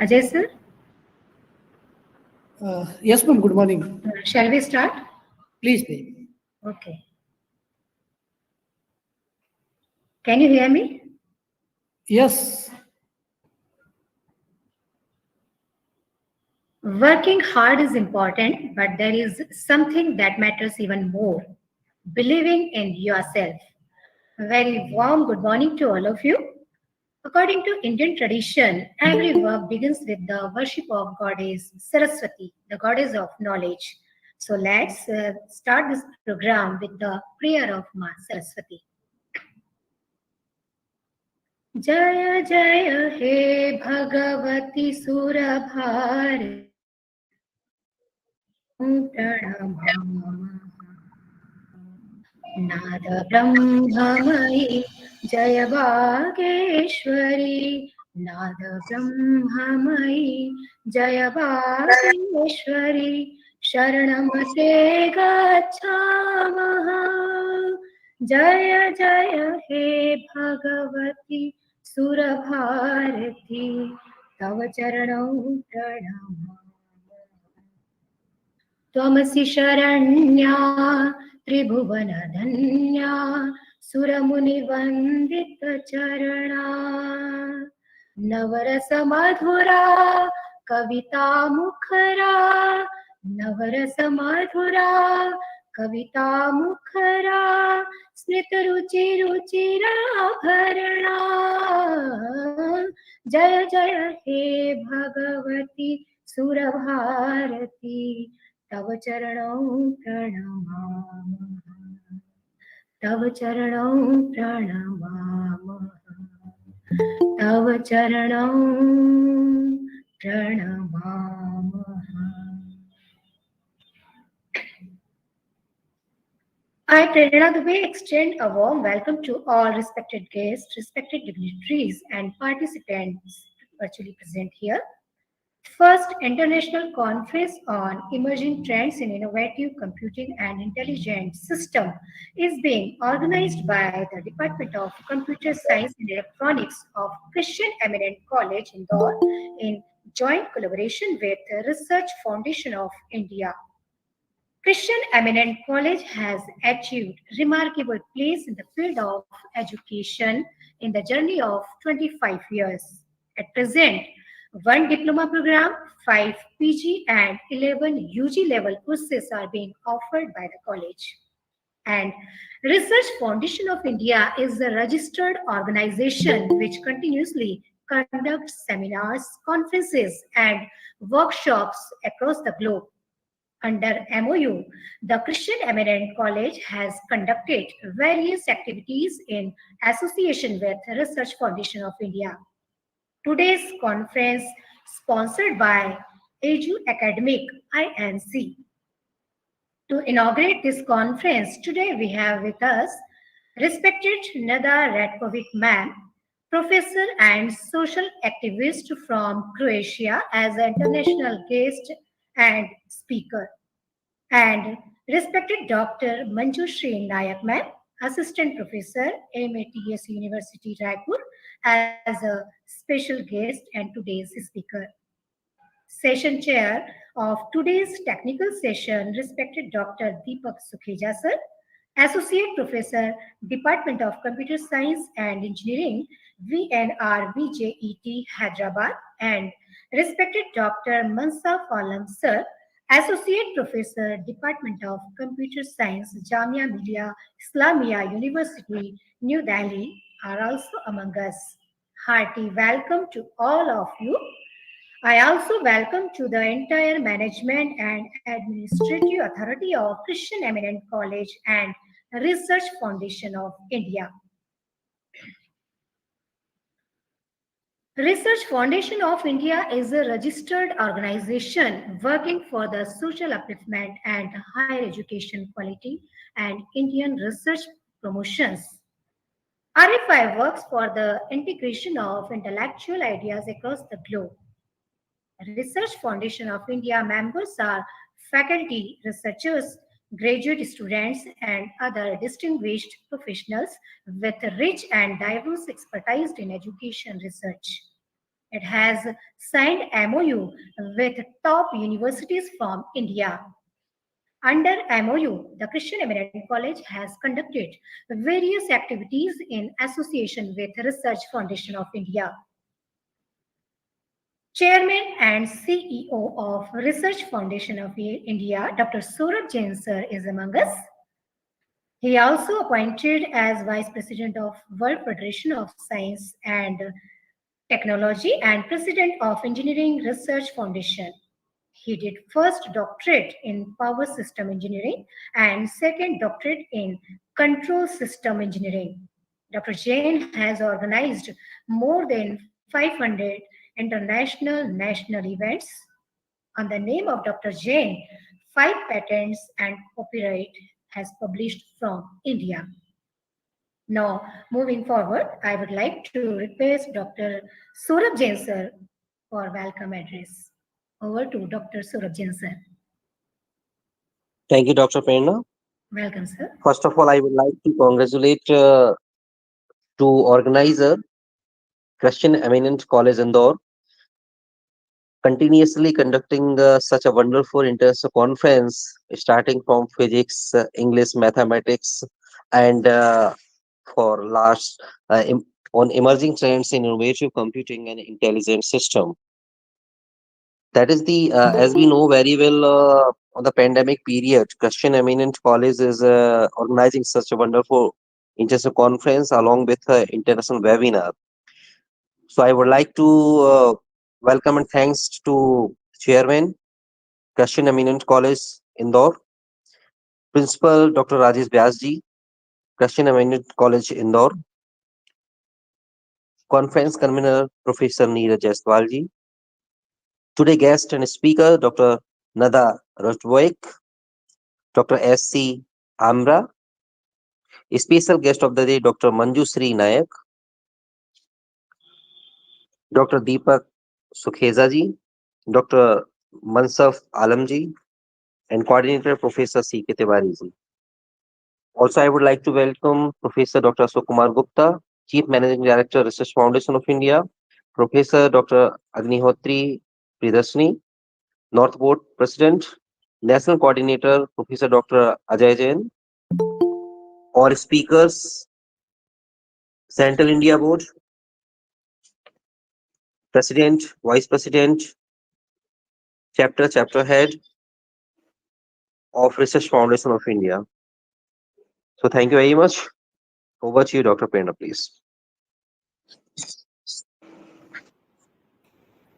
Ajay sir, Yes, ma'am. Good morning. shall we start? Please, please. Okay. Can you hear me? Yes. Working hard is important, but there is something that matters even more: believing in yourself. A very warm good morning to all of you. According to Indian tradition, every work begins with the worship of Goddess Saraswati, the goddess of knowledge. So let's start this program with the prayer of Ma Saraswati. जय जय हे भगवती सुरभारती प्रणमामः नाद ब्रह्ममयि जय वागेश्वरी नाद ब्रह्ममयि जय वागेश्वरी शरणमते गच्छामः जय जय हे भगवती सुरभारती तव चरणौ प्रणमामि त्वमसि शरण्या त्रिभुवनधन्या सुरमुनिवन्दितचरणा नवरसमधुरा कविता मुखरा नवरसमधुरा कविता मुखरा स्मृतरुचिरुचिराभरणा जय जय हे भगवती सुरभारती तव चरणौ प्रणमामः तव चरणौ प्रणमामः तव चरणौ प्रणमामः I, Prerna Dubey, extend a warm welcome to all respected guests, respected dignitaries, and participants virtually present here. First International Conference on Emerging Trends in Innovative Computing and Intelligent System is being organized by the Department of Computer Science and Electronics of Christian Eminent College, Indore, in joint collaboration with the Research Foundation of India. Christian Eminent College has achieved remarkable place in the field of education in the journey of 25 years. At present, one diploma program, 5 PG and 11 UG level courses are being offered by the college. And Research Foundation of India is a registered organization which continuously conducts seminars, conferences, and workshops across the globe. Under MOU, the Christian Eminent College has conducted various activities in association with Research Foundation of India. Today's conference, sponsored by Edu Academic INC. To inaugurate this conference, today we have with us respected Nada Ratkovic ma'am, professor and social activist from Croatia as an international guest and speaker, and respected Dr. Manjushri Nayak ma'am, assistant professor, MATS University Raipur, as a special guest and today's speaker. Session chair of today's technical session, respected Dr. Deepak Sukheja sir, associate professor, Department of Computer Science and Engineering, VNRVJET Hyderabad, and respected Dr. Mansa Falam sir, Associate Professor, Department of Computer Science, Jamia Millia Islamia University, New Delhi, are also among us. Hearty welcome to all of you. I also welcome to the entire management and administrative authority of Christian Eminent College and Research Foundation of India. Research Foundation of India is a registered organization working for the social upliftment and higher education quality and Indian research promotions. RFI works for the integration of intellectual ideas across the globe. Research Foundation of India members are faculty, researchers, graduate students, and other distinguished professionals with rich and diverse expertise in education research. It has signed MOU with top universities from India. Under MOU, the Christian Eminent College has conducted various activities in association with Research Foundation of India. Chairman and CEO of Research Foundation of India, Dr. Saurabh Jain sir is among us. He also appointed as Vice President of World Federation of Science and Technology and President of Engineering Research Foundation. He did first doctorate in power system engineering and second doctorate in control system engineering. Dr. Jain has organized more than 500 international national events. On the name of Dr. Jain, 5 patents and copyright has published from India. Now, moving forward, I would like to request Dr. Saurabh Jain sir for welcome address. Over to Dr. Saurabh Jain sir. Thank you, Dr. Prerna. Welcome, sir. First of all, I would like to congratulate to organizer Christian Eminent College Indore continuously conducting such a wonderful international conference starting from physics, English, mathematics, and for last on emerging trends in innovative computing and intelligent system. That is the as we know very well on the pandemic period, Christian Eminent College is organizing such a wonderful international conference along with international webinar. So I would like to welcome and thanks to Chairman, Christian Eminent College Indore, Principal Dr. Rajesh Vyasji, Christian Eminent College Indore, Conference Convener Professor Neeraj Jaiswalji, today guest and speaker Dr. Nada Rostvoik, Dr. S.C. Amra, special guest of the day Dr. Manjusri Nayak, Dr. Deepak Sukheza ji, Dr. Mansaf Alamji, and coordinator Professor C.K. Tiwari ji. Also, I would like to welcome Professor Dr. Sukumar Gupta, Chief Managing Director, Research Foundation of India, Professor Dr. Agnihotri Pridarsani, North Board President, National Coordinator, Professor Dr. Ajay Jain, all speakers, Central India Board, President, Vice President, Chapter Head of Research Foundation of India. So thank you very much. Over to you, Dr. Prerna, please.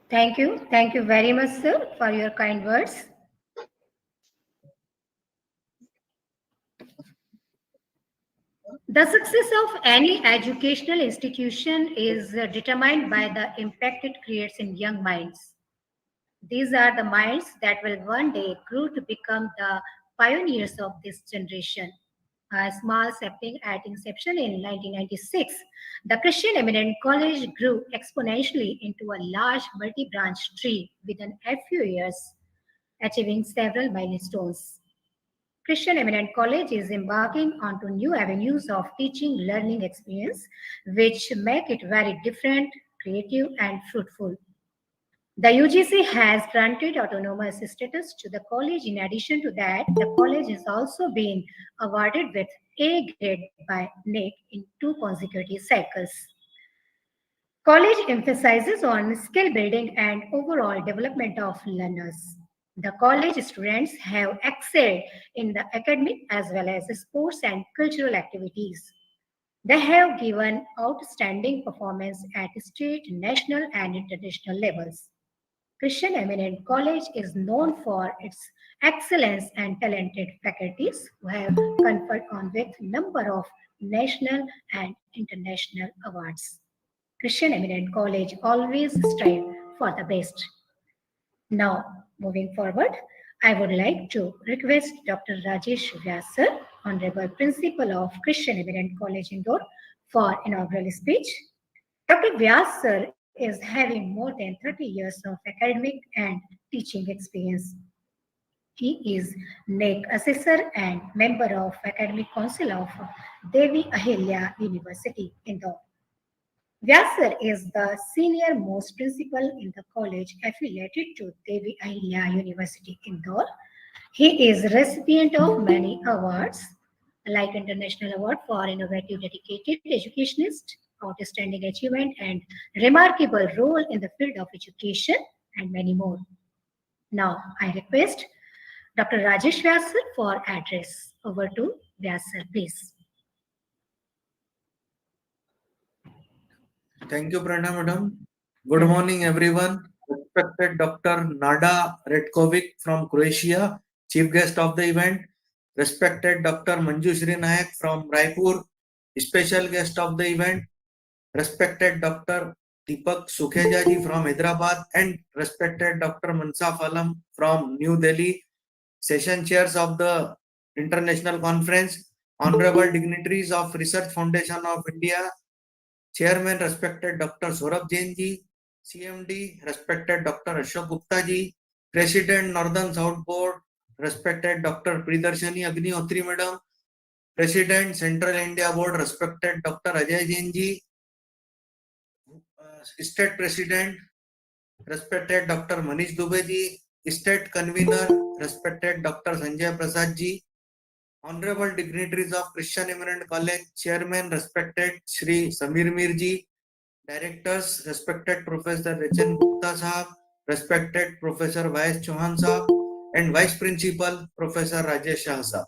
Thank you. Thank you very much, sir, for your kind words. The success of any educational institution is determined by the impact it creates in young minds. These are the minds that will one day grow to become the pioneers of this generation. A small setting at inception in 1996, the Christian Eminent College grew exponentially into a large multi-branch tree within a few years, achieving several milestones. Christian Eminent College is embarking onto new avenues of teaching learning experience, which make it very different, creative, and fruitful. The UGC has granted autonomous status to the college. In addition to that, the college has also been awarded with A grade by NAC in 2 consecutive cycles. College emphasizes on skill building and overall development of learners. The college students have excelled in the academic as well as sports and cultural activities. They have given outstanding performance at state, national, and international levels. Christian Eminent College is known for its excellence and talented faculties who have conferred on with number of national and international awards. Christian Eminent College always strive for the best. Now, moving forward, I would like to request Dr. Rajesh Vyasar, Honorable Principal of Christian Eminent College Indore, for inaugural speech. Dr. Vyas sir is having more than 30 years of academic and teaching experience. He is NEC assessor and member of Academic Council of Devi Ahilya University, Indore. Vyasar is the senior most principal in the college affiliated to Devi Ahilya University, Indore. He is recipient of many awards like International Award for Innovative Dedicated Educationist, Outstanding Achievement and Remarkable Role in the Field of Education and many more. Now I request Dr. Rajesh Vyasar for address. Over to Vyasar, please. Thank you, Prana Madam. Good morning, everyone. Respected Dr. Nada Redkovic from Croatia, Chief Guest of the event. Respected Dr. Manjushri Nayak from Raipur, Special Guest of the event. Respected Dr. Deepak Sukhejaji from Hyderabad and respected Dr. Mansaf Alam from New Delhi, Session Chairs of the International Conference, Honorable Dignitaries of Research Foundation of India, Chairman respected Dr. Saurabh Jain ji, CMD respected Dr. Ashok Gupta ji, President Northern South Board respected Dr. Pridarshani Agnihotri Madam, President Central India Board respected Dr. Ajay Jain ji, State President respected Dr. Manish Dubey ji, State Convener respected Dr. Sanjay Prasad ji, Honorable dignitaries of Christian Eminent College, Chairman respected Shri Samir Mir ji, Directors respected Professor Rachan Gupta Sahab, respected Professor Y.S. Chauhan Sahab, and Vice Principal Professor Rajesh Shah Sahab,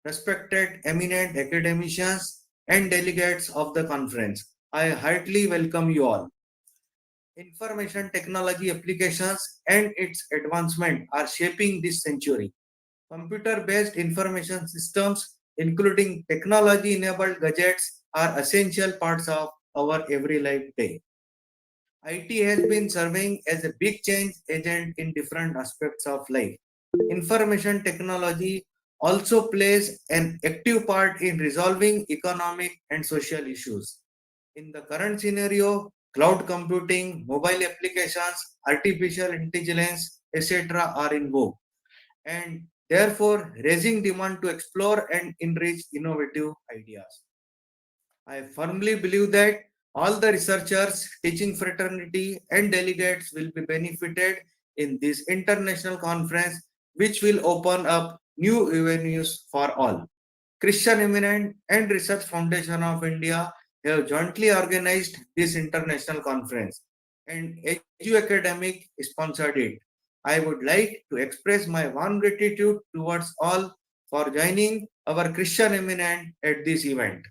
respected eminent academicians and delegates of the conference. I heartily welcome you all. Information technology applications and its advancement are shaping this century. Computer-based information systems, including technology-enabled gadgets, are essential parts of our every life day. IT has been serving as a big change agent in different aspects of life. Information technology also plays an active part in resolving economic and social issues. In the current scenario, cloud computing, mobile applications, artificial intelligence, etc. are in vogue and therefore raising demand to explore and enrich innovative ideas. I firmly believe that all the researchers, teaching fraternity, and delegates will be benefited in this international conference, which will open up new avenues for all. Christian Eminent and Research Foundation of India have jointly organized this international conference, and Edu Academic sponsored it. I would like to express my warm gratitude towards all for joining our Christian Eminent at this event.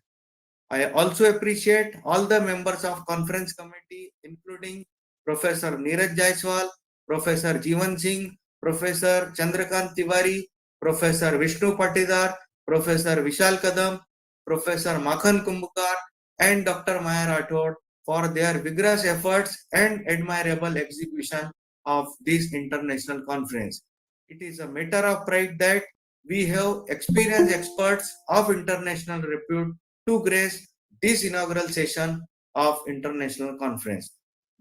I also appreciate all the members of conference committee, including Professor Neeraj Jaiswal, Professor Jeevan Singh, Professor Chandrakant Tiwari, Professor Vishnu Patidar, Professor Vishal Kadam, Professor Makhan Kumbhkar, and Dr. Maya Rathod for their vigorous efforts and admirable execution of this international conference. It is a matter of pride that we have experienced experts of international repute to grace this inaugural session of international conference.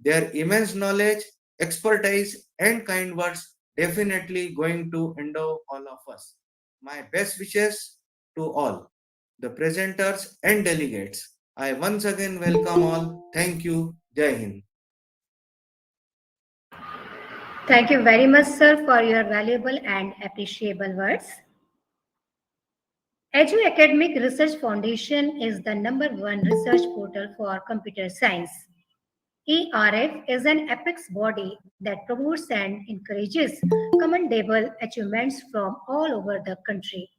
Their immense knowledge, expertise, and kind words definitely going to endow all of us. My best wishes to all the presenters and delegates. I once again welcome all. Thank you. Jai Hind. Thank you very much, sir, for your valuable and appreciable words. Edu Academic Research Foundation is the number one research portal for computer science. ERF is an apex body that promotes and encourages commendable achievements from all over the country.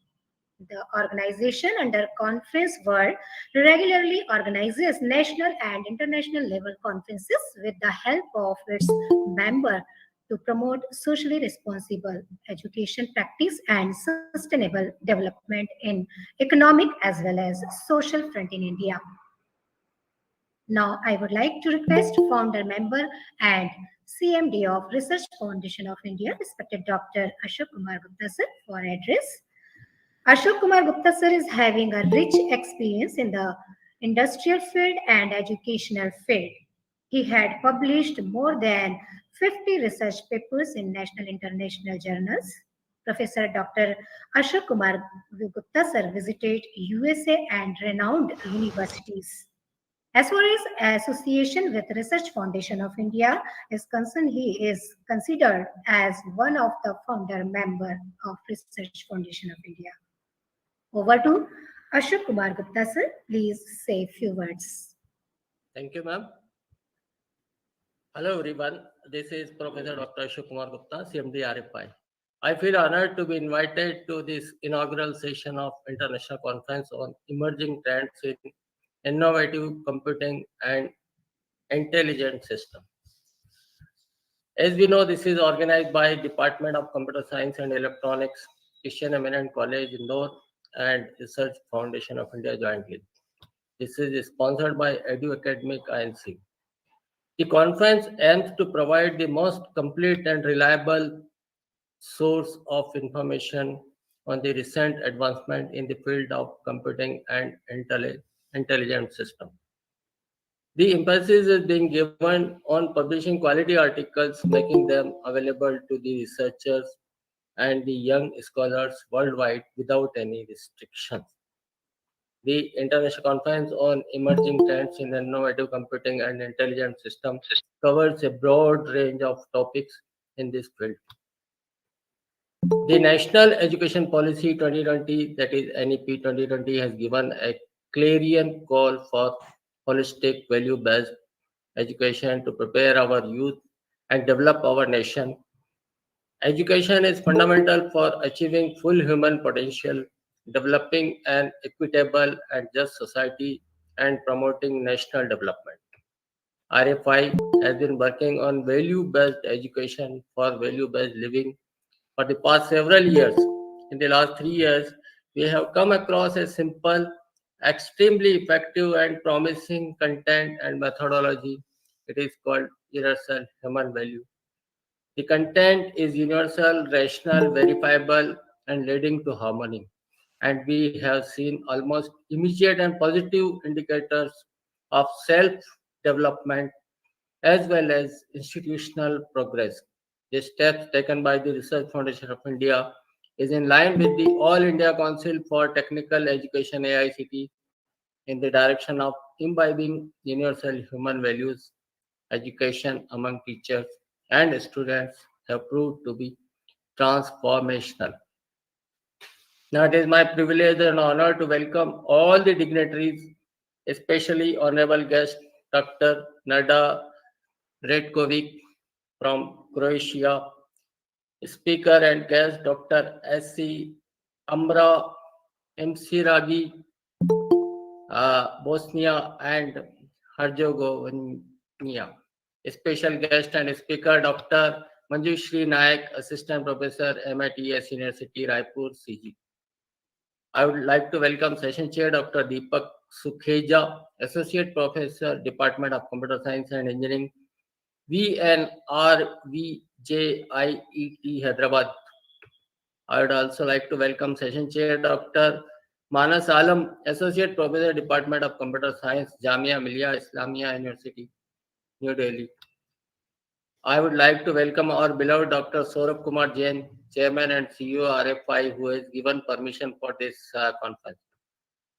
The organization under Conference World regularly organizes national and international level conferences with the help of its member to promote socially responsible education practice and sustainable development in economic as well as social front in India. Now, I would like to request founder member and CMD of Research Foundation of India, respected Dr. Ashok Kumar Gupta sir, for address. Ashok Kumar Gupta sir is having a rich experience in the industrial field and educational field. He had published more than 50 research papers in national international journals. Professor Dr. Ashok Kumar Gupta sir visited USA and renowned universities. As far as association with Research Foundation of India is concerned, he is considered as one of the founder member of Research Foundation of India. Over to Ashok Kumar Gupta sir. Please say a few words. Thank you, ma'am. Hello, everyone. This is Professor Dr. Ashok Kumar Gupta, CMD RFI. I feel honored to be invited to this inaugural session of International Conference on Emerging Trends in Innovative Computing and Intelligent System. As we know, this is organized by Department of Computer Science and Electronics, Christian Eminent College, Indore, and Research Foundation of India jointly. This is sponsored by Edu Academic INC. The conference aims to provide the most complete and reliable source of information on the recent advancement in the field of computing and intelligent system. The emphasis is being given on publishing quality articles, making them available to the researchers and the young scholars worldwide without any restrictions. The International Conference on Emerging Trends in Innovative Computing and Intelligent Systems covers a broad range of topics in this field. The National Education Policy 2020, that is NEP 2020, has given a clarion call for holistic value-based education to prepare our youth and develop our nation. Education is fundamental for achieving full human potential, developing an equitable and just society, and promoting national development. RFI has been working on value-based education for value-based living for the past several years. In the last 3 years, we have come across a simple, extremely effective and promising content and methodology. It is called universal human value. The content is universal, rational, verifiable, and leading to harmony. And we have seen almost immediate and positive indicators of self-development as well as institutional progress. The steps taken by the Research Foundation of India is in line with the All India Council for Technical Education AICT in the direction of imbibing universal human values. Education among teachers and students have proved to be transformational. Now it is my privilege and honor to welcome all the dignitaries, especially Honorable guest Dr. Nada Redkovic from Croatia, Speaker and guest Dr. S.C. Amra Msiragi, Bosnia and Herzegovina. Special guest and speaker Dr. Manjushri Nayak, Assistant Professor, MITS University, Raipur, CG. I would like to welcome Session Chair Dr. Deepak Sukheja, Associate Professor, Department of Computer Science and Engineering, VNRVJIET, Hyderabad. I would also like to welcome Session Chair Dr. Manas Alam, Associate Professor, Department of Computer Science, Jamia Millia Islamia University, New Delhi. I would like to welcome our beloved Dr. Saurabh Kumar Jain, Chairman and CEO RFI, who has given permission for this conference.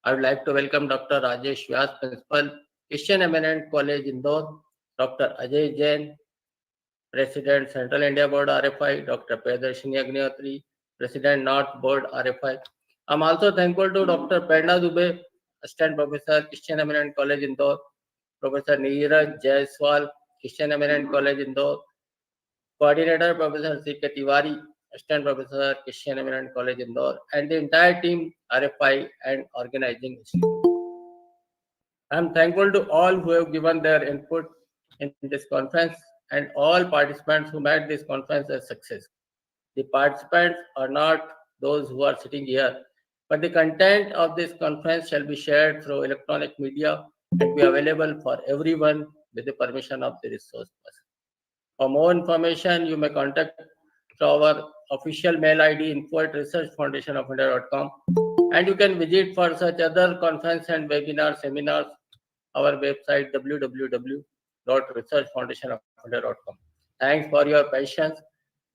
I would like to welcome Dr. Rajesh Vyas, Principal, Christian Eminent College, Indore, Dr. Ajay Jain, President, Central India Board RFI, Dr. Priyadarshini Agnihotri, President, North Board RFI. I'm also thankful to Dr. Prerna Dubey, Assistant Professor, Christian Eminent College, Indore, Professor Neeraj Jaiswal, Christian Eminent College, Indore. Coordinator, Professor C.K. Tiwari, Assistant Professor, Christian Eminent College, Indore, and the entire team, RFI and organizing institute. I'm thankful to all who have given their input in this conference and all participants who made this conference a success. The participants are not those who are sitting here, but the content of this conference shall be shared through electronic media and be available for everyone with the permission of the resource person. For more information, you may contact our official mail ID info@researchfoundationofindia.com, and you can visit for such other conference and webinar seminars our website www.researchfoundationofindia.com. Thanks for your patience.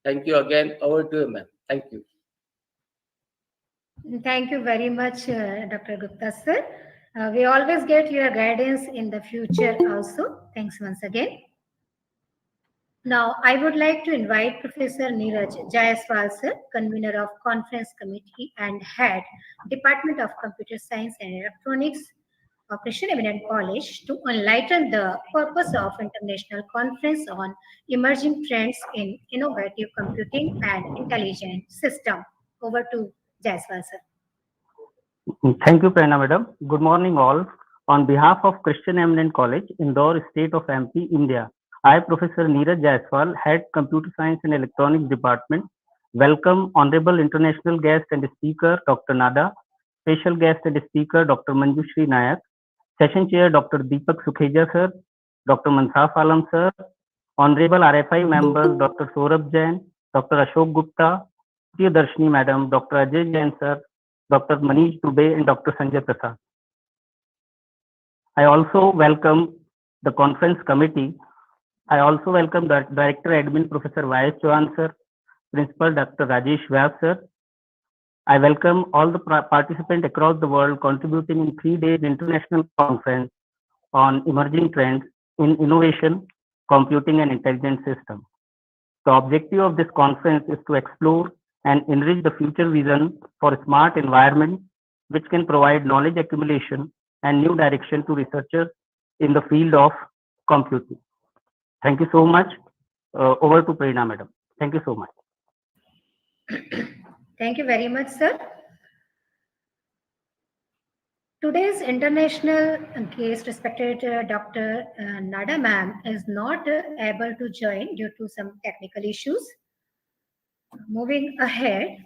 Thank you again. Over to you, ma'am. Thank you. Thank you very much, Dr. Gupta sir. We always get your guidance in the future also. Thanks once again. Now, I would like to invite Professor Neeraj Jaiswal sir, convener of Conference Committee and Head, Department of Computer Science and Electronics of Christian Eminent College, to enlighten the purpose of International Conference on Emerging Trends in Innovative Computing and Intelligent System. Over to Jaiswal sir. Thank you, Prerna Madam. Good morning, all. On behalf of Christian Eminent College, Indore, State of MP, India, I, Professor Neeraj Jaiswal, Head Computer Science and Electronics Department, welcome Honorable International Guest and Speaker Dr. Nada, Special Guest and Speaker Dr. Manjushri Nayak, Session Chair Dr. Deepak Sukheja Sir, Dr. Mansaf Alam Sir, Honorable RFI members Dr. Saurabh Jain, Dr. Ashok Gupta, Darshini Madam, Dr. Ajay Jain Sir, Dr. Manish Dubey, and Dr. Sanjay Prasad. I also welcome the conference committee. I also welcome the Director Admin Professor Y.S. Chauhan Sir, Principal Dr. Rajesh Vyas Sir. I welcome all the participants across the world contributing in 3 days international conference on emerging trends in innovation, computing, and intelligent systems. The objective of this conference is to explore and enrich the future vision for a smart environment which can provide knowledge accumulation and new direction to researchers in the field of computing. Thank you so much. Over to Prerna Madam. Thank you so much. Thank you very much, sir. Today's international guest, respected Dr. Nada ma'am, is not able to join due to some technical issues. Moving ahead,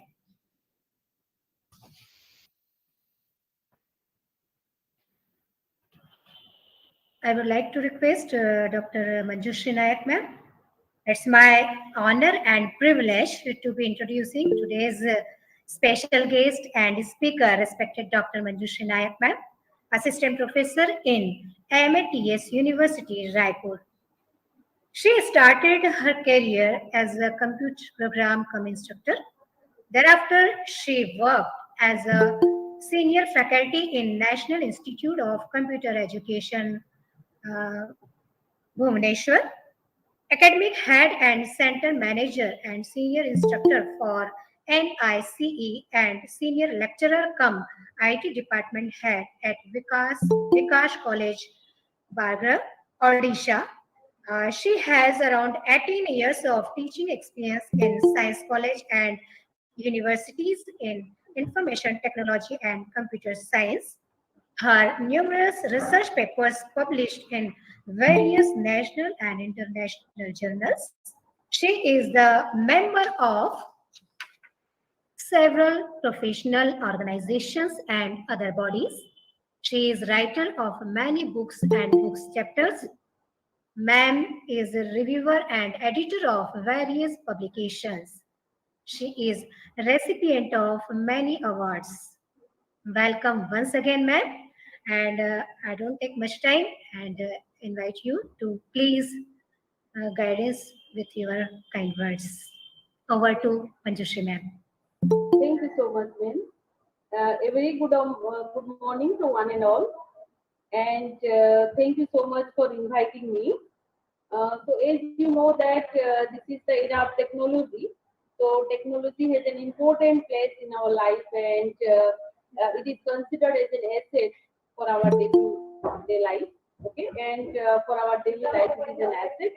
I would like to request Dr. Manjushri Nayak ma'am. It's my honor and privilege to be introducing today's special guest and speaker, respected Dr. Manjushri Nayak ma'am, Assistant Professor in MATS University, Raipur. She started her career as a computer program instructor. Thereafter, she worked as a senior faculty in National Institute of Computer Education, Bhubaneswar, academic head and center manager and senior instructor for NICE and senior lecturer cum IT department head at Vikash College, Bargra, Odisha. She has around 18 years of teaching experience in science college and universities in information technology and computer science. Her numerous research papers published in various national and international journals. She is the member of several professional organizations and other bodies. She is writer of many books and books chapters. Ma'am is a reviewer and editor of various publications. She is recipient of many awards. Welcome once again, ma'am. And I don't take much time and invite you to please guide us with your kind words. Over to Manjushri, ma'am. Thank you so much, ma'am. A very good morning to one and all. And thank you so much for inviting me. So as you know that this is the era of technology. So technology has an important place in our life, and it is considered as an asset for our day-to-day life. Okay, and for our daily life, it is an asset.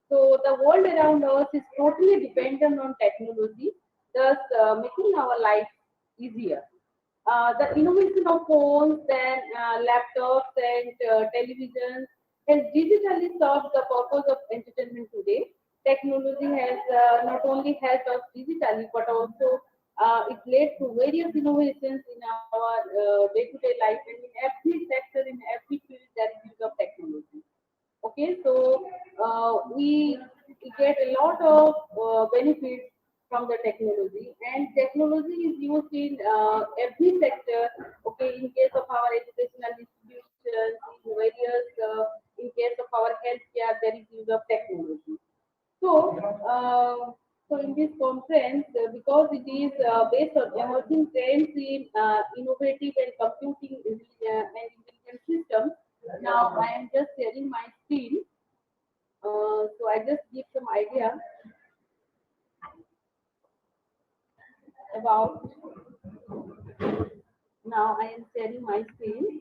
So the world around us is totally dependent on technology, thus making our life easier. The innovation of phones and laptops and televisions has digitally served the purpose of entertainment today. Technology has not only helped us digitally, but also it led to various innovations in our day-to-day life, and in every sector, in every field, there is use of technology. Okay, so we get a lot of benefits from the technology, and technology is used in every sector. Okay, in case of our educational institutions, in various, in case of our healthcare, there is use of technology. So, so in this conference, because it is based on emerging trends in innovative and computing and intelligent systems, now I am just sharing my screen. So I just give some idea about. Now I am sharing my screen.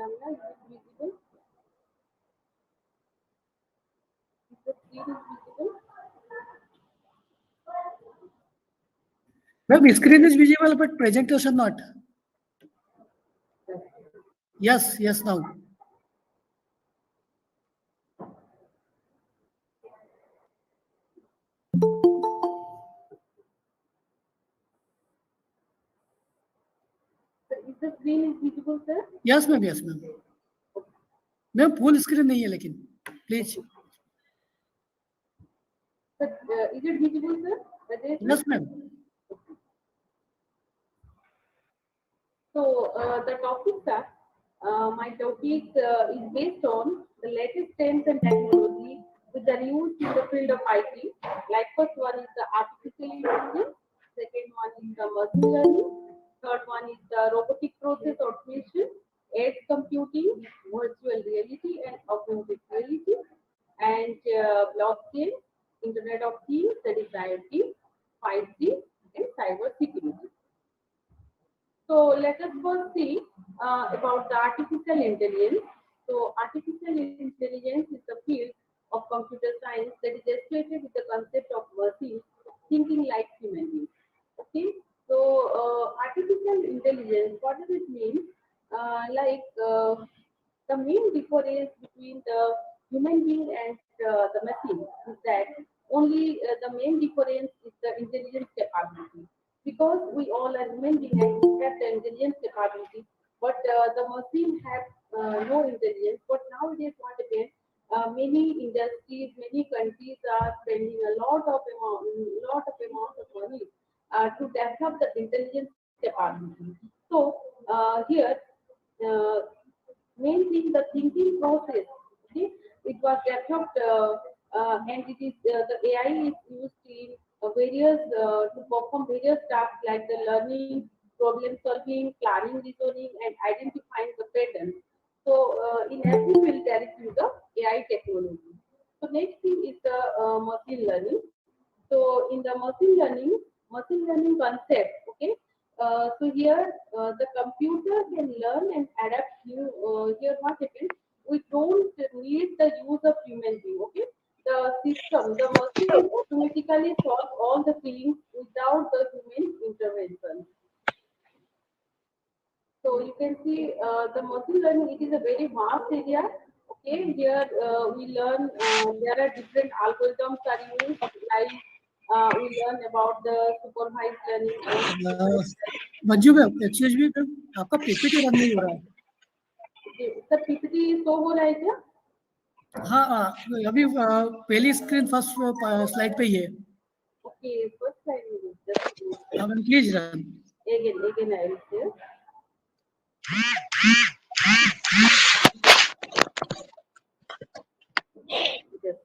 Ramya, is it visible? Is the screen is visible? Ma'am, screen is visible, but presentation not. Yes, yes, now. So is the screen is visible, sir? Yes, ma'am, yes, ma'am. Ma'am, full screen नहीं है लेकिन. Please. But is it visible, sir? Rajesh, sir? Yes, ma'am. So the topics are, my topic is based on the latest trends and technology which are used in the field of IT. Like first one is the artificial intelligence, second one is the machine learning, third one is the robotic process automation, edge computing, virtual reality and augmented reality, and blockchain, Internet of Things, that is IoT, 5G, and cyber security. So let us first see about the artificial intelligence. So artificial intelligence is the field of computer science that is associated with the concept of machines thinking like human beings. Okay. So artificial intelligence, what does it mean? The main difference between the human being and the machine is that only the main difference is the intelligence capability, because we all are human beings and we have the intelligence capability, but the machine have no intelligence. But nowadays, what again? Many industries, many countries are spending a lot of money to develop the intelligence capability. So here, uh, main thing, the thinking process. Okay, it was developed and it is the AI is used in various to perform various tasks like the learning, problem solving, planning, reasoning, and identifying the patterns. So in every field there is use of AI technology. So next thing is the machine learning. So in the machine learning concept, okay. So here the computer can learn and adapt new. Here what happens? We don't need the use of human being. Okay, the system, the machine automatically solve all the things without the human intervention. So you can see the machine learning. It is a very vast area. Okay, here we learn there are different algorithms are used. Like we learn about the supervised learning, unsupervised learning. Manju ma'am, excuse me ma'am, आपका PPT run नहीं हो रहा है. Sir PPT show हो रहा है क्या? हाँ, अभी पहली स्क्रीन फर्स्ट स्लाइड पे ही है. Okay, first slide is just Madam, please run. again I will share. Just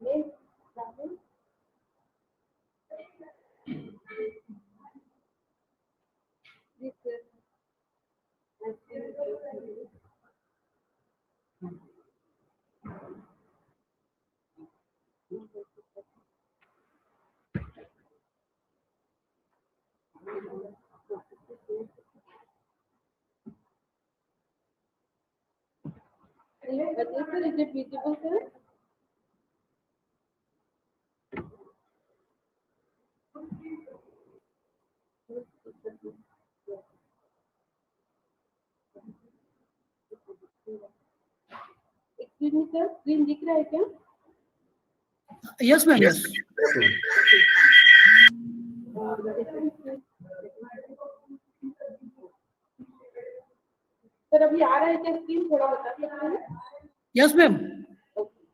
next, Rahul. This I think sir, is it visible, sir? Excuse me, sir, screen दिख रहा है क्या? Yes, ma'am. Yes. सर अभी आ रहा है क्या screen थोड़ा बता सकते हैं? Yes, ma'am. Okay.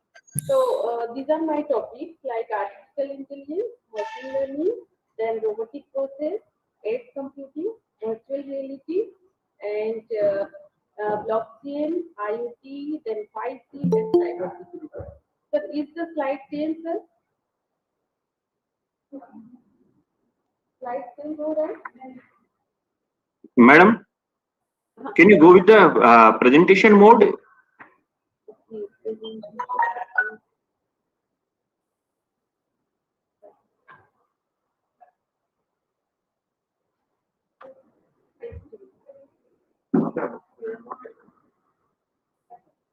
So these are my topics like artificial intelligence, machine learning, then robotic process, edge computing, virtual reality, and blockchain, IoT, then 5G, and cybersecurity. Sir, is the slide same, sir? Slide same, हो रहा है? Madam, can you go with the presentation mode?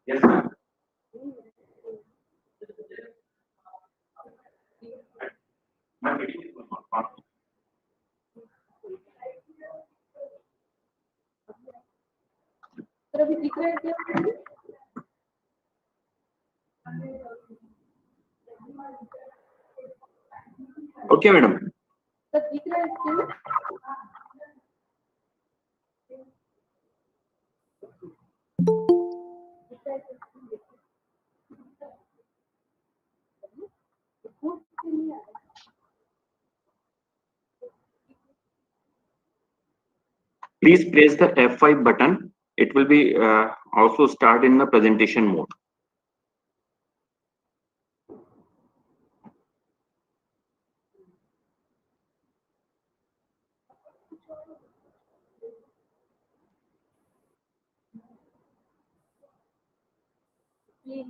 Yes, ma'am. Sir अभी दिख रहा है क्या? Okay, madam. Sir दिख रहा है screen? Please press the F5 button. It will be also start in the presentation mode.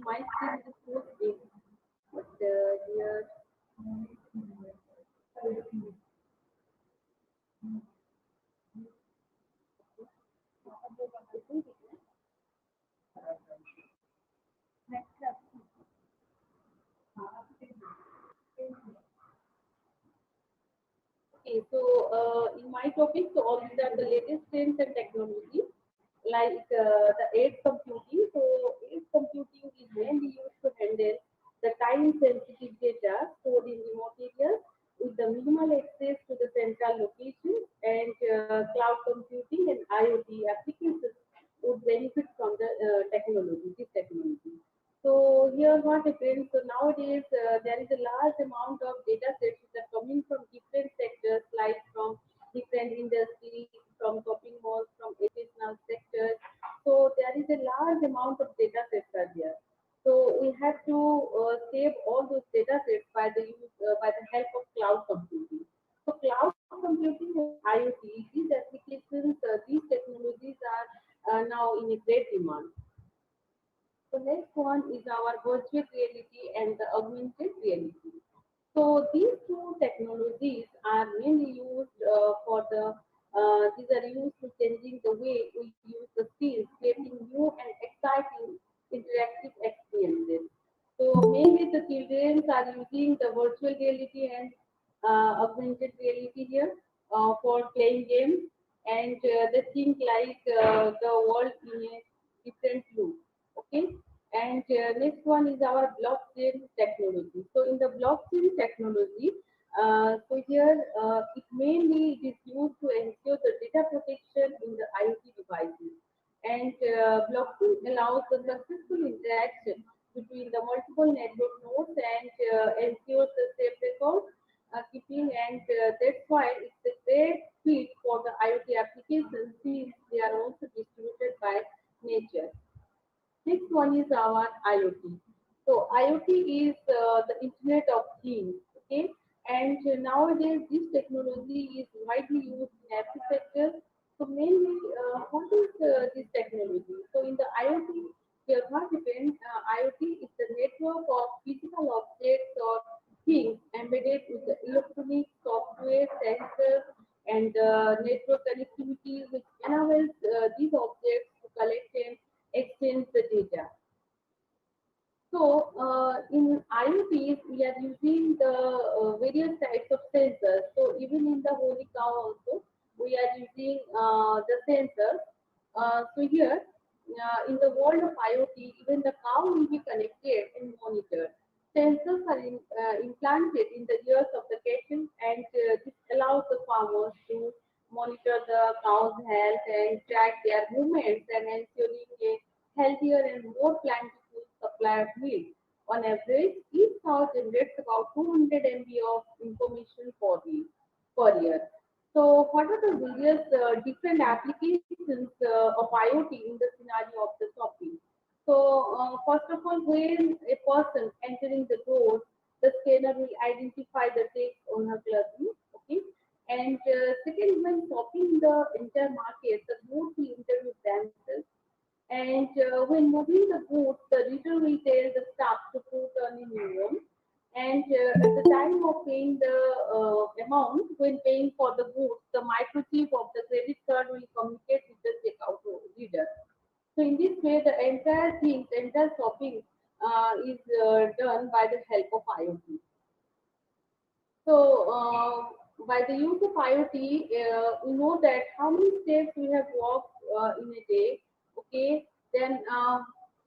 My screen is so big, but here. Okay, so in my topic, so all these are the latest trends and technology, like the edge computing. So edge computing is mainly used to handle the time-sensitive data stored in remote areas with the minimal access to the central location, and cloud computing and IoT applications would benefit from the technology, this technology. So here what happens, so nowadays there is a large amount of data sets that are coming from different sectors, like from different industries, from shopping malls, from educational sectors. So there is a large amount of data sets are there. So we have to save all those data sets by the use, by the help of cloud computing. So cloud computing and IoT, these applications, these technologies are now in a great demand. The next one is our virtual reality and the augmented reality. So these two technologies are mainly used these are used to changing the way we use the screens, creating new and exciting interactive experiences. So mainly the children are using the virtual reality and augmented reality here for playing games, and they think like the world in a different look. Okay, and next one is our blockchain technology. So in the blockchain technology, So here it mainly is used to ensure the data protection in the IoT devices. And blockchain allows the successful interaction between the multiple network nodes and ensures the safe record keeping, and that's why it's a great fit for the IoT applications since they are also distributed by nature. Next one is our IoT. So IoT is the Internet of Things, okay? And nowadays this technology is widely used in every sector. So mainly, what is this technology? So in the IoT, we are not depend. IoT is the network of physical objects or things embedded with the electronic software, sensors, and network connectivity, which enables these objects to collect and exchange the data. So in IoTs, we are using the various types of sensors. So even in the holy cow also, we are using the sensors. So here, in the world of IoT, even the cow will be connected and monitored. Sensors are implanted in the ears of the cattle, and this allows the farmers to monitor the cow's health and track their movements and ensuring a healthier and more plentiful supply of milk. On average, each cow generates about 200 MB of information per year. So, what are the various different applications of IoT in the scenario of the shopping? So, first of all, when a person entering the door, the scanner will identify the text on her clothing. Okay, and second, when shopping the entire market, the goods will interview themselves, and when moving the goods, the reader will tell the staff to put on a new one. And at the time of paying the amount, when paying for the goods, the microchip of the credit card will communicate with the checkout reader. So in this way, the entire thing, the entire shopping is done by the help of IoT. So, by the use of IoT, we know that how many steps we have walked in a day. Okay, then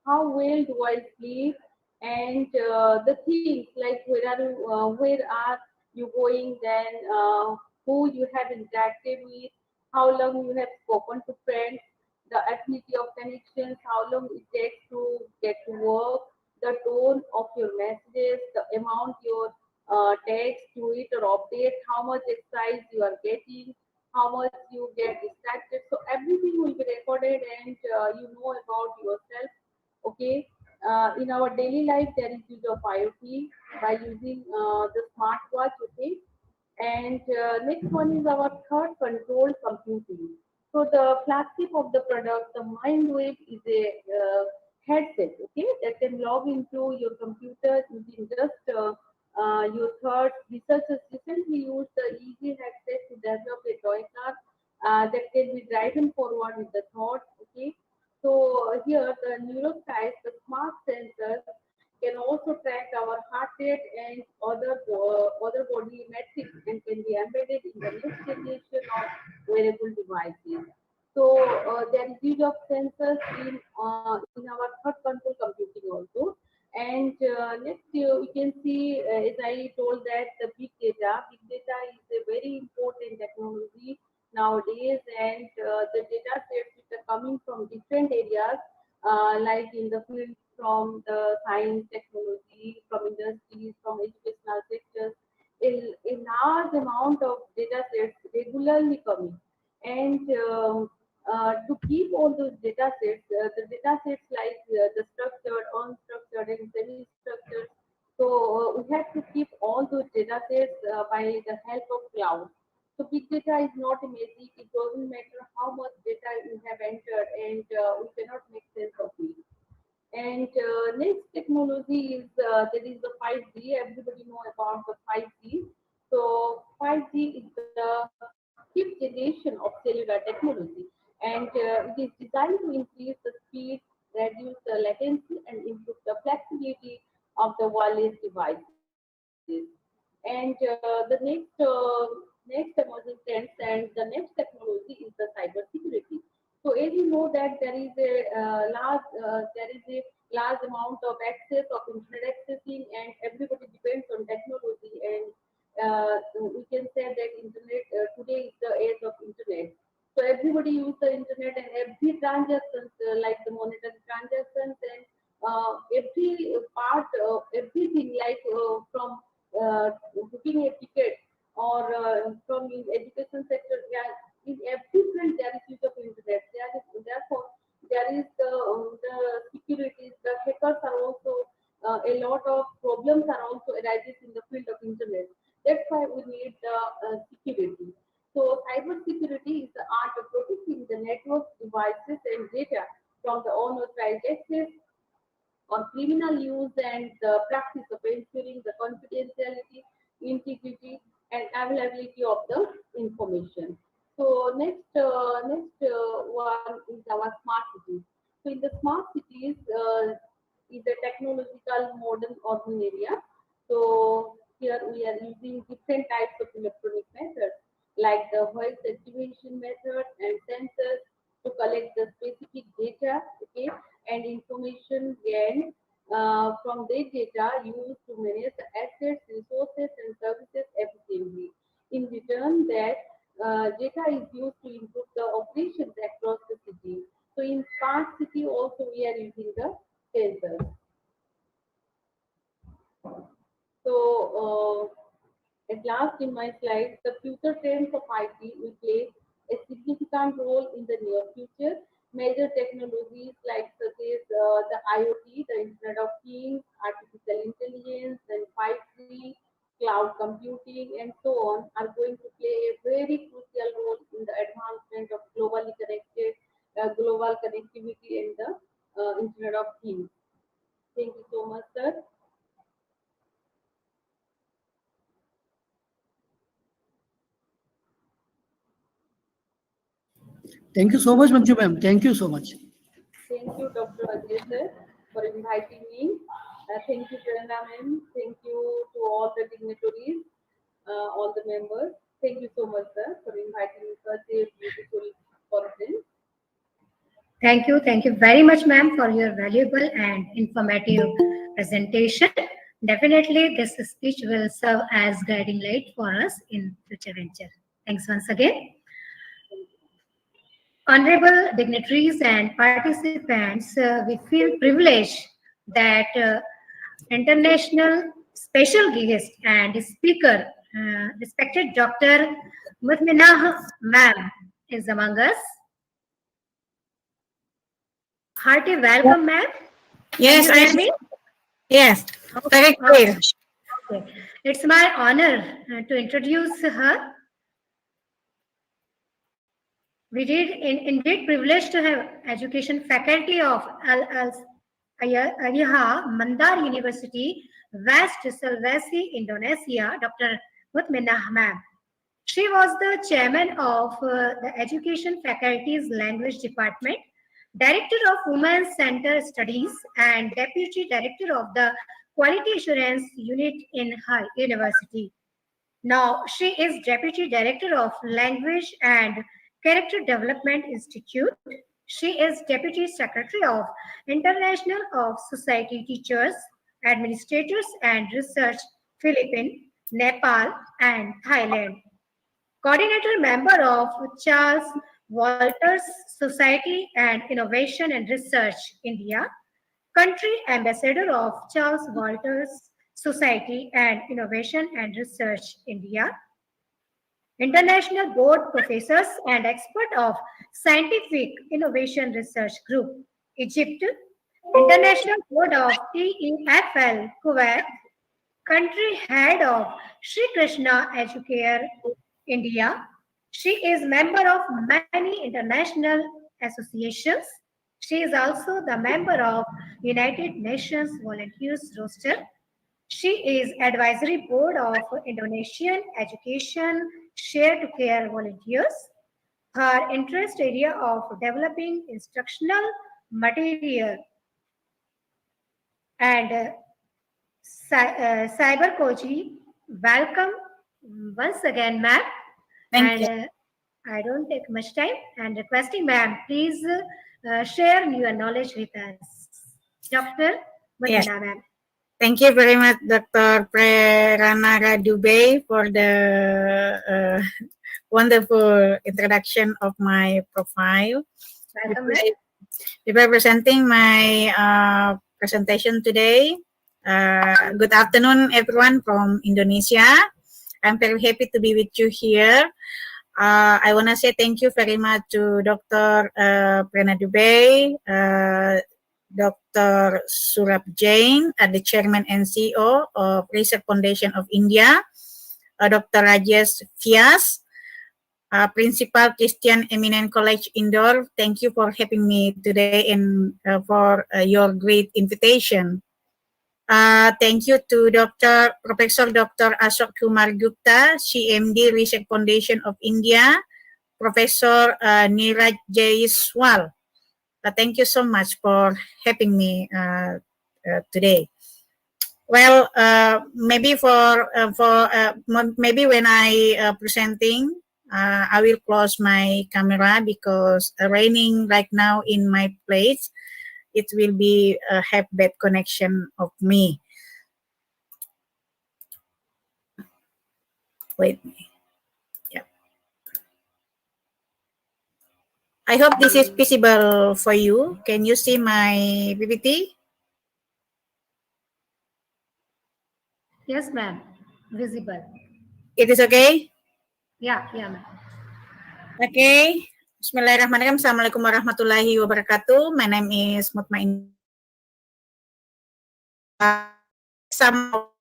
how well do I sleep, and the things like where are you going, then who you have interacted with, how long you have spoken to friends, the affinity of connections, how long it takes to get to work, the tone of your messages, the amount your text, tweet, or update, how much exercise you are getting, how much you get distracted. So everything will be recorded, and you know about yourself. Okay. In our daily life, there is use of IoT by using the smartwatch. Okay, and next one is our third control computing. So the flagship of the product, the MindWave, is a headset, okay, that can log into your computer using just your thoughts. Researchers recently used the easy headset to develop a toy car that can be driven forward with the thought, okay. So here the neuroskies, the smart sensors can also track our heart rate and other body metrics and can be embedded in the next generation of wearable devices. So there is use of sensors in our third control computing also. And next we can see, as I told, that the big data is a very important technology nowadays, and the data sets which are coming from different areas, like in the field from the science, technology, from industries, from educational sectors, a large amount of data sets regularly coming. And to keep all those data sets, the data sets like the structured, unstructured, and semi-structured. So we have to keep all those data sets by the help of cloud. So big data is not a magic. It doesn't matter how much data you have entered, and we cannot make sense of it. And next technology is there is the 5G. Everybody know about the 5G. So 5G is the fifth generation of cellular technology, and it is designed to increase the speed, reduce the latency, and improve the flexibility of the wireless devices. And next emerging trends and the next technology is the cybersecurity. So as you know that there is a large amount of access of internet accessing, and everybody depends on technology, and we can say that internet today is the age of internet. So everybody use the internet, and every transactions like the monetary transactions and every part, everything like from booking a ticket or from in education sector, yeah, in every field there is use of internet. Therefore there is the securities, the hackers are also a lot of problems are also arises in the field of internet. That's why we need security. So cyber security is the art of protecting the network devices and data from the unauthorized access or criminal use, and the practice of ensuring the confidentiality, integrity, and availability of the information. So next one is our smart cities. So in the smart cities is a technological modern urban area. So here we are using different types of electronic methods like the voice activation method and sensors to collect the specific data, okay, and information gained from their data used to manage the assets, resources, and services efficiently. In return, that data is used to improve the operations across the city. So in smart city also we are using the sensors. So at last in my slides, the future trends of IT will play a significant role in the near future. Major technologies like such as the IoT, the Internet of Things, artificial intelligence, and 5G, cloud computing, and so on are going to play a very crucial role in the advancement of globally connected, global connectivity and the Internet of Things. Thank you so much, sir. Thank you so much, Manju ma'am. Thank you so much. Thank you, Dr. Ajay sir, for inviting me. Thank you, Prerna ma'am. Thank you to all the dignitaries, all the members. Thank you so much, sir, for inviting me for such a beautiful conference. Thank you very much, ma'am, for your valuable and informative presentation. Definitely, this speech will serve as guiding light for us in future venture. Thanks once again. Honorable dignitaries and participants, we feel privileged that international special guest and speaker, respected Dr. Mutminah ma'am, is among us. Hearty welcome, ma'am. Yes, Can you hear me? yes, very Okay. clear. Okay. It's my honor to introduce her. We did indeed privileged to have education faculty of Al Mandar University, West Sulawesi, Indonesia, Dr. Mutminah ma'am. She was the chairman of the Education Faculty's Language Department, Director of Women's Center Studies, and Deputy Director of the Quality Assurance Unit in her university. Now, she is Deputy Director of Language and Character Development Institute. She is Deputy Secretary of International of Society Teachers, Administrators and Research, Philippines, Nepal, and Thailand. Coordinator member of Charles Walters Society and Innovation and Research, India. Country ambassador of Charles Walters Society and Innovation and Research, India. International board professors and expert of Scientific Innovation Research Group, Egypt. International board of TEFL, Kuwait. Country head of Sri Krishna Educare, India. She is member of many international associations. She is also the member of United Nations Volunteers Roster. She is advisory board of Indonesian Education Share to Care Volunteers. Her interest area of developing instructional material and cyber coaching. Welcome once again, ma'am. Thank you. And I don't take much time. And requesting, ma'am, please share your knowledge with us. Dr. Yes. Madina, ma'am. Thank you very much, Dr. Preranara Dubey, for the wonderful introduction of my profile. Welcome, ma'am. Before presenting my presentation today, good afternoon, everyone from Indonesia. I'm very happy to be with you here. I want to say thank you very much to Dr. Prerana Dubey, Dr. Surab Jain, the Chairman and CEO of Research Foundation of India, Dr. Rajesh Vyas, Principal Christian Eminent College Indore. Thank you for having me today and for your great invitation. Thank you to Professor Dr. Ashok Kumar Gupta, CMD Research Foundation of India, Professor Niraj Jaiswal. Thank you so much for having me today. Well, maybe maybe when I presenting, I will close my camera because raining right now in my place. It will be have bad connection of me. Wait. Yeah. I hope this is visible for you. Can you see my PPT? Yes, ma'am. Visible. It is okay? Yeah, ma'am. Okay. Bismillahirrahmanirrahim. Assalamualaikum warahmatullahi wabarakatuh. My name is Mutmain. Some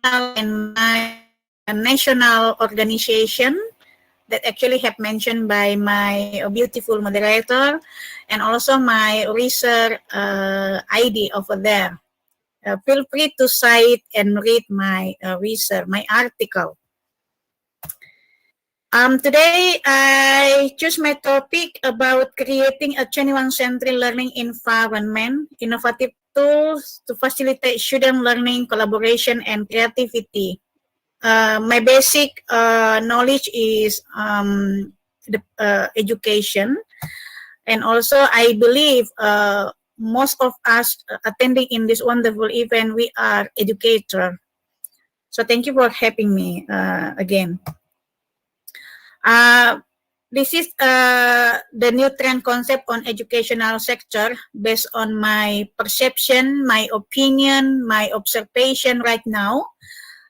and my national organization that actually have mentioned by my beautiful moderator and also my research ID over there. Feel free to cite and read my research, my article. Today, I choose my topic about creating a 21st-century learning environment, innovative tools to facilitate student learning, collaboration, and creativity. My basic knowledge is the education, and also I believe most of us attending in this wonderful event, we are educators. So thank you for having me again. This is the new trend concept on educational sector based on my perception, my opinion, my observation right now.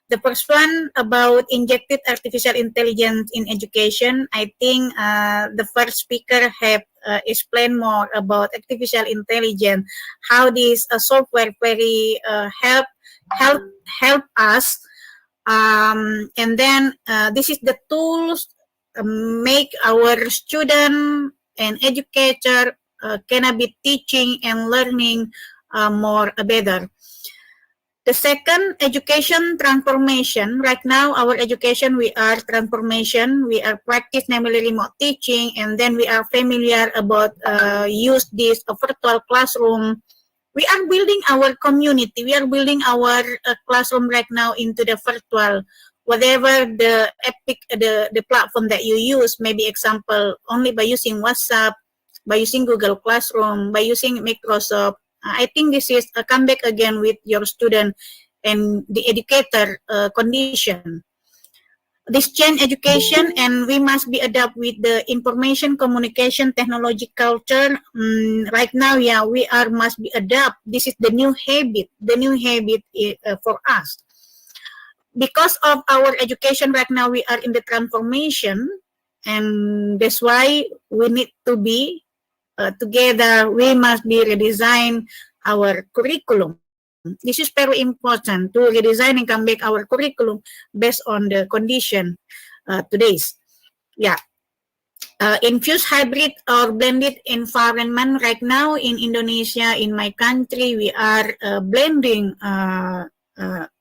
The first one about injected artificial intelligence in education. I think the first speaker have explained more about artificial intelligence, how this software very help us. And then this is the tools make our student and educator can be teaching and learning more better. The second, education transformation. Right now, our education, we are transformation. We are practice namely remote teaching, and then we are familiar about use this virtual classroom. We are building our community. We are building our classroom right now into the virtual. Whatever the platform that you use, maybe example only by using WhatsApp, by using Google Classroom, by using Microsoft. I think this is a comeback again with your student and the educator condition. This change education, and we must be adapt with the information communication technology culture. Right now, yeah, we are must be adapt. This is the new habit for us. Because of our education right now, we are in the transformation, and that's why we need to be together. We must be redesign our curriculum. This is very important to redesign and come back our curriculum based on the condition today's. Yeah. Infused hybrid or blended environment right now in Indonesia, in my country, we are blending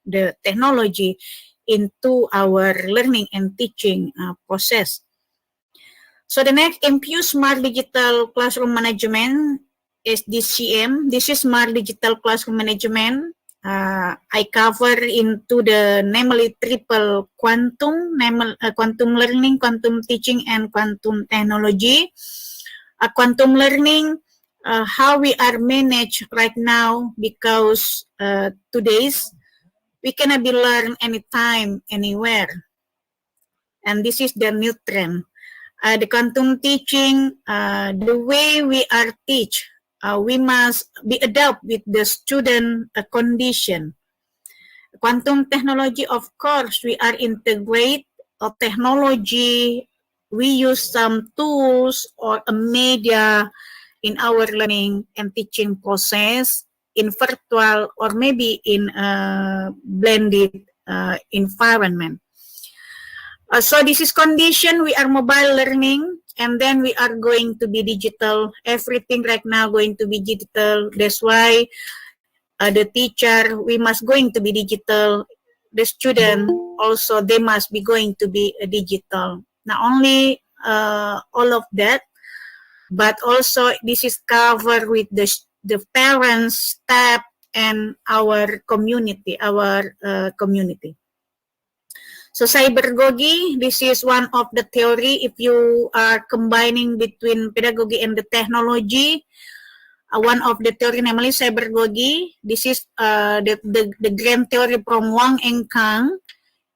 the technology into our learning and teaching process. So the next, infused smart digital classroom management is DCM. This is smart digital classroom management. I cover into the namely triple quantum, quantum learning, quantum teaching, and quantum technology. Quantum learning, how we are managed right now, because today's we cannot be learned anytime, anywhere. And this is the new trend. The quantum teaching, the way we are teach, we must be adapt with the student condition. Quantum technology, of course, we are integrate technology. We use some tools or a media in our learning and teaching process in virtual or maybe in a blended environment. So this is condition, we are mobile learning, and then we are going to be digital. Everything right now going to be digital. That's why the teacher, we must going to be digital. The student also, they must be going to be digital. Not only all of that, but also this is covered with the parents, staff, and our community, So cybergogy, this is one of the theory. If you are combining between pedagogy and the technology, one of the theory, namely cybergogy. This is the grand theory from Wang and Kang.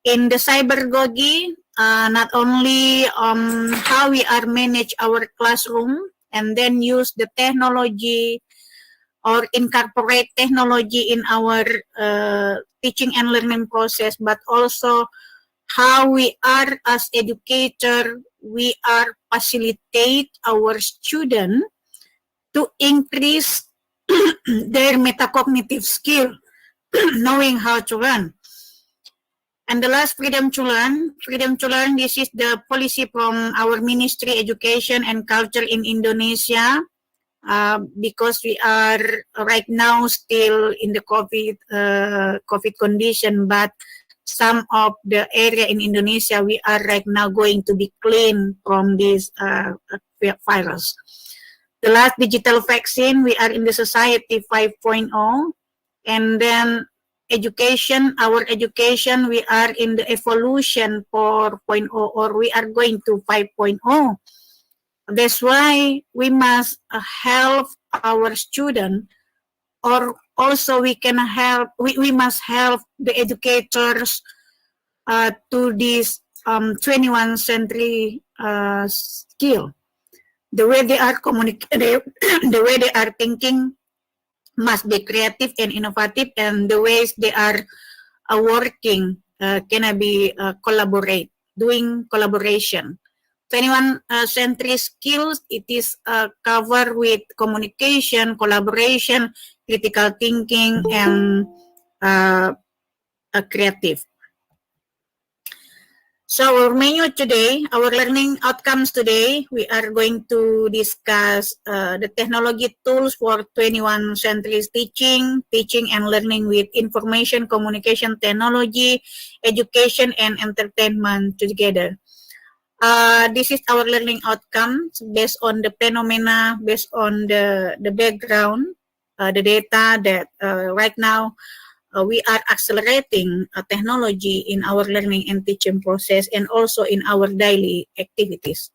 In the cybergogy, not only how we are manage our classroom and then use the technology or incorporate technology in our teaching and learning process, but also how we are as educator, we are facilitate our student to increase their metacognitive skill, knowing how to learn. And the last, freedom to learn. Freedom to learn, this is the policy from our Ministry Education and Culture in Indonesia, because we are right now still in the COVID condition, but some of the area in Indonesia, we are right now going to be clean from this virus. The last, digital vaccine, we are in the society 5.0, and then education, our education, we are in the evolution 4.0, or we are going to 5.0. That's why we must help our student, or also we can help, we must help the educators to this 21st century skill. The way they are communicating, the way they are thinking must be creative and innovative, and the ways they are working can be doing collaboration. 21st century skills, it is covered with communication, collaboration, critical thinking, and creative. So our menu today, our learning outcomes today, we are going to discuss the technology tools for 21st century teaching and learning with information, communication technology, education, and entertainment together. This is our learning outcomes based on the phenomena, based on the background, the data that right now we are accelerating technology in our learning and teaching process, and also in our daily activities.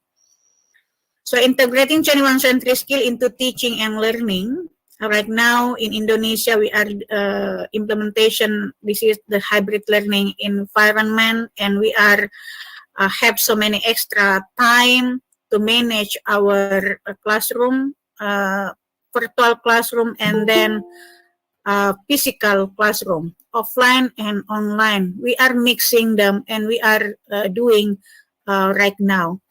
So integrating 21st century skill into teaching and learning. Right now in Indonesia, we are implementation, this is the hybrid learning environment, and we are have so many extra time to manage our classroom, virtual classroom, and then physical classroom, offline and online. We are mixing them, and we are doing right now.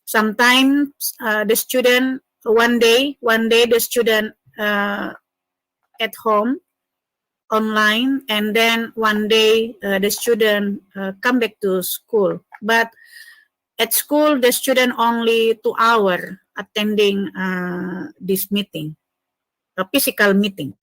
Sometimes the student, one day the student at home, online, and then one day the student come back to school. But at school, the student only 2 hours attending this meeting, a physical meeting.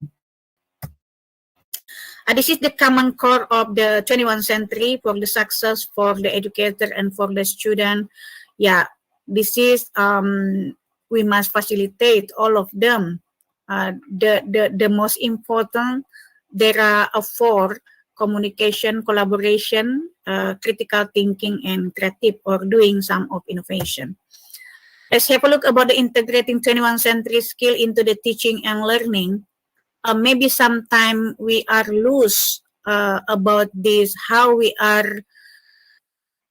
This is the common core of the 21st century for the success for the educator and for the student. Yeah, this is, we must facilitate all of them. The most important, there are 4: communication, collaboration, critical thinking, and creative, or doing some of innovation. Let's have a look about the integrating 21st century skill into the teaching and learning. Maybe sometime we are loose about this, how we are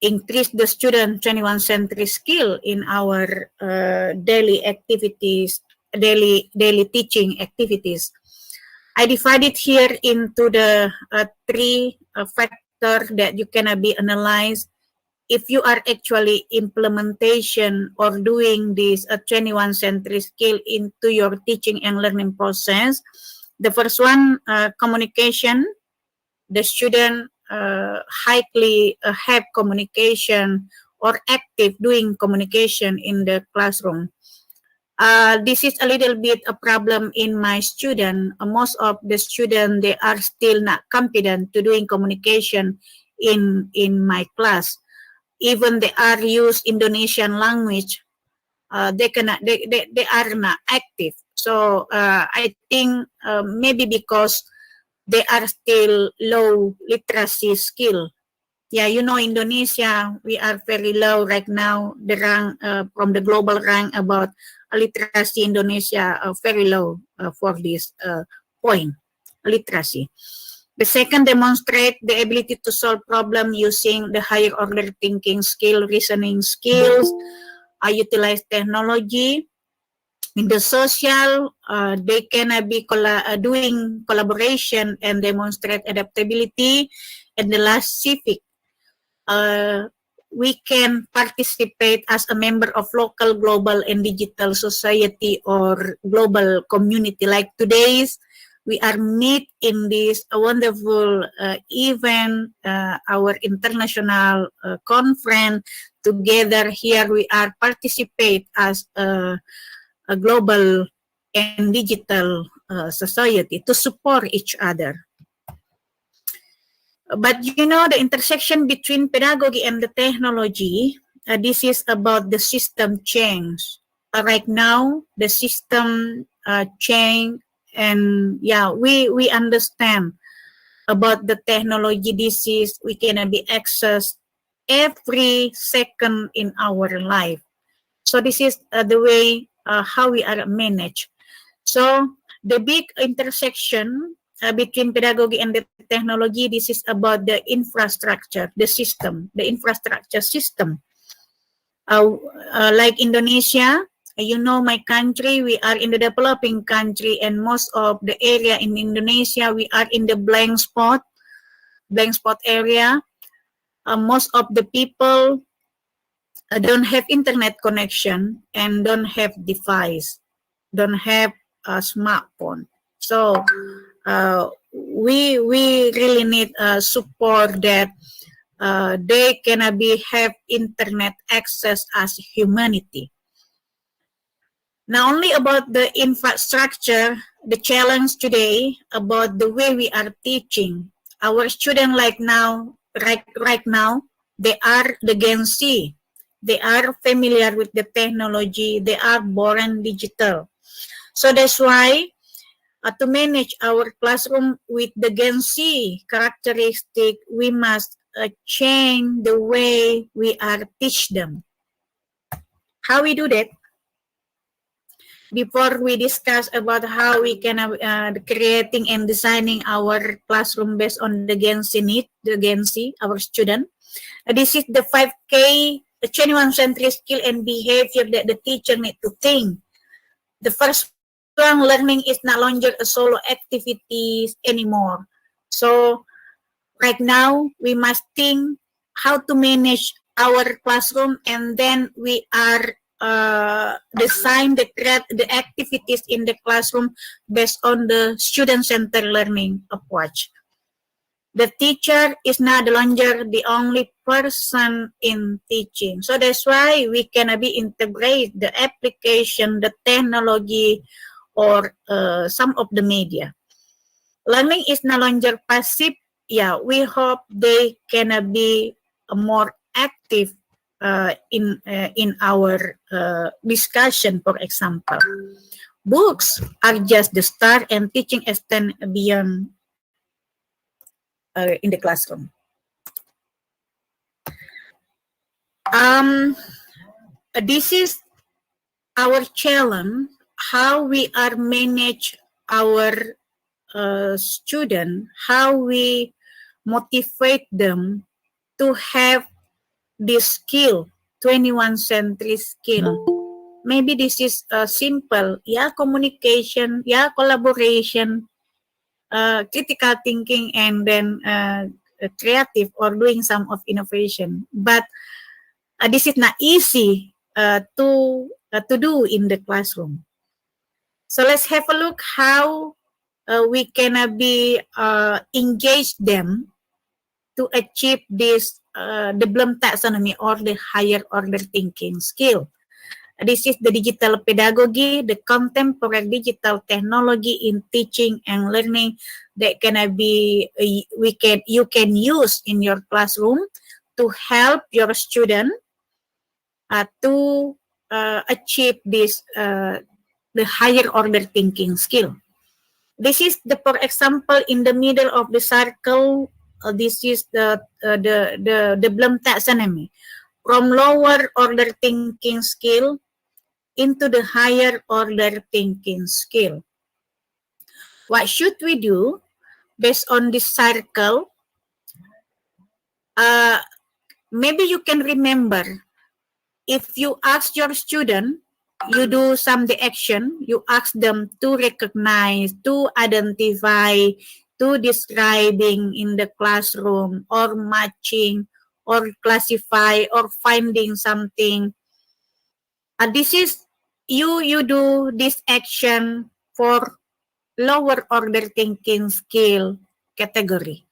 increase the student 21st century skill in our daily activities, daily teaching activities. I divided here into the three factors that you can be analyzed if you are actually implementation or doing this 21st century skill into your teaching and learning process. The first one, communication. The student highly have communication or active doing communication in the classroom. This is a little bit a problem in my student. Most of the students, they are still not confident to doing communication in my class. Even they are use Indonesian language, they are not active. So I think maybe because they are still low literacy skill. Yeah, you know, Indonesia, we are very low right now. The rank from the global rank about literacy, Indonesia very low for this point, literacy. The second, demonstrate the ability to solve problem using the higher order thinking skill, reasoning skills, utilize technology. In the social, they can be doing collaboration and demonstrate adaptability. And the last, civic. We can participate as a member of local, global, and digital society or global community. Like today's, we are meet in this wonderful event, our international conference. Together here, we are participate as a global and digital society to support each other. But you know, the intersection between pedagogy and the technology, this is about the system change. Right now, the system change, and yeah, we understand about the technology. This is we can be accessed every second in our life. So this is the way how we are managed. So the big intersection between pedagogy and the technology, this is about the infrastructure, the infrastructure system. Like Indonesia, you know, my country, we are in the developing country, and most of the area in Indonesia, we are in the blank spot area. Most of the people don't have internet connection and don't have device, don't have a smartphone. So we really need support that they can have internet access as humanity. Not only about the infrastructure, the challenge today about the way we are teaching. Our students right now, they are the Gen Z. They are familiar with the technology. They are born digital. So that's why to manage our classroom with the Gen Z characteristic, we must change the way we are teach them. How we do that? Before we discuss about how we can creating and designing our classroom based on the Gen Z need, the Gen Z, our student. This is the 5K, the 21st century skill and behavior that the teacher need to think. The first one, learning is no longer a solo activities anymore. So right now, we must think how to manage our classroom, and then we are design the activities in the classroom based on the student-centered learning approach. The teacher is not longer the only person in teaching. So that's why we can integrate the application, the technology, or some of the media. Learning is no longer passive. Yeah, we hope they can be more active in our discussion. For example, books are just the start, and teaching extend beyond in the classroom. This is our challenge, how we are manage our student, how we motivate them to have this skill, 21st century skill. Maybe this is simple, yeah, communication, yeah, collaboration, critical thinking, and then creative or doing some of innovation. But this is not easy to do in the classroom. So let's have a look how we can be engage them to achieve this the Bloom taxonomy or the higher order thinking skill. This is the digital pedagogy, the contemporary digital technology in teaching and learning that can be you can use in your classroom to help your student to achieve this the higher order thinking skill. This is the, for example, in the middle of the circle. This is the Bloom taxonomy, from lower order thinking skill into the higher order thinking skill. What should we do based on this circle? Maybe you can remember, if you ask your student, you do some the action, you ask them to recognize, to identify, to describing in the classroom, or matching, or classify, or finding something. This is you do this action for lower order thinking skill category.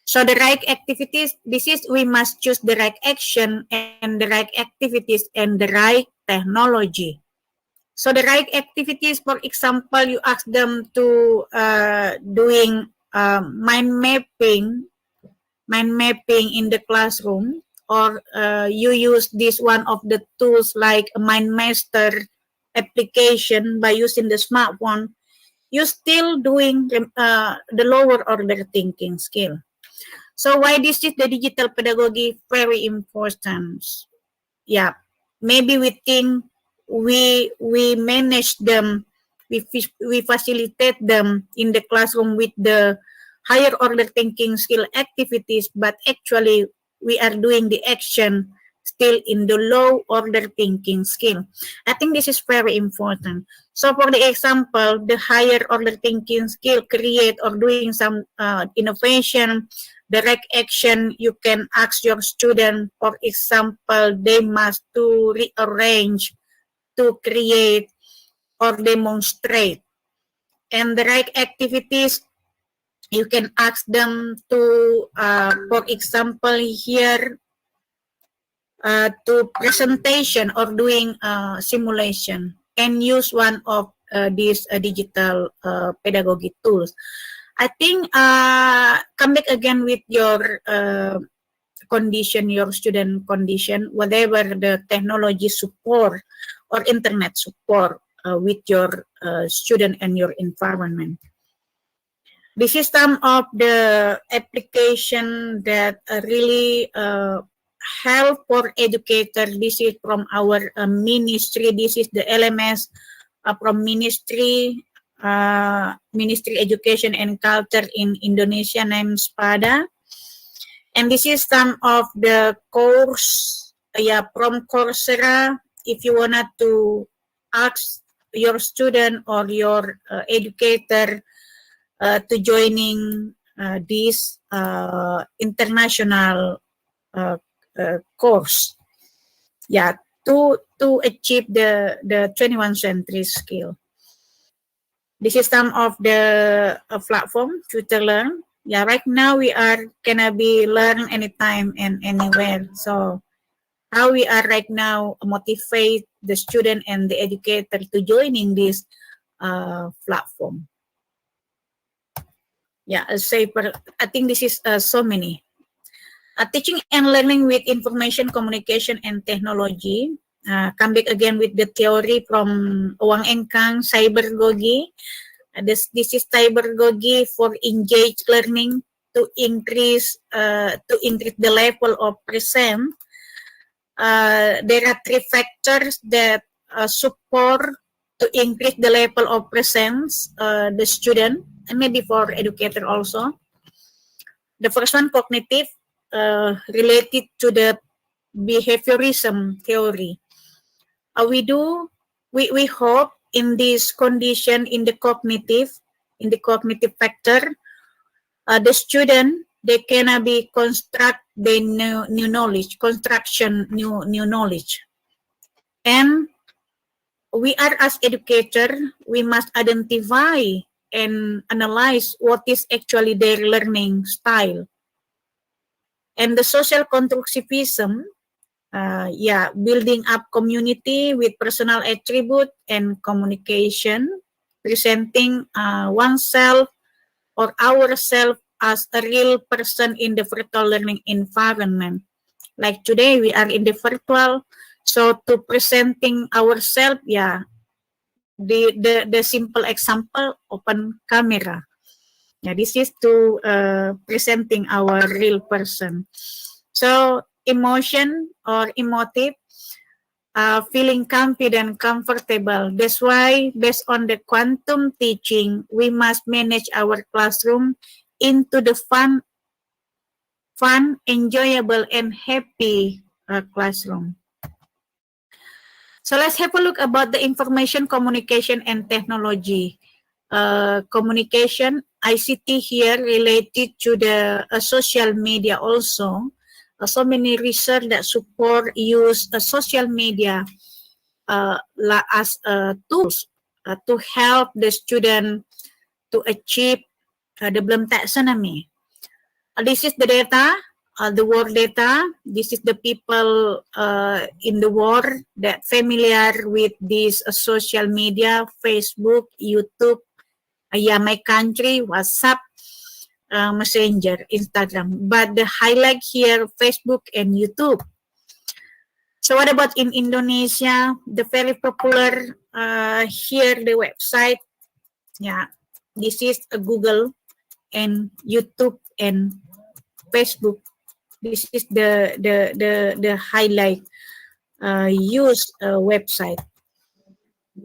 So the right activities, this is we must choose the right action and the right activities and the right technology. So the right activities, for example, you ask them to doing mind mapping in the classroom, or you use this one of the tools like a MindMaster application by using the smartphone, you're still doing the lower order thinking skill. So why this is the digital pedagogy very important? Yeah, maybe we think we manage them, we facilitate them in the classroom with the higher order thinking skill activities, but actually we are doing the action still in the low order thinking skill. I think this is very important. So for the example, the higher order thinking skill, create or doing some innovation, direct action, you can ask your student, for example, they must to rearrange, to create, or demonstrate. And the right activities, you can ask them to, for example, here, to presentation or doing simulation, and use one of these digital pedagogy tools. I think come back again with your condition, your student condition, whatever the technology support or internet support with your student and your environment. This is some of the application that really help for educator. This is from our ministry. This is the LMS from Ministry Education and Culture in Indonesia, named SPADA. And this is some of the course, from Coursera. If you wanted to ask your student or your educator to joining this international course, to achieve the 21st century skill. This is some of the platform to learn. Right now we are gonna be learn anytime and anywhere. So how we are right now motivate the student and the educator to joining this platform. I'll say, I think this is so many. Teaching and learning with information, communication, and technology. Come back again with the theory from Wang Engkang, cybergogy. This is cybergogy for engaged learning to increase the level of present. There are three factors that support to increase the level of presence the student, and maybe for educator also. The first one, cognitive, related to the behaviorism theory. We hope in this condition, in the cognitive factor, the student, they can be construct the new knowledge, new knowledge. And we are as educator, we must identify and analyze what is actually their learning style. And the social constructivism, building up community with personal attribute and communication, presenting oneself or ourselves as a real person in the virtual learning environment. Like today, we are in the virtual, so to presenting ourselves, the simple example, open camera. This is to presenting our real person. So emotion or emotive, feeling confident, comfortable. That's why, based on the quantum teaching, we must manage our classroom into the fun, enjoyable, and happy classroom. So let's have a look about the information, communication, and technology. Communication, ICT here related to the social media also. So many research that support use social media as tools to help the student to achieve the Bloom taxonomy. This is the data, the world data. This is the people in the world that familiar with this social media, Facebook, YouTube, my country, WhatsApp, Messenger, Instagram. But the highlight here, Facebook and YouTube. So what about in Indonesia? The very popular here, the website. This is Google and YouTube and Facebook. This is the highlight used website.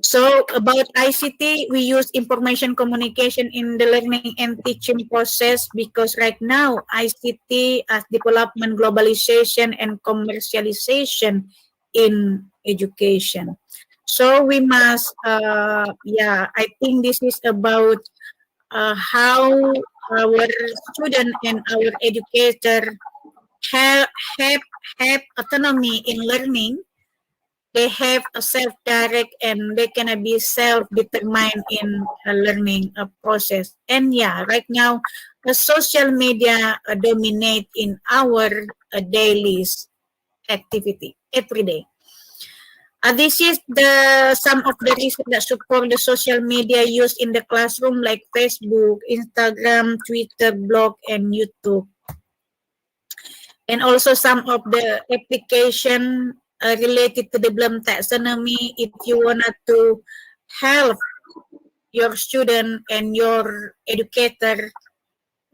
So about ICT, we use information communication in the learning and teaching process because right now ICT as development, globalization, and commercialization in education. So we must, I think this is about how our student and our educator have autonomy in learning. They have a self-direct and they can be self-determined in a learning process. And right now, the social media dominate in our daily activity every day. This is some of the reasons that support the social media used in the classroom, like Facebook, Instagram, Twitter, blog, and YouTube. And also some of the application related to the Bloom taxonomy, if you wanted to help your student and your educator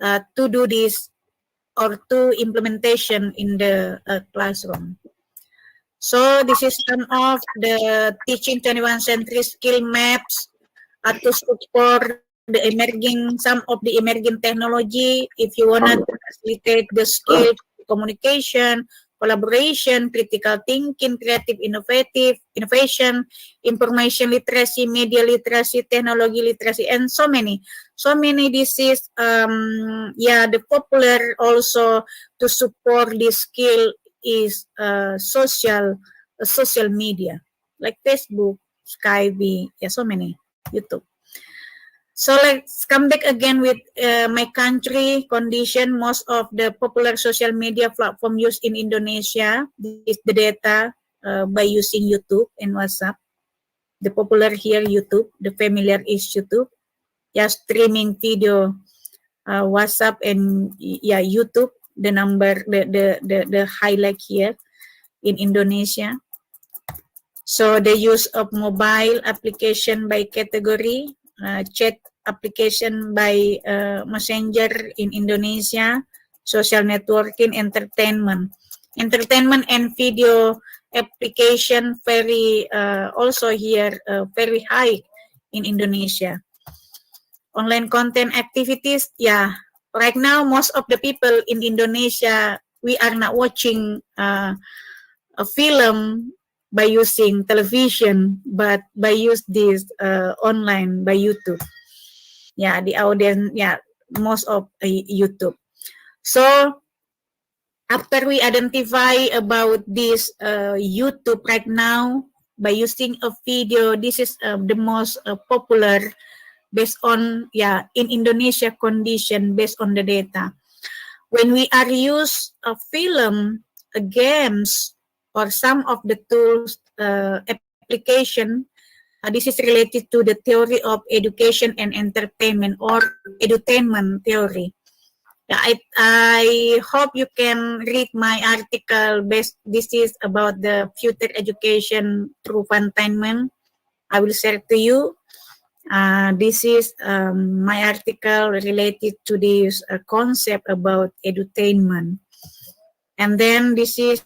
to do this or to implementation in the classroom. So this is some of the teaching 21st century skill maps to support some of the emerging technology. If you wanted to facilitate the skill, communication, collaboration, critical thinking, creative innovation, information literacy, media literacy, technology literacy, and so many. This is the popular also to support this skill is social media like Facebook, Skype, so many, YouTube. So let's come back again with my country condition. Most of the popular social media platform used in Indonesia is the data by using YouTube and WhatsApp. The popular here, YouTube. The familiar is YouTube. Streaming video, WhatsApp and YouTube. The number, the highlight here in Indonesia. So the use of mobile application by category. Chat application by Messenger in Indonesia, social networking, entertainment and video application very also here very high in Indonesia. Online content activities, yeah. Right now, most of the people in Indonesia, we are not watching a film by using television, but by use this online by YouTube. Yeah, the audience, yeah, most of YouTube. So after we identify about this YouTube right now by using a video, this is the most popular based on in Indonesia condition based on the data. When we are use a film, games, or some of the tools application, this is related to the theory of education and entertainment or edutainment theory. I hope you can read my article. This is about the future education through funtainment. I will share to you. This is my article related to this concept about edutainment. And then this is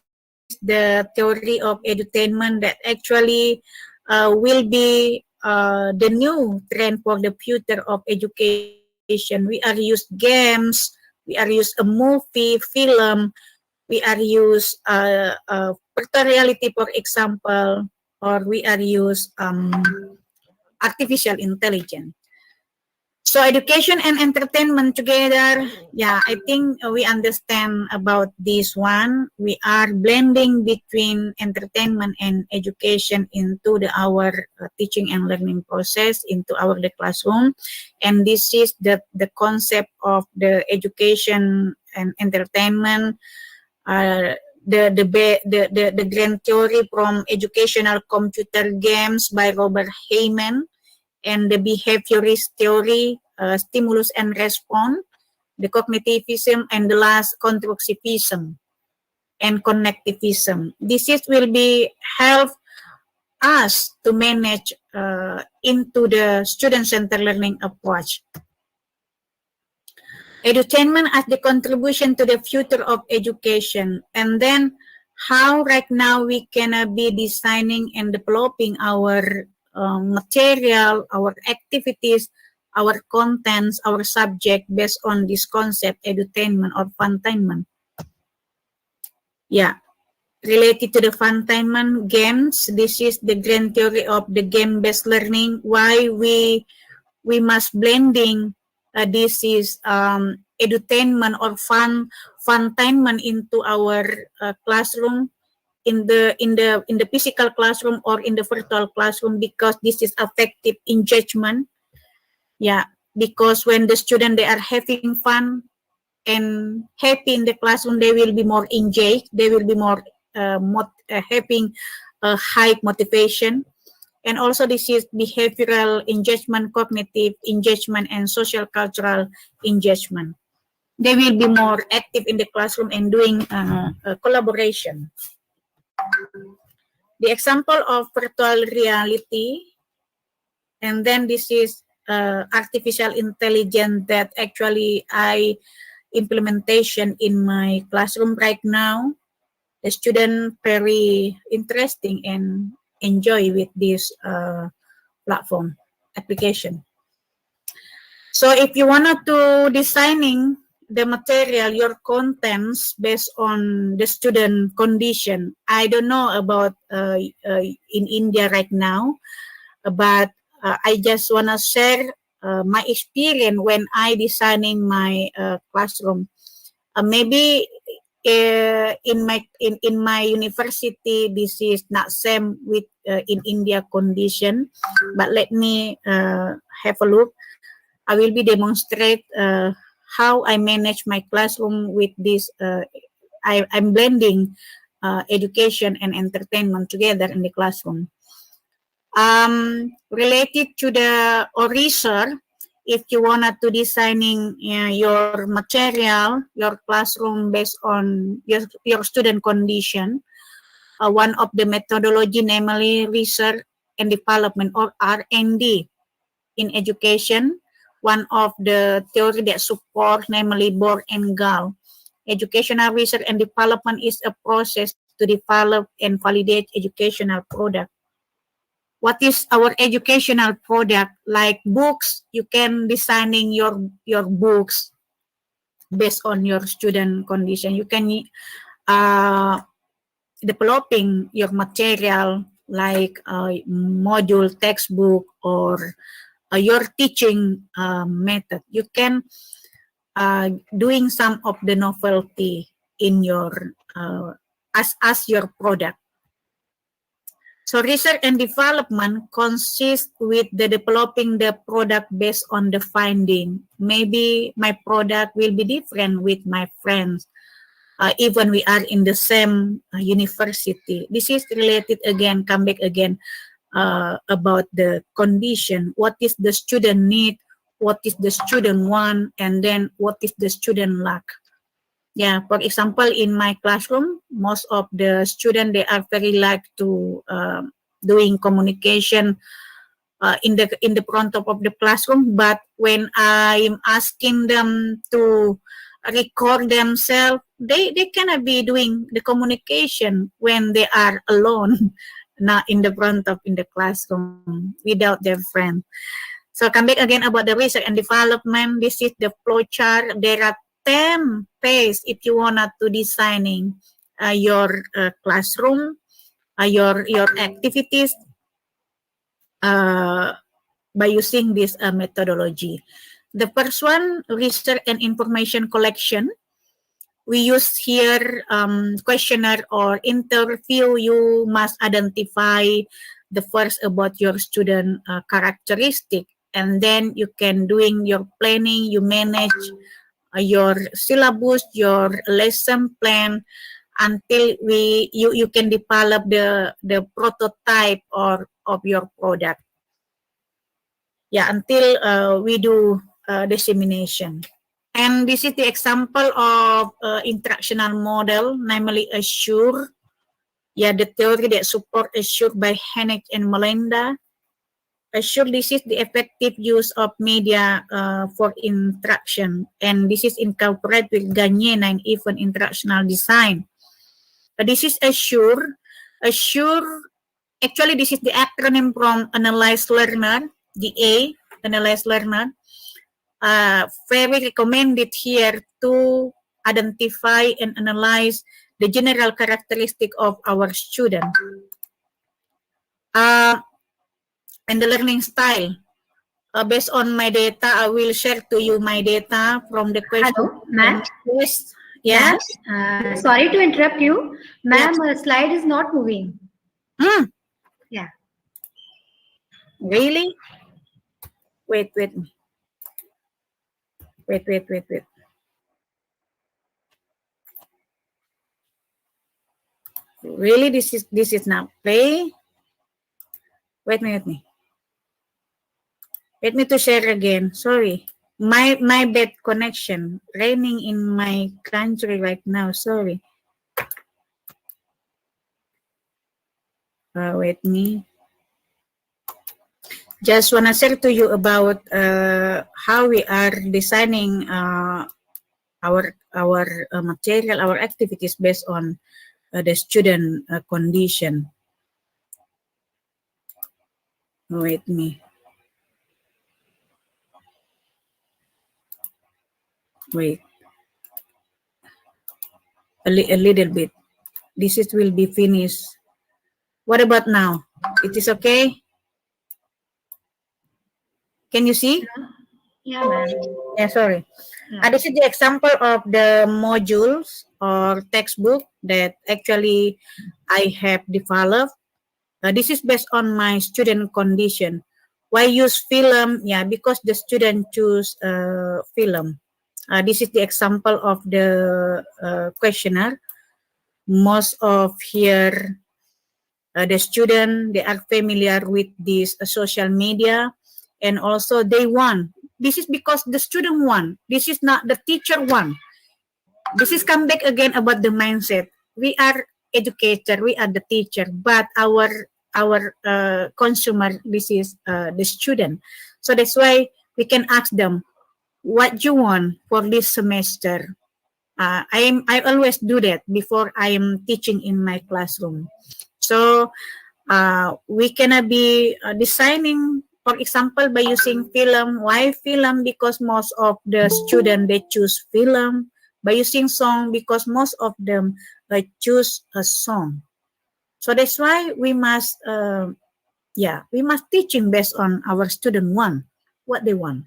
the theory of edutainment that actually will be the new trend for the future of education. We are use games, we are use a movie, film, we are use virtual reality, for example, or we are use artificial intelligence. So education and entertainment together, I think we understand about this one. We are blending between entertainment and education into our teaching and learning process, into our the classroom. And this is the concept of the education and entertainment, the grand theory from educational computer games by Robert Heyman, and the behaviorist theory, stimulus and response, the cognitivism, and the last constructivism and connectivism. This will be help us to manage into the student-centered learning approach. Edutainment as the contribution to the future of education, and then how right now we can be designing and developing our material, our activities, our contents, our subject based on this concept, edutainment or funtainment. Yeah, related to the funtainment games, this is the grand theory of the game-based learning. Why we must blending this is edutainment or funtainment into our classroom, in the physical classroom or in the virtual classroom, because this is effective engagement. Yeah, because when the student they are having fun and happy in the classroom, they will be more engaged. They will be more having a high motivation. And also this is behavioral engagement, cognitive engagement, and social cultural engagement. They will be more active in the classroom and doing collaboration. The example of virtual reality, and then this is artificial intelligence that actually I implementation in my classroom right now. The student very interesting and enjoy with this platform application. So if you wanted to designing the material, your contents based on the student condition, I don't know about in India right now, but I just want to share my experience when I designing my classroom. Maybe in my university, this is not same with in India condition, but let me have a look. I will be demonstrate how I manage my classroom with this. I'm blending education and entertainment together in the classroom. Related to the research, if you wanted to designing your material, your classroom based on your student condition, one of the methodology, namely research and development or R&D in education, one of the theory that support, namely Bohr and Gall. Educational research and development is a process to to develop and validate educational product. What is our educational product? Like books, you can designing your books based on your student condition. You can developing your material like module, textbook, or your teaching method. You can doing some of the novelty in your as your product. So research and development consists with the developing the product based on the finding. Maybe my product will be different with my friends, even we are in the same university. This is related again, come back again about the condition. What is the student need? What is the student want? And then what is the student lack? Yeah, for example, in my classroom, most of the students, they are very like to doing communication in the front of the classroom. But when I'm asking them to record themselves, they cannot be doing the communication when they are alone, not in the front of in the classroom without their friend. So come back again about the research and development. This is the flow chart. There are 10 pages if you want to designing your classroom, your activities by using this methodology. The first one, research and information collection. We use here questionnaire or interview. You must identify the first about your student characteristic, and then you can doing your planning. You manage your syllabus, your lesson plan until you can develop the prototype of your product. Yeah, until we do dissemination. And this is the example of instructional model, namely ASSURE. Yeah, the theory that support ASSURE by Hennig and Melinda. ASSURE, this is the effective use of media for instruction. And this is incorporated with Gagné and even instructional design. This is ASSURE. ASSURE, actually this is the acronym from Analyze Learner, the A, Analyze Learner. Very recommended here to identify and analyze the general characteristic of our student. And the learning style. Based on my data, I will share to you my data from the question. Hello, ma'am. Yes. Yes. Sorry to interrupt you. Ma'am, slide is not moving. Yeah. Really? Wait. Wait. Really, this is now play. Wait me. Let me to share again. Sorry. My bad connection. Raining in my country right now. Sorry. Wait me. Just wanna share to you about how we are designing our material, our activities based on the student condition. Wait me. Wait. A little bit. This will be finished. What about now? It is okay? Can you see? Yeah, ma'am. Yeah, sorry. Yeah. This is the example of the modules or textbook that actually I have developed. This is based on my student condition. Why use film? Yeah, because the student choose film. This is the example of the questionnaire. Most of here, the student, they are familiar with this social media, and also they want. This is because the student want. This is not the teacher want. This is come back again about the mindset. We are educator, we are the teacher, but our consumer, this is the student. So that's why we can ask them, what you want for this semester? I always do that before I am teaching in my classroom. So we can be designing, for example, by using film. Why film? Because most of the students they choose film. By using song, because most of them choose a song. So that's why we must we must teaching based on our student what they want.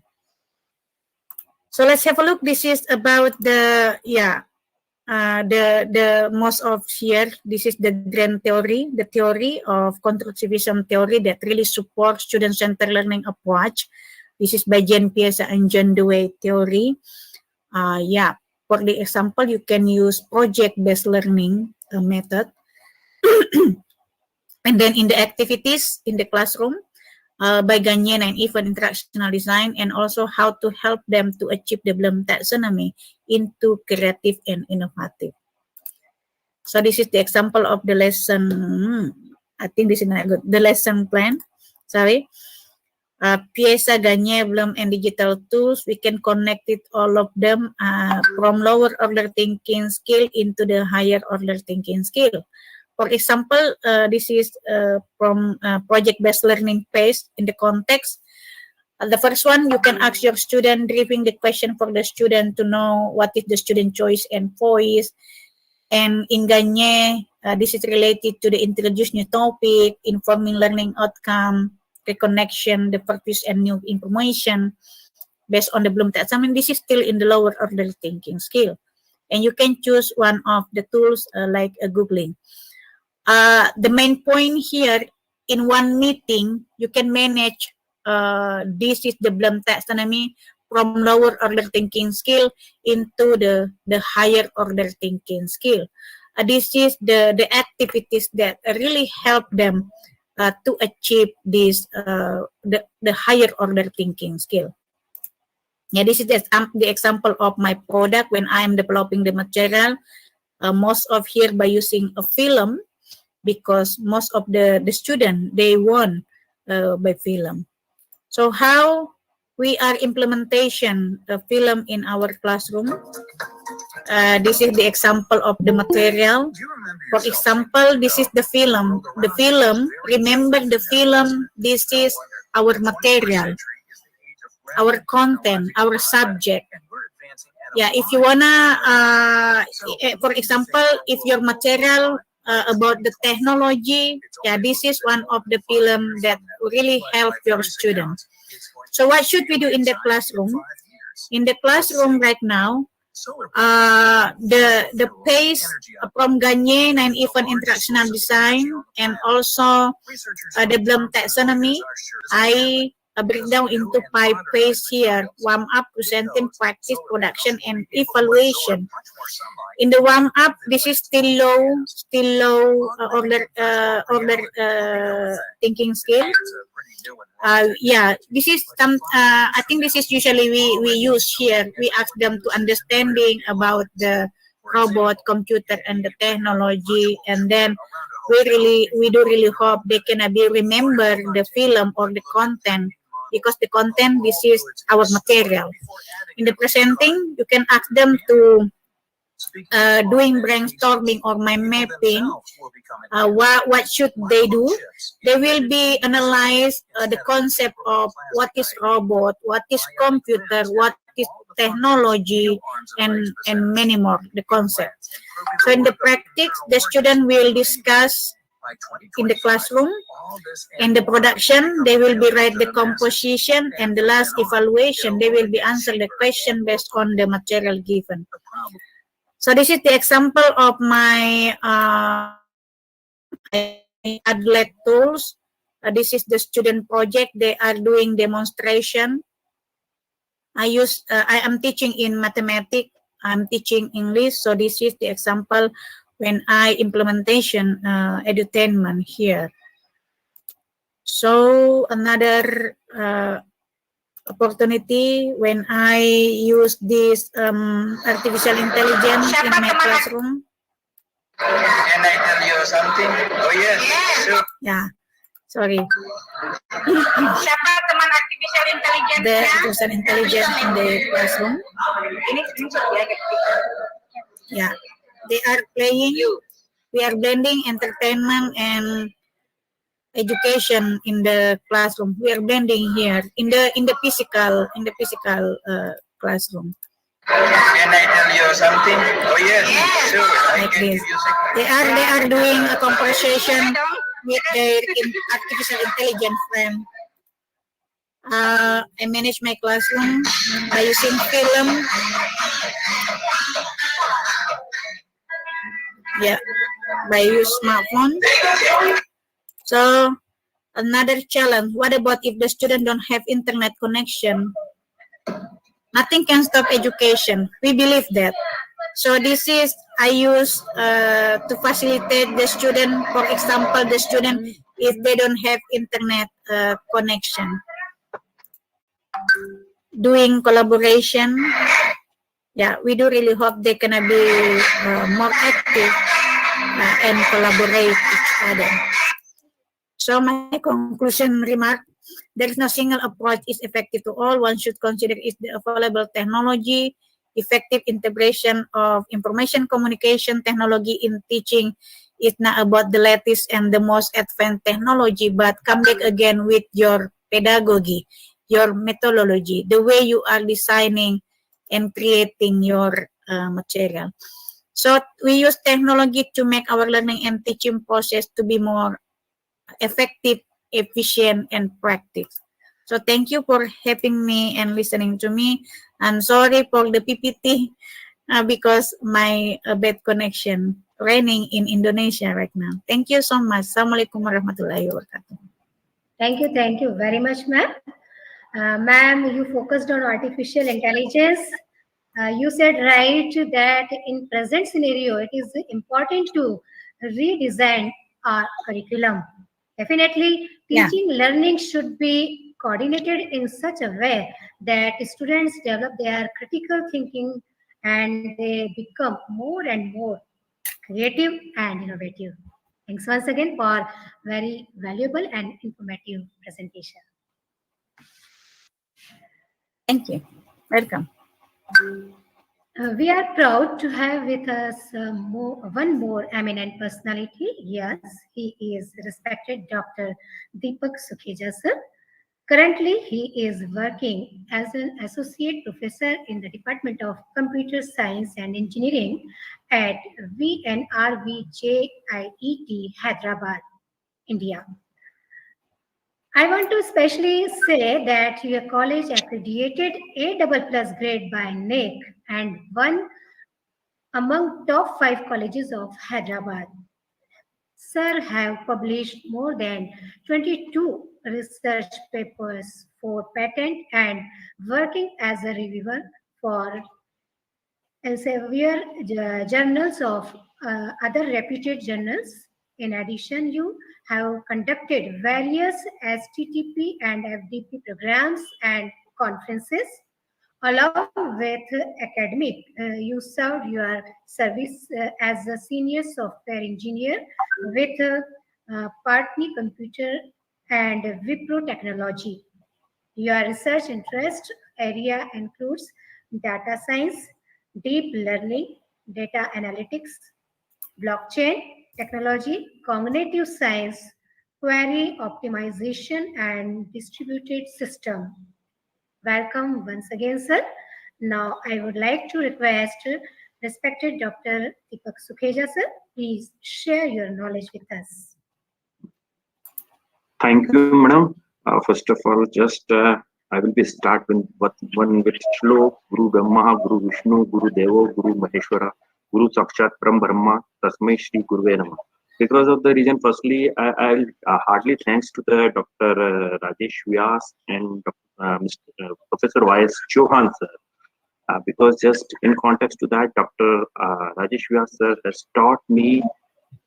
So let's have a look. This is about the the most of here. This is the grand theory, the theory of constructivism theory that really supports student-centered learning approach. This is by Jean Piaget and John Dewey theory. For the example, you can use project-based learning method. And then in the activities in the classroom, by Gagné and even interactional design, and also how to help them to achieve the Bloom taxonomy into creative and innovative. So this is the example of the lesson. I think this is not good. The lesson plan. Sorry. Piaget, Gagné, Bloom, and digital tools. We can connect it all of them from lower order thinking skill into the higher order thinking skill. For example, this is from project-based learning phase in the context. The first one, you can ask your student, driving the question for the student to know what is the student choice and voice. And in Gagné, this is related to the introduce new topic, informing learning outcome, reconnection, the purpose and new information based on the Bloom taxonomy. This is still in the lower order thinking skill. And you can choose one of the tools like Googling. The main point here, in one meeting, you can manage this is the Bloom taxonomy from lower order thinking skill into the higher order thinking skill. This is the activities that really help them to achieve this the higher order thinking skill. Yeah, this is the example of my product when I am developing the material. Most of here by using a film, because most of the student they want by film. So how we are implementation of film in our classroom. This is the example of the material. For example, this is the film. The film, remember the film, this is our material, our content, our subject. Yeah, if you wanna, for example, if your material about the technology, yeah, this is one of the film that really help your students. So what should we do in the classroom? In the classroom right now, the pace from Gagné and even interactional design and also the Bloom taxonomy, I break down into 5 phases here: warm up, presenting, practice, production, and evaluation. In the warm up, this is still low order thinking skill. This is some. I think this is usually we use here. We ask them to understanding about the robot, computer, and the technology, and then we do really hope they can be remember the film or the content, because the content, this is our material. In the presenting, you can ask them to doing brainstorming or mind mapping. What should they do? They will be analyze the concept of what is robot, what is computer, what is technology, and many more, the concept. So in the practice, the student will discuss in the classroom. In the production, they will be write the composition, and the last evaluation, they will be answer the question based on the material given. So this is the example of my Padlet tools. This is the student project. They are doing demonstration. I am teaching in mathematics. I'm teaching English. So this is the example when I implementation edutainment here. So another opportunity when I use this artificial intelligence in my classroom. Can I tell you something? Oh yes, sure. Yeah, sorry. Siapa teman artificial intelligence? The artificial intelligence in the classroom. Ini screenshot ya. Yeah, they are playing. We are blending entertainment and education in the classroom. We are blending here in the physical classroom. Can I tell you something? Oh yes, sure. I Like can this. give you secret. They are doing a conversation with their artificial intelligence friend. I manage my classroom by using film. Yeah, by use smartphone. So another challenge. What about if the student don't have internet connection? Nothing can stop education. We believe that. So this is I use to facilitate the student. For example, the student if they don't have internet connection, doing collaboration. Yeah, we do really hope they can be more active and collaborate each other. So my conclusion remark, there is no single approach is effective to all. One should consider is the available technology, effective integration of information communication technology in teaching is not about the latest and the most advanced technology, but come back again with your pedagogy, your methodology, the way you are designing and creating your material. So we use technology to make our learning and teaching process to be more effective, efficient, and practice. So thank you for having me and listening to me. I'm sorry for the PPT because my bad connection raining in Indonesia right now. Thank you so much. Assalamualaikum warahmatullahi wabarakatuh. Thank you very much, ma'am. Ma'am, you focused on artificial intelligence. You said right that in present scenario, it is important to redesign our curriculum. Definitely, teaching learning should be coordinated in such a way that students develop their critical thinking and they become more and more creative and innovative. Thanks once again for very valuable and informative presentation. Thank you. Welcome. We are proud to have with us one more eminent personality. Yes, he is respected Dr. Deepak Sukheja sir. Currently, he is working as an associate professor in the Department of Computer Science and Engineering at VNRVJIET, Hyderabad, India. I want to especially say that your college accredited A++ grade by NAC and one among top 5 colleges of Hyderabad. Sir have published more than 22 research papers for patent and working as a reviewer for Elsevier journals of other reputed journals. In addition, you have conducted various STTP and FDP programs and conferences. Along with academic, you served your service as a senior software engineer with Partney Computer and Wipro Technology. Your research interest area includes data science, deep learning, data analytics, blockchain technology, cognitive science, query optimization, and distributed system. Welcome once again, sir. Now, I would like to request respected Dr. Deepak Sukheja, sir, please share your knowledge with us. Thank you, madam. First of all, just I will be start with one with Shlok, Guru Brahma, Guru Vishnu, Guru Devo, Guru Maheshwara, Guru Sakshat Param Brahma, Tasmai Shri Guruve Namah. Because of the reason, firstly, I'll hardly thanks to the Dr. Rajesh Vyas and Mr. Professor Y.S. Chauhan sir. Because just in context to that, Dr. Rajesh Vyas sir has taught me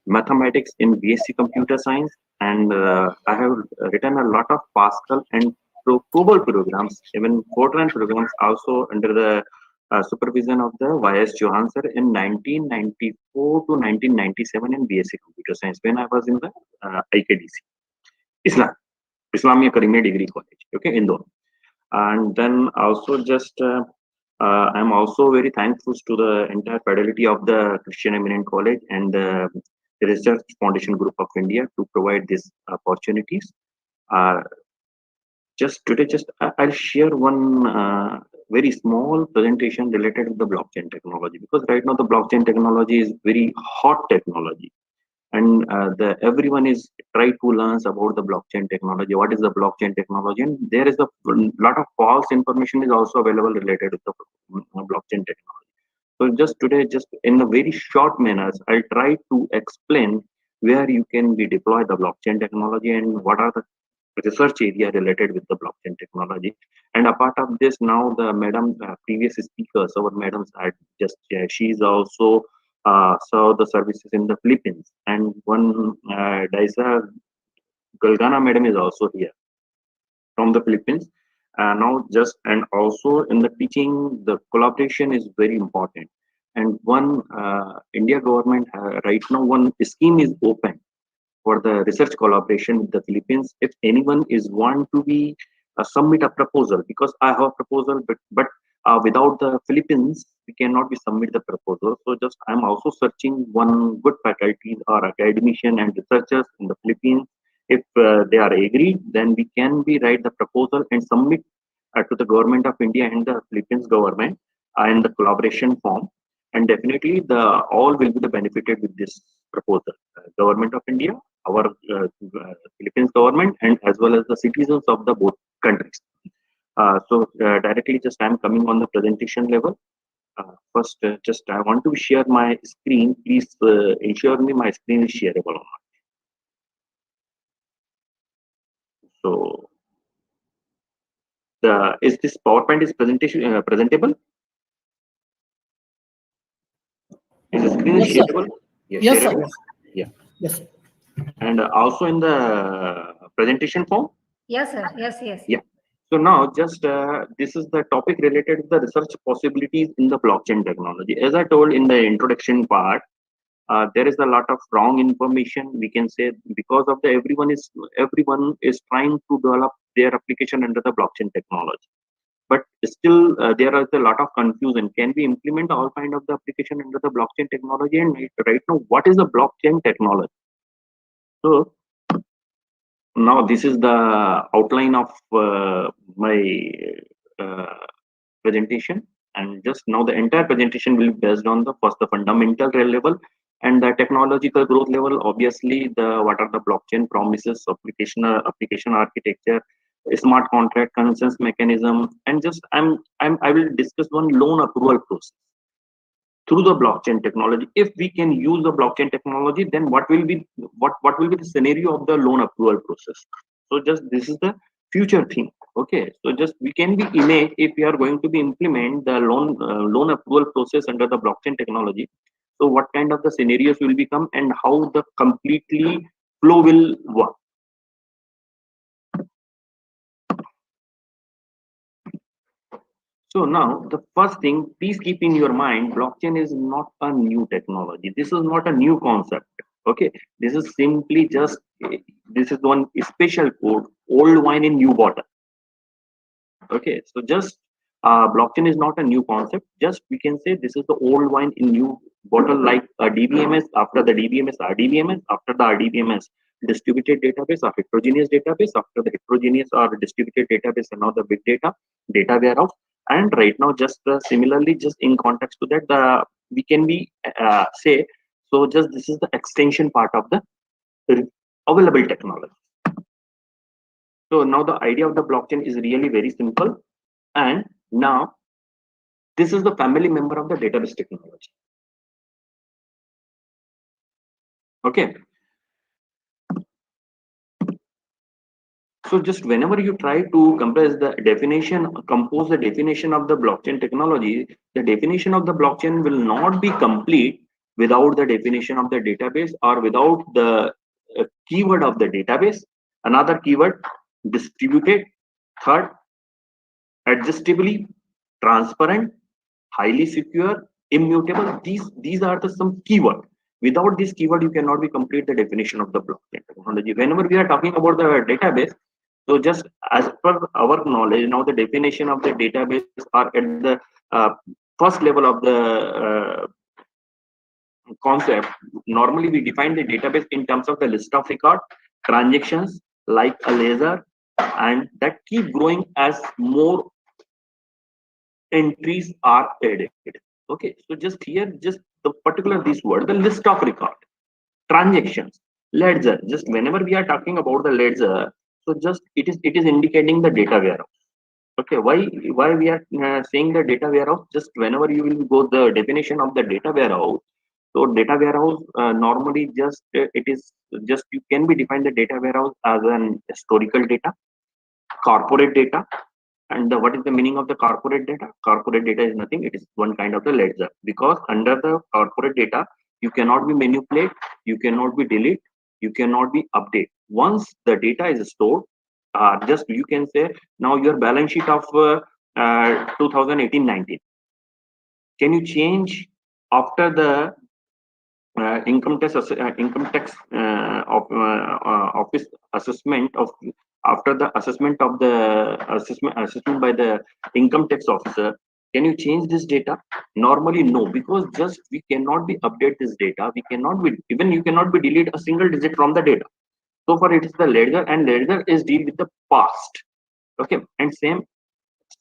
mathematics in BSc Computer Science, and I have written a lot of Pascal and COBOL programs, even Fortran programs, also under the supervision of the Y.S. Chauhan sir in 1994 to 1997 in BSc Computer Science when I was in the IKDC, Islamia Karimia Degree College, okay, Indore. And then also just I'm also very thankful to the entire fidelity of the Christian Eminent College and the Research Foundation Group of India to provide these opportunities. Uh, just today, I'll share one very small presentation related to the blockchain technology, because right now the blockchain technology is very hot technology, and everyone is trying to learn about the blockchain technology. What is the blockchain technology? And there is a lot of false information is also available related to the blockchain technology. So just today, just in a very short manners, I'll try to explain where you can be deploy the blockchain technology and what are the research area related with the blockchain technology. And apart of this, now the madam previous speakers, our madams had just she is also saw the services in the Philippines, and one Daisa Galgana madam is also here from the Philippines. Now just and also in the teaching, the collaboration is very important. And one India government right now one scheme is open for the research collaboration with the Philippines. If anyone is want to be submit a proposal, because I have a proposal, but without the Philippines, we cannot be submit the proposal. So just I'm also searching one good faculty or academician and researchers in the Philippines. If they are agreed, then we can be write the proposal and submit to the government of India and the Philippines government in the collaboration form. And definitely the all will be the benefited with this proposal. Government of India, our Philippines government, and as well as the citizens of the both countries. So directly just I'm coming on the presentation level. First, just I want to share my screen. Please ensure me my screen is shareable or not. So is this PowerPoint is presentation presentable? Is the screen Yes, sir. shareable? Yeah, Yes, sir. shareable? Yeah. Yes. And also in the presentation form? Yes, sir. Yes, yes. Yeah. So now just this is the topic related to the research possibilities in the blockchain technology. As I told in the introduction part, there is a lot of wrong information, we can say, because of the everyone is trying to develop their application under the blockchain technology. But still there is a lot of confusion. Can we implement all kind of the application under the blockchain technology? And right now, what is the blockchain technology? So now this is the outline of my uh, presentation, and just now the entire presentation will be based on the first the fundamental level and the technological growth level. Obviously, the what are the blockchain promises, application architecture, smart contract consensus mechanism, and just I will discuss one loan approval process through the blockchain technology. If we can use the blockchain technology, then what will be the scenario of the loan approval process? So just this is the future thing. Okay, so just we can be image if we are going to be implement the loan approval process under the blockchain technology. So what kind of the scenarios will become and how the completely flow will work. So now the first thing, please keep in your mind, blockchain is not a new technology. This is not a new concept. Okay, this is simply just this is one special code, old wine in new bottle. Okay, so just blockchain is not a new concept. Just we can say this is the old wine in new bottle, like a DBMS. After the DBMS, RDBMS. After the RDBMS, distributed database or heterogeneous database. After the heterogeneous or distributed database, and now the big data warehouse. And right now, just similarly, just in context to that, we can be say, so just this is the extension part of the available technology. So now the idea of the blockchain is really very simple. And now this is the family member of the database technology. Okay. So just whenever you try to compose the definition of the blockchain technology, the definition of the blockchain will not be complete without the definition of the database or without the keyword of the database. Another keyword, distributed. Third, adjustably, transparent, highly secure, immutable. These are the some keyword. Without this keyword, you cannot be complete the definition of the blockchain technology. Whenever we are talking about the database, so just as per our knowledge, now the definition of the database are at the first level of the concept. Normally we define the database in terms of the list of record transactions like a laser, and that keep growing as more entries are added. Okay, so just here, just the particular this word, the list of record transactions, ledger. Just whenever we are talking about the ledger, so just it is indicating the data warehouse. Okay, why we are saying the data warehouse? Just whenever you will go the definition of the data warehouse. So data warehouse normally just it is just you can be defined the data warehouse as an historical data, corporate data, and what is the meaning of the corporate data? Corporate data is nothing. It is one kind of the ledger, because under the corporate data, you cannot be manipulate, you cannot be delete, you cannot be update. Once the data is stored, just you can say now your balance sheet of 2018-19. Can you change after the income tax office assessment of after the assessment of the assessment by the income tax officer? Can you change this data? Normally no, because just we cannot be update this data. We cannot be, even you cannot be delete a single digit from the data. So far it is the ledger, and ledger is deal with the past. Okay, and same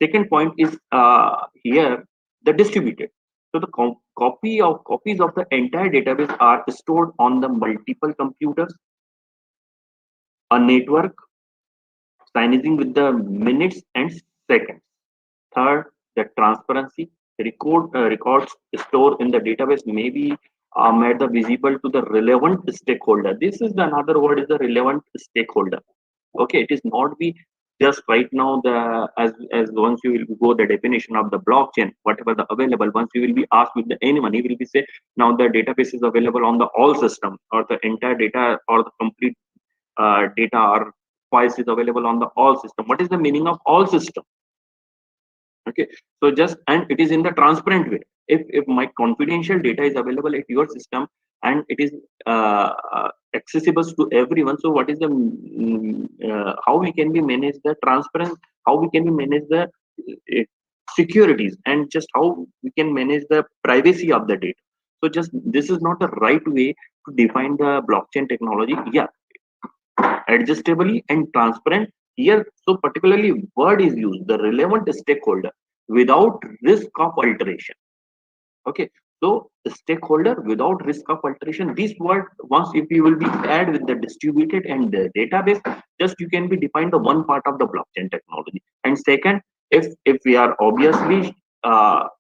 second point is here the distributed. So the copies of the entire database are stored on the multiple computers, a network, signing with the minutes and seconds. Third, the transparency. Records stored in the database may be made visible to the relevant stakeholder. This is the another word is the relevant stakeholder. Okay, it is not be just right now the as once you will go the definition of the blockchain, whatever the available, once you will be asked with the anyone, he will be say now the database is available on the all system, or the entire data or the complete data or files is available on the all system. What is the meaning of all system? Okay, so just, and it is in the transparent way. If my confidential data is available at your system and it is accessible to everyone, so what is the how we can be manage the transparent, how we can be manage the securities, and just how we can manage the privacy of the data. So just this is not the right way to define the blockchain technology. Yeah, adjustably and transparent here. So particularly word is used, the relevant stakeholder, without risk of alteration. Okay, so the stakeholder without risk of alteration, this word once if you will be add with the distributed and the database, just you can be defined the one part of the blockchain technology. And second, if we are obviously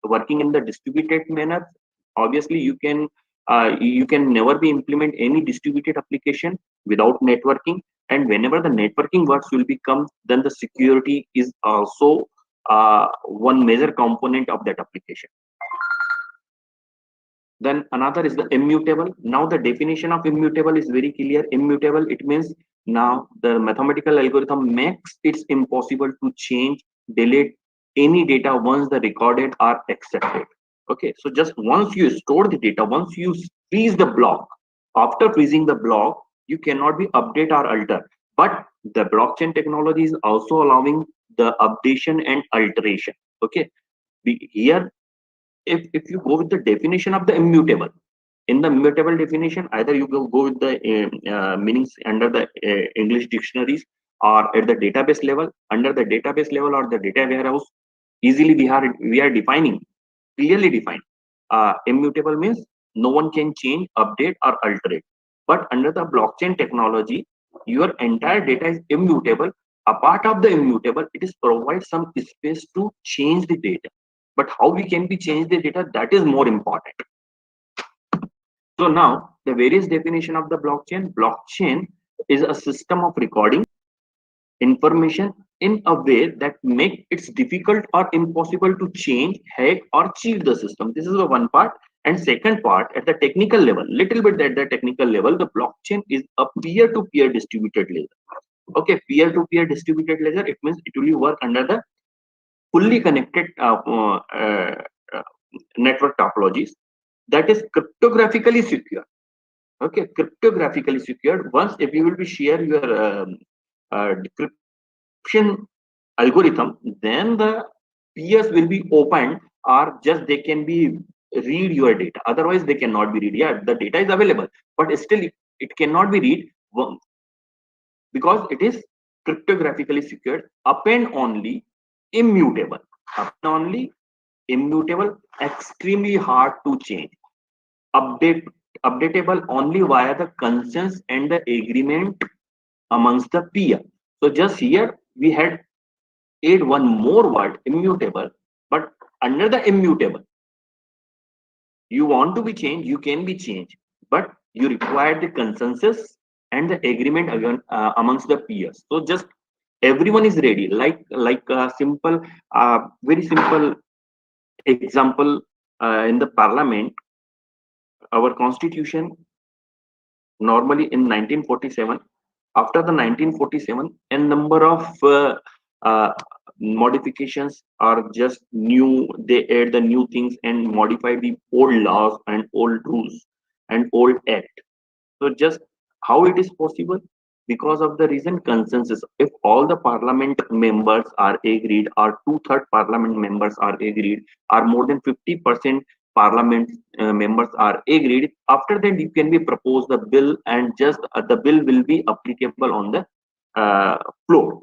working in the distributed manner, obviously you can never be implement any distributed application without networking. And whenever the networking works will become, then the security is also one major component of that application. Then another is the immutable. Now the definition of immutable is very clear. Immutable, it means now the mathematical algorithm makes it impossible to change, delete any data once the recorded are accepted. Okay, so just once you store the data, once you freeze the block, after freezing the block, you cannot be update or alter. But the blockchain technology is also allowing the updation and alteration. Okay, here if you go with the definition of the immutable, in the immutable definition, either you go with the meanings under the English dictionaries, or at the database level, under the database level or the data warehouse, easily we are defining, clearly defined. Immutable means no one can change, update or alter it. But under the blockchain technology, your entire data is immutable. A part of the immutable, it is provide some space to change the data. But how we can be change the data, that is more important. So now the various definition of the blockchain. Blockchain is a system of recording information in a way that make it difficult or impossible to change, hack or cheat the system. This is the one part. And second part, at the technical level, little bit at the technical level, the blockchain is a peer-to-peer distributed ledger. Okay, peer-to-peer distributed ledger, it means it will work under the fully connected network topologies that is cryptographically secure. Okay, cryptographically secured. Once if you will be share your decryption algorithm, then the peers will be opened are just they can be read your data. Otherwise, they cannot be read. Yeah, the data is available, but still it cannot be read because it is cryptographically secured, up and only immutable. Up and only immutable, extremely hard to change. Updatable only via the consent and the agreement amongst the peer. So just here we had add one more word, immutable, but under the immutable, you want to be changed, you can be changed, but you require the consensus and the agreement again amongst the peers. So just everyone is ready, like a simple, very simple example in the parliament. Our constitution normally in 1947, after the 1947, a number of uh, modifications are just new. They add the new things and modify the old laws and old rules and old act. So just how it is possible? Because of the recent consensus. If all the parliament members are agreed, or two-third parliament members are agreed, or more than 50% parliament members are agreed, after that you can be propose the bill, and just the bill will be applicable on the floor.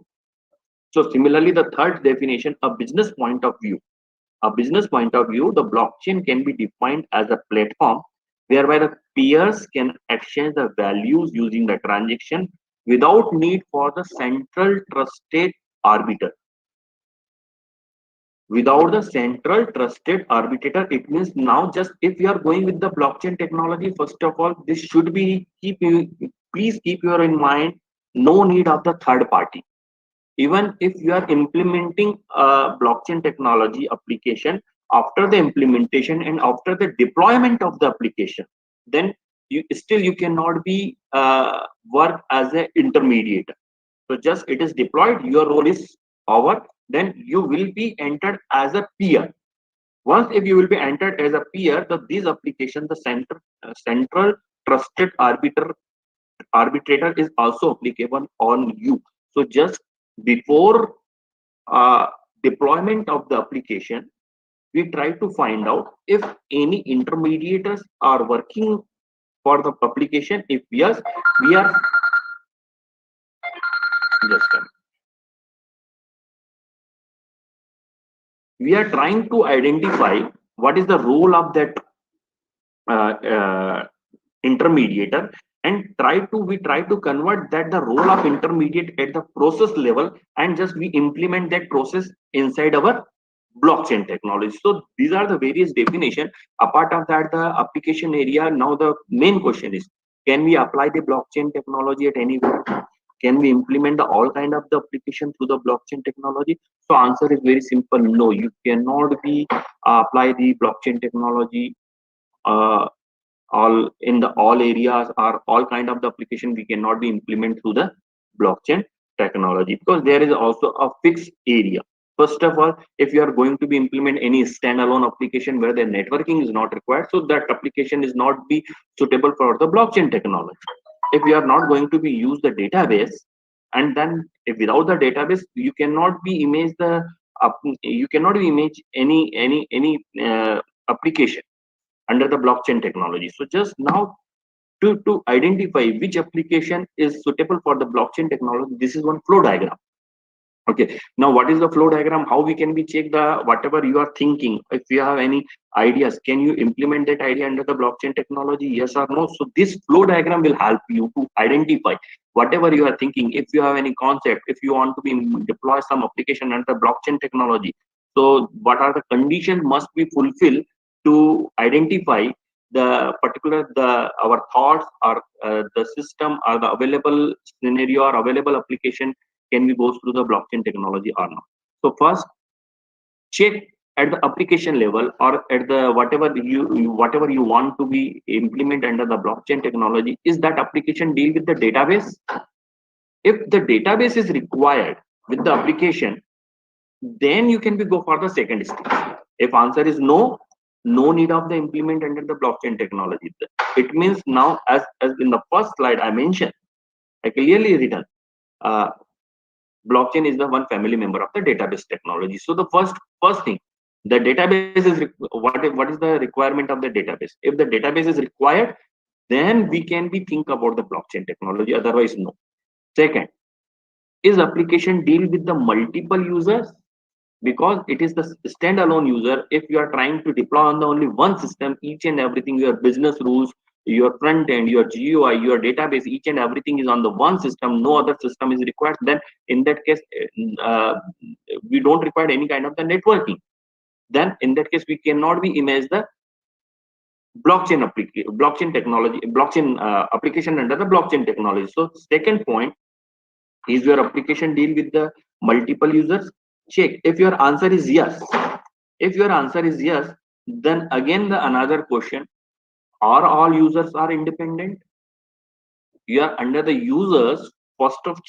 So similarly, the third definition, a business point of view. A business point of view, the blockchain can be defined as a platform whereby the peers can exchange the values using the transaction without need for the central trusted arbiter. Without the central trusted arbitrator, it means now just if you are going with the blockchain technology, first of all, this should be please keep your in mind, no need of the third party. Even if you are implementing a blockchain technology application, after the implementation and after the deployment of the application, then you cannot be work as an intermediate. So just it is deployed, your role is over, then you will be entered as a peer. Once if you will be entered as a peer, these applications, the central trusted arbitrator is also applicable on you. So just before deployment of the application, we try to find out if any intermediators are working for the application. If yes, we are just we are trying to identify what is the role of that uh, uh, intermediator, and we try to convert that the role of intermediate at the process level, and just we implement that process inside our blockchain technology. So these are the various definition. Apart of that, the application area, now the main question is, can we apply the blockchain technology at anywhere? Can we implement the all kind of the application through the blockchain technology? So answer is very simple, no, you cannot be apply the blockchain technology uh, all in the all areas or all kind of the application. We cannot be implement through the blockchain technology, because there is also a fixed area. First of all, if you are going to be implement any standalone application where the networking is not required, so that application is not be suitable for the blockchain technology. If you are not going to be use the database, and then if without the database you cannot be image the you cannot be image any application under the blockchain technology. So just now to identify which application is suitable for the blockchain technology, this is one flow diagram. Okay, now what is the flow diagram? How we can be check the whatever you are thinking? If you have any ideas, can you implement that idea under the blockchain technology? Yes or no? So this flow diagram will help you to identify whatever you are thinking. If you have any concept, if you want to be deploy some application under the blockchain technology, so what are the conditions must be fulfilled to identify the particular our thoughts or the system or the available scenario or available application can we go through the blockchain technology or not. So first, check at the application level or at the whatever you want to be implement under the blockchain technology. Is that application deal with the database? If the database is required with the application, then you can be go for the second stage. If answer is no, no need of the implement under the blockchain technology. It means now, as in the first slide I mentioned, I clearly written. Blockchain is the one family member of the database technology. So the first thing, The database is what is the requirement of the database? If the database is required, then we can be think about the blockchain technology. Otherwise, no. Second, is application deal with the multiple users? Because it is the standalone user. If you are trying to deploy on the only one system, each and everything, your business rules, your front end, your GUI, your database, each and everything is on the one system, no other system is required, then in that case, uh, we don't require any kind of the networking. Then in that case, we cannot be image the blockchain technology, blockchain application under the blockchain technology. So second point, is your application deal with the multiple users? Check. If your answer is yes, then again the another question, are all users are independent? You are under the users. First of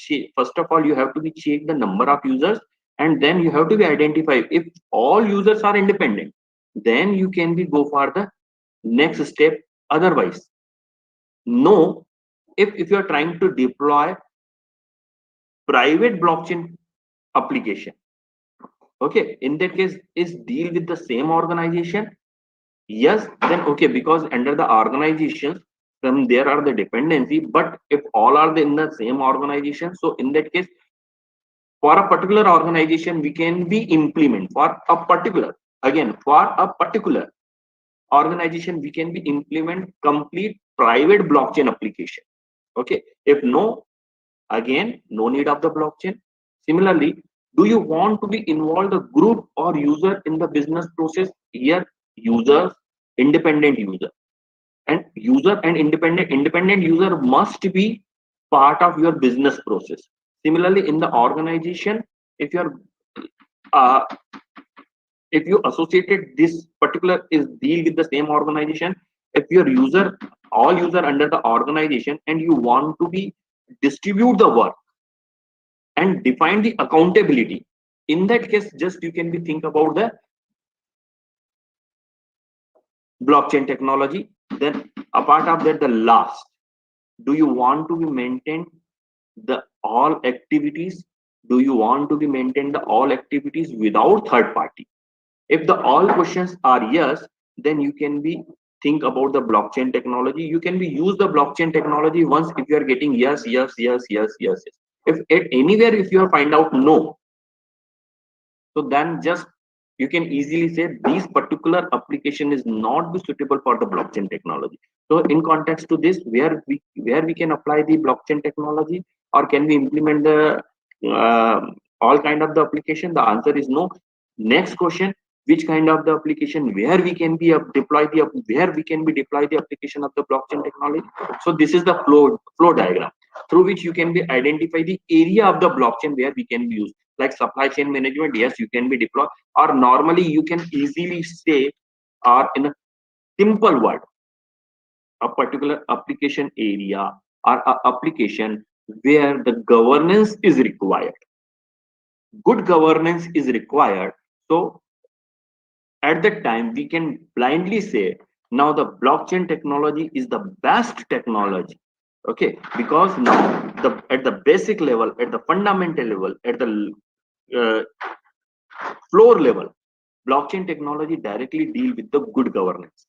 all, you have to be check the number of users, and then you have to be identify if all users are independent. Then you can be go for the next step. Otherwise, no. If you are trying to deploy private blockchain application, okay, in that case, is deal with the same organization? Yes, then okay, because under the organization, then there are the dependency. But if all are in the same organization, so in that case, for a particular organization, we can be implement for a particular, again, for a particular organization, we can be implement complete private blockchain application. Okay, if no, again, no need of the blockchain. Similarly, do you want to be involved a group or user in the business process? Here, users, independent user, and independent user must be part of your business process. Similarly, in the organization, if you're uh, if you associated this particular is deal with the same organization, if your user, all user under the organization, and you want to be distribute the work and define the accountability, in that case, just you can be think about the blockchain technology. Then apart of that, the last, do you want to be maintain the all activities? Do you want to be maintain the all activities without third party? If the all questions are yes, then you can be think about the blockchain technology. You can be use the blockchain technology once if you are getting yes, yes, yes, yes, yes, yes. If at anywhere if you are find out no, so then just you can easily say this particular application is not be suitable for the blockchain technology. So in context to this, where we can apply the blockchain technology, or can we implement the all kind of the application? The answer is no. Next question, which kind of the application, where we can be deploy the where we can be deploy the application of the blockchain technology? So this is the flow diagram through which you can be identify the area of the blockchain where we can be used. Like supply chain management, yes, you can be deployed, or normally you can easily say, or in a simple word, a particular application area or a application where the governance is required. Good governance is required. So at that time, we can blindly say, now the blockchain technology is the best technology. Okay, because now at the basic level, at the fundamental level, at the uh, floor level, blockchain technology directly deal with the good governance.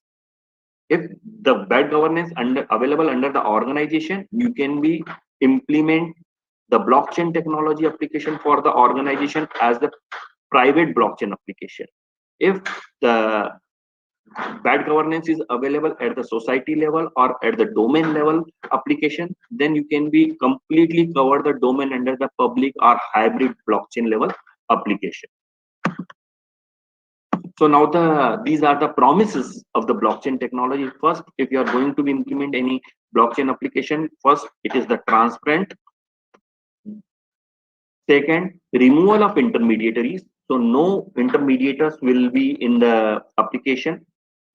If the bad governance available under the organization, you can be implement the blockchain technology application for the organization as the private blockchain application. If the bad governance is available at the society level or at the domain level application, then you can be completely cover the domain under the public or hybrid blockchain level application. So now these are the promises of the blockchain technology. First, if you are going to implement any blockchain application, first it is the transparent. Second, removal of intermediaries. So no intermediators will be in the application.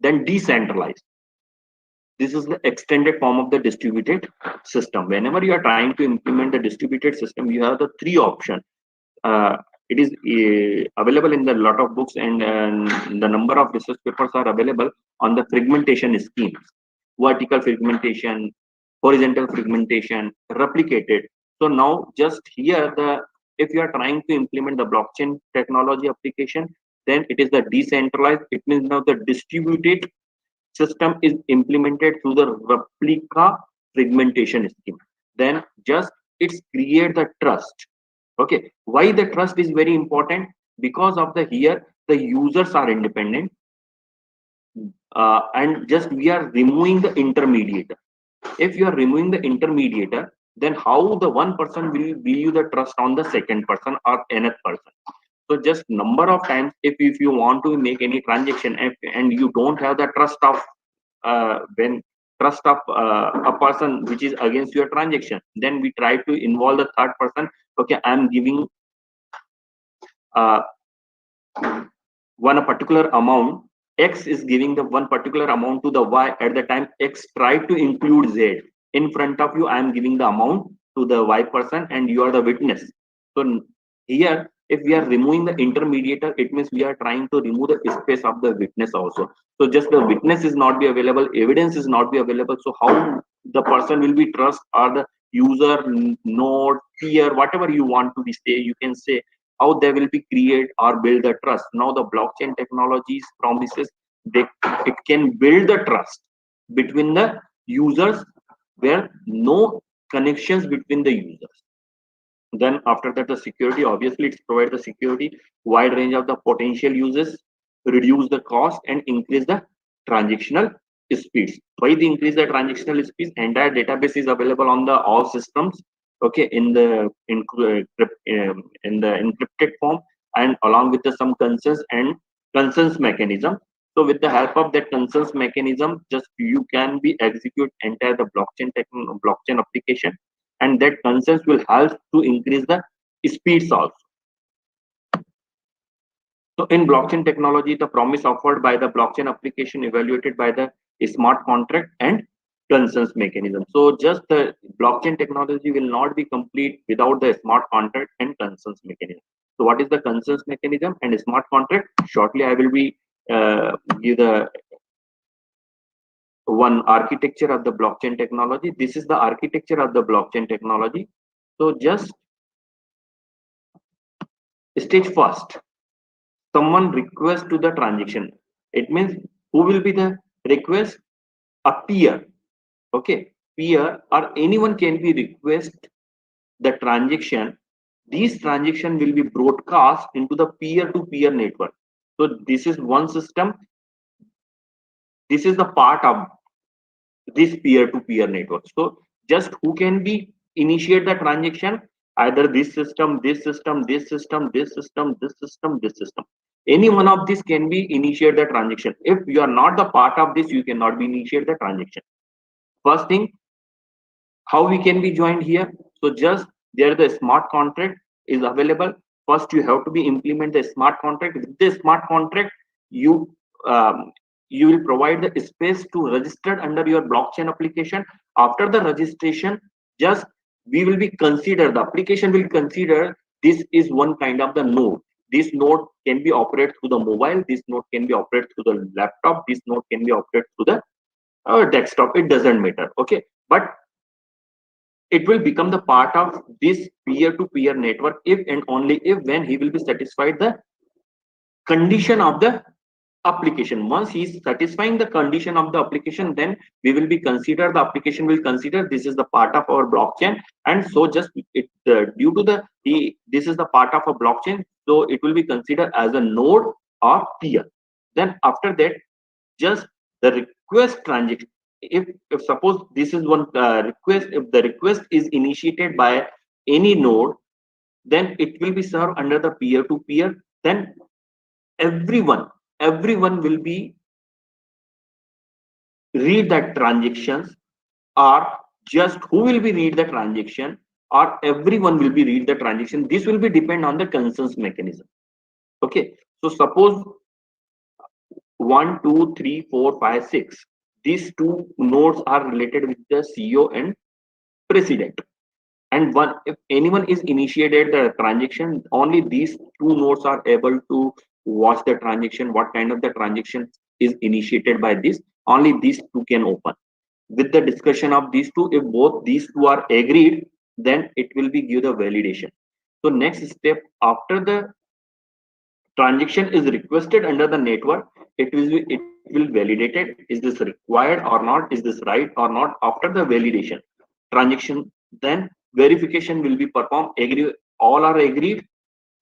Then decentralized. This is the extended form of the distributed system. Whenever you are trying to implement the distributed system, you have the three options. It is available in the lot of books, and the number of research papers are available on the fragmentation schemes: vertical fragmentation, horizontal fragmentation, replicated. So now just here, the if you are trying to implement the blockchain technology application, then it is the decentralized. It means now the distributed system is implemented through the replica fragmentation scheme. Then just it's create the trust. Okay, why the trust is very important? Because of the here the users are independent, and just we are removing the intermediator. If you are removing the intermediator, then how the one person will give you the trust on the second person or another person? So just number of times, if you want to make any transaction, and you don't have the trust of when trust of a person which is against your transaction, then we try to involve the third person. Okay, I'm giving uh, one a particular amount, X is giving the one particular amount to the Y. At the time X tried to include Z in front of you, I am giving the amount to the Y person and you are the witness. So here, if we are removing the intermediator, it means we are trying to remove the space of the witness also. So just the witness is not be available, evidence is not be available. So how the person will be trust, or the user, node, peer, whatever you want to be say, you can say, how they will be create or build the trust. Now the blockchain technologies promises it can build the trust between the users where no connections between the users. Then after that, the security, obviously it's provide the security, wide range of the potential uses, reduce the cost and increase the transactional speeds. Why they increase the transactional speeds? Entire database is available on the all systems, okay, in the encrypted form, and along with the some concerns and concerns mechanism. So with the help of that concerns mechanism, just you can be execute entire the blockchain application, and that concerns will help to increase the speeds also. So in blockchain technology, the promise offered by the blockchain application evaluated by the smart contract and consensus mechanism. So just the blockchain technology will not be complete without the smart contract and consensus mechanism. So what is the consensus mechanism and smart contract? Shortly, I will be give the one architecture of the blockchain technology. This is the architecture of the blockchain technology. So just stage first, someone request to the transaction. It means who will be the request? A peer. Okay, peer or anyone can be request the transaction. These transaction will be broadcast into the peer-to-peer network. So this is one system. This is the part of this peer-to-peer network. So just who can be initiate the transaction? Either this system, this system, this system, this system, this system, this system. Any one of these can be initiate the transaction. If you are not the part of this, you cannot be initiate the transaction. First thing, how we can be joined here? So just there the smart contract is available. First you have to be implement the smart contract. With the smart contract, you will provide the space to register under your blockchain application. After the registration, just we will be consider, the application will consider this is one kind of the node. This node can be operated through the mobile, this node can be operated through the laptop, this node can be operated through the desktop. It doesn't matter. Okay, but it will become the part of this peer-to-peer network if and only if when he will be satisfied the condition of the application. Once he is satisfying the condition of the application, then we will be consider, the application will consider this is the part of our blockchain, and so just it due to the this is the part of a blockchain, so it will be considered as a node or peer. Then after that, just the request transaction, if suppose this is one request, if the request is initiated by any node, then it will be served under the peer-to-peer. Then everyone will be read that transactions, or just who will be read the transaction, or everyone will be read the transaction. This will be depend on the consensus mechanism. Okay, so suppose 1, 2, 3, 4, 5, 6. These two nodes are related with the CEO and president. And one, if anyone is initiated the transaction, only these two nodes are able to watch the transaction. What kind of the transaction is initiated by this? Only these two can open. With the discussion of these two, if both these two are agreed, then it will be give the validation. So next step after the transaction is requested under the network, it will validate it. Is this required or not? Is this right or not? After the validation, transaction, then verification will be performed. Agree, all are agreed.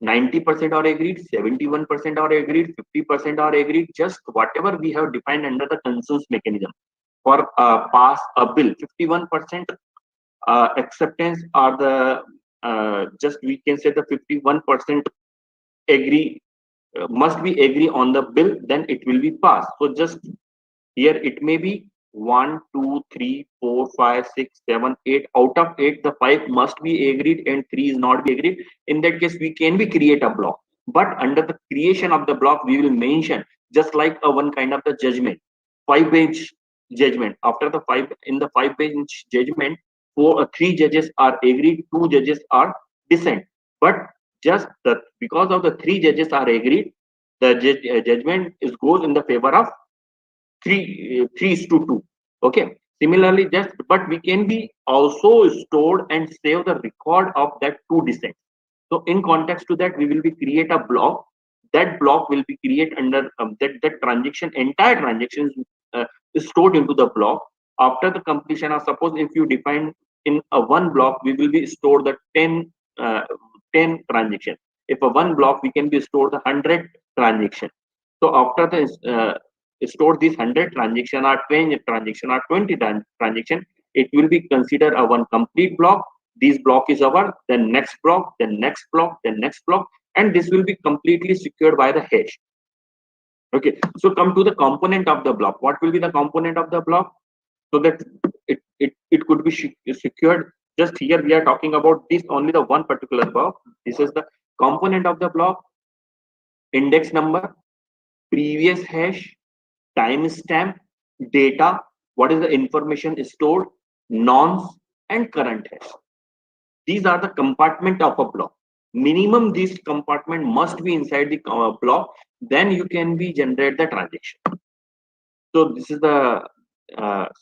90% are agreed, 71% are agreed, 50% are agreed. Just whatever we have defined under the consensus mechanism for pass a bill. 51% acceptance are the just we can say the 51% agree, must be agree on the bill, then it will be passed. So just here it may be 1, 2, 3, 4, 5, 6, 7, 8. Out of 8, the 5 must be agreed and 3 is not be agreed. In that case, we can be create a block. But under the creation of the block, we will mention just like a one kind of the judgment, 5-page judgment. After the 5-page judgment, 3 judges are agreed, 2 judges are dissent. But just that because of the 3 judges are agreed, the judgment is goes in the favor of 3:2. Okay. Similarly, just but we can be also stored and save the record of that 2 dissents. So in context to that, we will be create a block. That block will be create under that transaction, entire transaction is stored into the block. After the completion, or suppose if you define in a one block, we will be stored the 10 transaction. If a one block, we can be stored the 100 transaction. So after the store these 100 transaction or 20 transaction or 20 transaction, it will be considered a one complete block. This block is our, the next block, the next block, the next block, and this will be completely secured by the hash. Okay, so come to the component of the block. What will be the component of the block? So that it could be secured. Just here we are talking about this only the one particular block. This is the component of the block: index number, previous hash, timestamp, data, what is the information is stored, nonce, and current hash. These are the compartment of a block. Minimum this compartment must be inside the block, then you can be generate the transaction. So this is the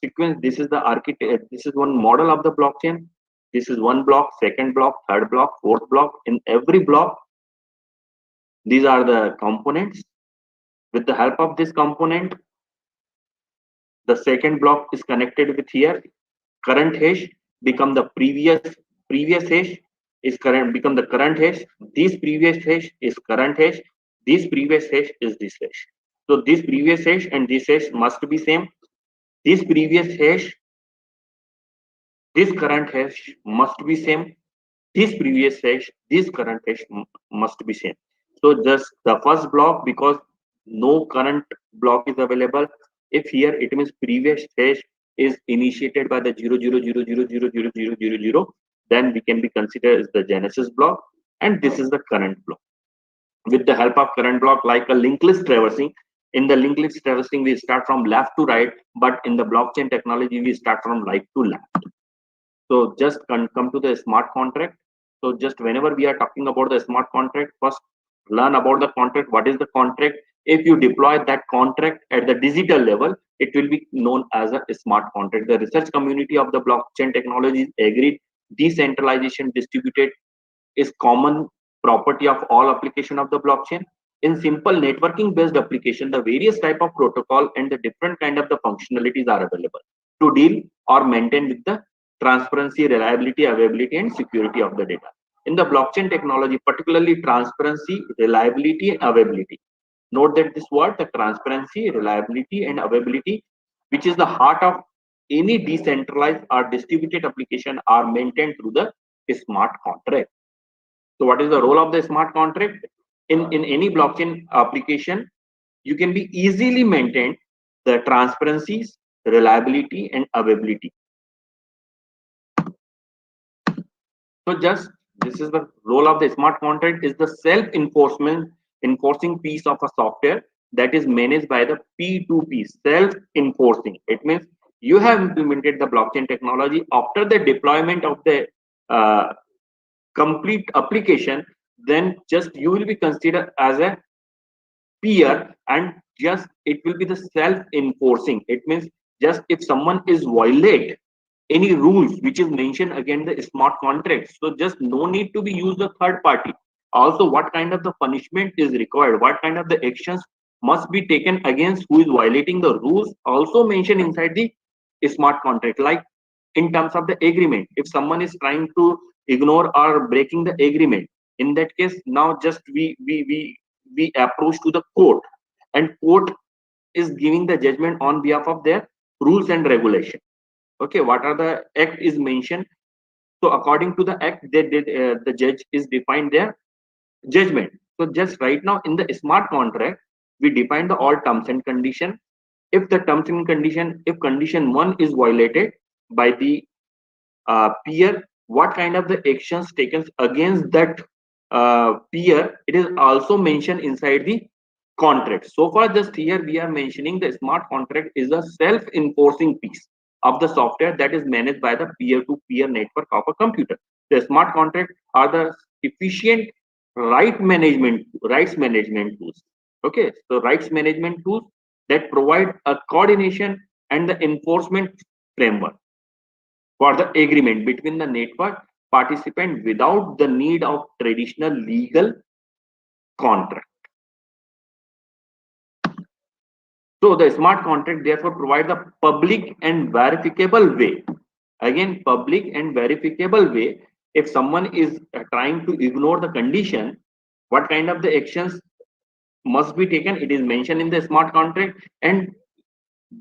sequence, this is the architect, this is one model of the blockchain. This is one block, second block, third block, fourth block. In every block, these are the components. With the help of this component, the second block is connected with here. Current hash become the previous hash is current, become the current hash. This previous hash is current hash. This previous hash is this hash. So this previous hash and this hash must be same. This previous hash, this current hash must be same. This previous hash, this current hash must be same. So just the first block, because no current block is available. If here it means previous hash is initiated by the 000000000, then we can be considered as the genesis block, and this is the current block. With the help of current block, like a linked list traversing, in the linked list traversing we start from left to right, but in the blockchain technology we start from right to left. So just come to the smart contract. So just whenever we are talking about the smart contract, first learn about the contract. What is the contract? If you deploy that contract at the digital level, it will be known as a smart contract. The research community of the blockchain technologies agreed decentralization distributed is common property of all application of the blockchain. In simple networking based application, the various type of protocol and the different kind of the functionalities are available to deal or maintain with the transparency, reliability, availability, and security of the data. In the blockchain technology, particularly transparency, reliability, and availability. Note that this word, the transparency, reliability, and availability, which is the heart of any decentralized or distributed application, are maintained through the smart contract. So what is the role of the smart contract? In any blockchain application, you can be easily maintain the transparencies, reliability, and availability. So just this is the role of the smart contract is the enforcing piece of a software that is managed by the P2P, self-enforcing. It means you have implemented the blockchain technology. After the deployment of the complete application, then just you will be considered as a peer, and just it will be the self-enforcing. It means just if someone is violate any rules which is mentioned again the smart contract, so just no need to be used a third party. Also, what kind of the punishment is required, what kind of the actions must be taken against who is violating the rules, also mentioned inside the smart contract. Like in terms of the agreement, if someone is trying to ignore or breaking the agreement, in that case, now just we approach to the court, and court is giving the judgment on behalf of their rules and regulation. Okay, what are the act is mentioned, so according to the act, they did the judge is defined their judgment. So just right now in the smart contract, we define the all terms and condition. If the terms and condition, if condition 1 is violated by the peer, what kind of the actions taken against that peer, it is also mentioned inside the contract. So far, just here we are mentioning the smart contract is a self-enforcing piece of the software that is managed by the peer-to-peer network of a computer. The smart contract are the efficient rights management tools. Okay, so rights management tools that provide a coordination and the enforcement framework for the agreement between the network participant without the need of traditional legal contract. So the smart contract therefore provides a public and verifiable way. Again, public and verifiable way. If someone is trying to ignore the condition, what kind of the actions must be taken? It is mentioned in the smart contract, and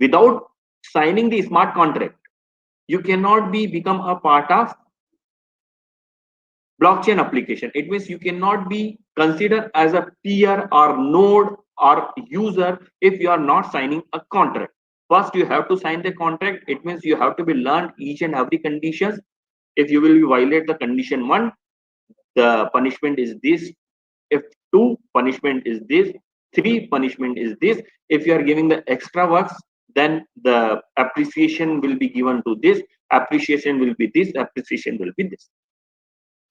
without signing the smart contract, you cannot become a part of blockchain application. It means you cannot be considered as a peer or node or user if you are not signing a contract. First, you have to sign the contract. It means you have to be learned each and every conditions. If you will violate the condition 1, the punishment is this. If 2, punishment is this. 3, punishment is this. If you are giving the extra works, then the appreciation will be given to this. Appreciation will be this. Appreciation will be this.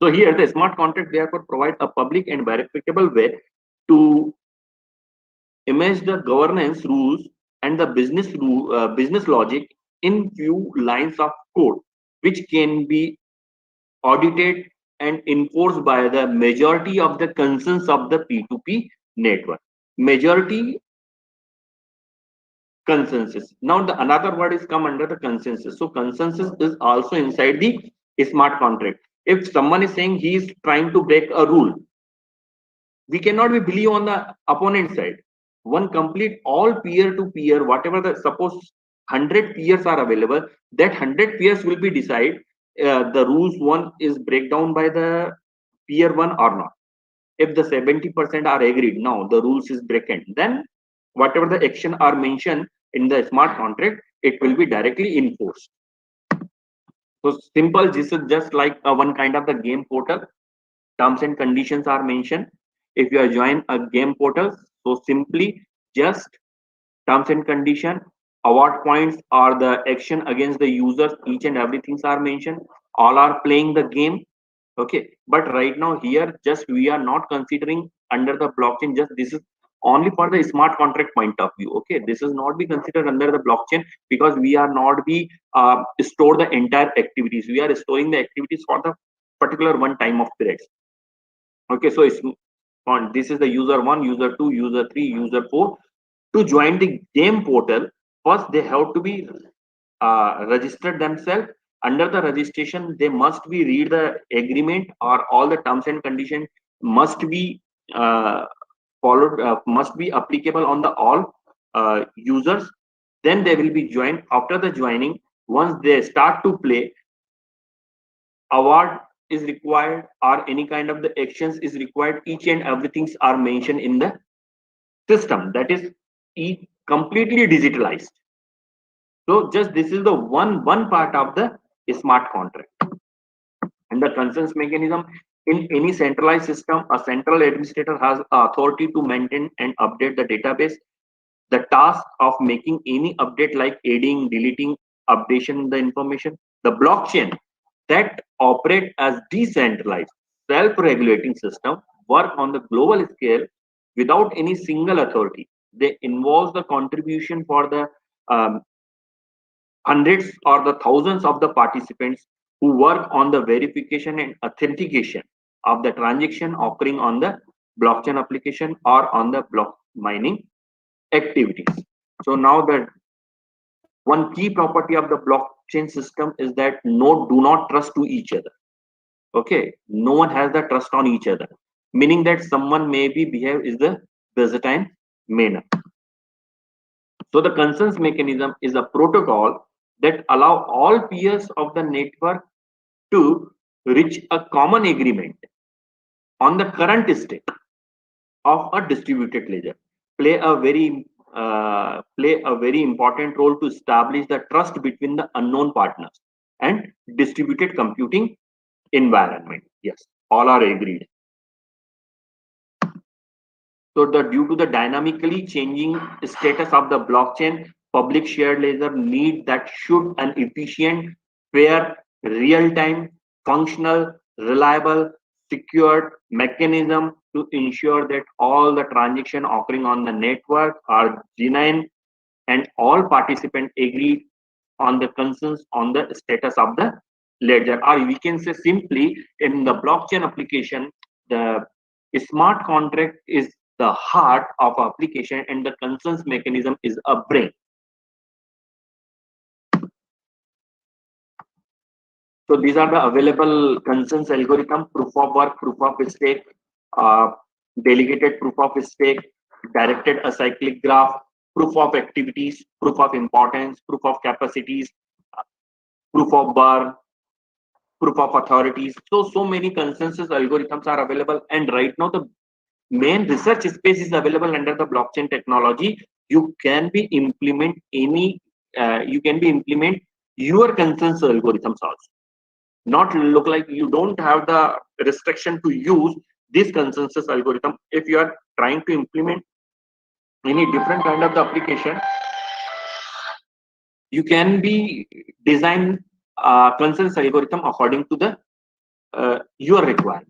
So here the smart contract therefore provides a public and verifiable way to image the governance rules and the business logic in few lines of code, which can be audited and enforced by the majority of the consensus of the P2P network. Majority consensus. Now the another word is come under the consensus. So consensus is also inside the smart contract. If someone is saying he is trying to break a rule, we cannot be believe on the opponent side. One complete all peer to peer, whatever the suppose 100 peers are available, that 100 peers will be decide the rules one is breakdown by the peer 1 or not. If the 70% are agreed, now the rules is broken, then whatever the action are mentioned in the smart contract, it will be directly enforced. So simple, this is just like one kind of the game portal. Terms and conditions are mentioned. If you are join a game portal, so simply just terms and condition, award points are the action against the users, each and everything are mentioned. All are playing the game. Okay, but right now here just we are not considering under the blockchain, just this is only for the smart contract point of view. Okay, this is not be considered under the blockchain because we are not be store the entire activities, we are storing the activities for the particular one time of periods. Okay, so it's on this is the user 1, user 2, user 3, user 4. To join the game portal, first they have to be registered themselves. Under the registration, they must be read the agreement or all the terms and conditions must be followed, must be applicable on the all users. Then they will be joined. After the joining, once they start to play, award is required or any kind of the actions is required. Each and everything are mentioned in the system, that is completely digitalized. So just this is the one part of the smart contract. And the consensus mechanism in any centralized system, a central administrator has authority to maintain and update the database. The task of making any update like adding, deleting, updation in the information. The blockchain that operate as decentralized, self-regulating system work on the global scale without any single authority. They involve the contribution for the hundreds or the thousands of the participants who work on the verification and authentication of the transaction occurring on the blockchain application or on the block mining activities. So now the one key property of the blockchain system is that node do not trust to each other. Okay, no one has the trust on each other, meaning that someone maybe behave is the Byzantine manner. So the consensus mechanism is a protocol that allow all peers of the network to reach a common agreement on the current state of a distributed ledger. Play a very important role to establish the trust between the unknown partners and distributed computing environment. Yes, all are agreed. So due to the dynamically changing status of the blockchain, public shared ledger need that should an efficient, fair, real-time, functional, reliable, secured mechanism to ensure that all the transactions occurring on the network are genuine and all participants agree on the consensus on the status of the ledger. Or we can say simply in the blockchain application, the smart contract is the heart of application and the consensus mechanism is a brain. So these are the available consensus algorithm: proof of work, proof of stake, delegated proof of stake, directed acyclic graph, proof of activities, proof of importance, proof of capacities, proof of bar, proof of authorities. So many consensus algorithms are available, and right now the main research space is available under the blockchain technology. You can be implement your consensus algorithms also. Not look like you don't have the restriction to use this consensus algorithm. If you are trying to implement any different kind of the application, you can be design consensus algorithm according to the your requirement.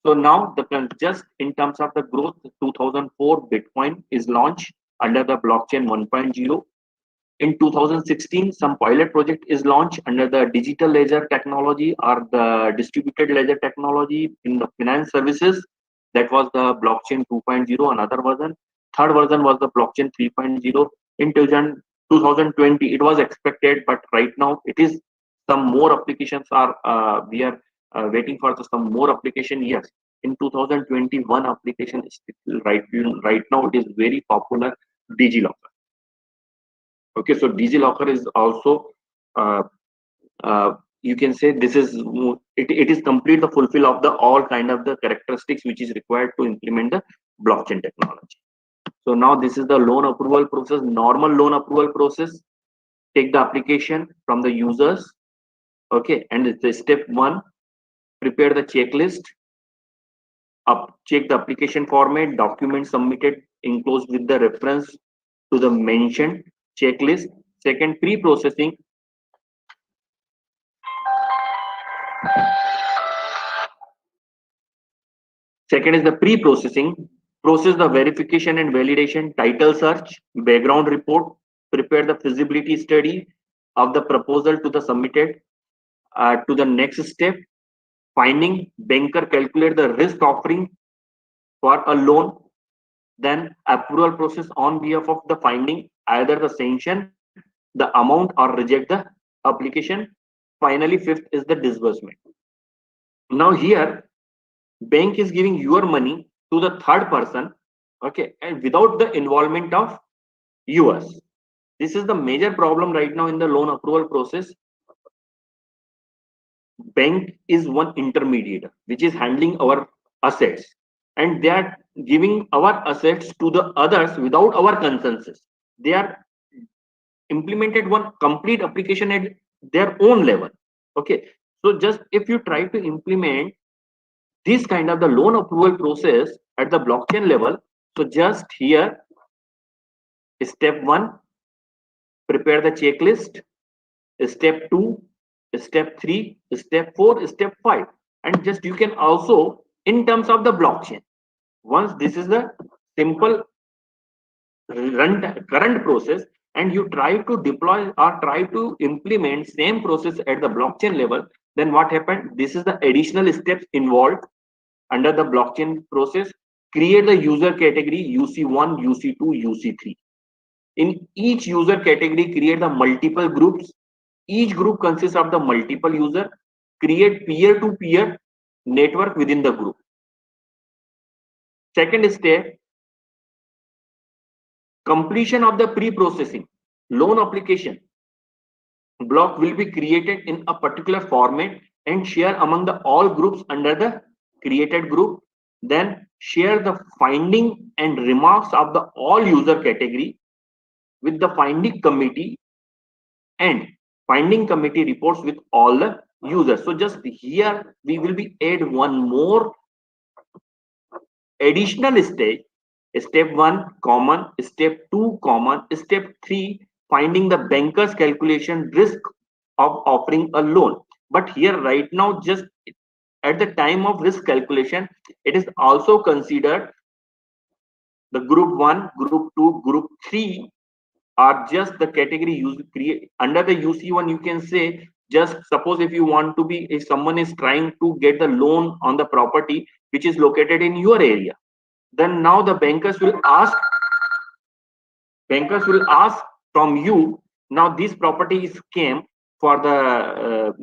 So now just in terms of the growth, 2004 Bitcoin is launched under the blockchain 1.0. In 2016, some pilot project is launched under the digital ledger technology or the distributed ledger technology in the finance services. That was the blockchain 2.0, another version. Third version was the blockchain 3.0. In 2020, it was expected, but right now it is some more applications are we are waiting for some more application. Yes, in 2021 application is still right now it is very popular, DigiLocker. Okay, so DigiLocker is also you can say this is it is complete the fulfill of the all kind of the characteristics which is required to implement the blockchain technology. So now this is the loan approval process, normal loan approval process. Take the application from the users. Okay, and it's the step 1, prepare the checklist, check the application format, document submitted enclosed with the reference to the mentioned checklist. Second, pre-processing. Second is the pre-processing. Process the verification and validation, title search, background report, prepare the feasibility study of the proposal to the submitted. To the next step, finding, banker calculate the risk offering for a loan. Then approval process on behalf of the finding, either the sanction, the amount or reject the application. Finally, fifth is the disbursement. Now here, bank is giving your money to the third person, okay, and without the involvement of yours. This is the major problem right now in the loan approval process. Bank is one intermediator which is handling our assets, and they are giving our assets to the others without our consensus. They are implemented one complete application at their own level. Okay, so just if you try to implement this kind of the loan approval process at the blockchain level, so just here, step 1, prepare the checklist. Step 2, step 3, step 4, step 5, and just you can also in terms of the blockchain, once this is the simple current process and you try to deploy or try to implement same process at the blockchain level, then what happened, this is the additional steps involved under the blockchain process, create the user category UC1, UC2, UC3. In each user category, create the multiple groups. Each group consists of the multiple user. Create peer-to-peer network within the group. Second step, completion of the pre-processing. Loan application block will be created in a particular format and share among the all groups under the created group. Then share the finding and remarks of the all user category with the finding committee, and finding committee reports with all the users. So just here we will be add one more additional stage. Step 1 common, step 2 common, step 3 finding the banker's calculation risk of offering a loan. But here right now, just at the time of risk calculation, it is also considered the group 1, group 2, group 3 are just the category used create under the UC1. You can say, just suppose if you want to be, if someone is trying to get the loan on the property which is located in your area, then now the bankers will ask from you, now this property is came for the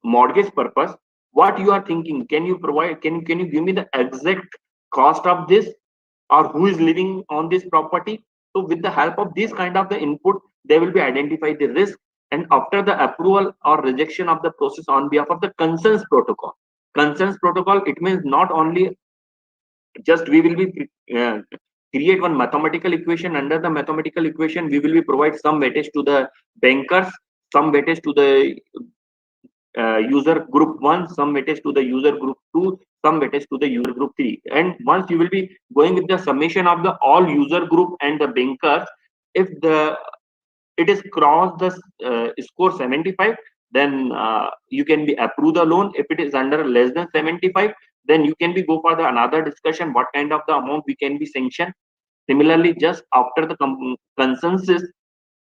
mortgage purpose. What you are thinking? Can you provide? Can you give me the exact cost of this, or who is living on this property? So with the help of this kind of the input, they will be identify the risk, and after the approval or rejection of the process on behalf of the consents protocol. Consents protocol, it means not only just we will be create one mathematical equation. Under the mathematical equation, we will be provide some weightage to the bankers, some weightage to the user group 1, some weightage to the user group 2, some weightage to the user group 3. And once you will be going with the summation of the all user group and the bankers, if the it is cross the score 75, then you can be approve the loan. If it is under less than 75, then you can be go for the another discussion what kind of the amount we can be sanctioned. Similarly, just after the consensus,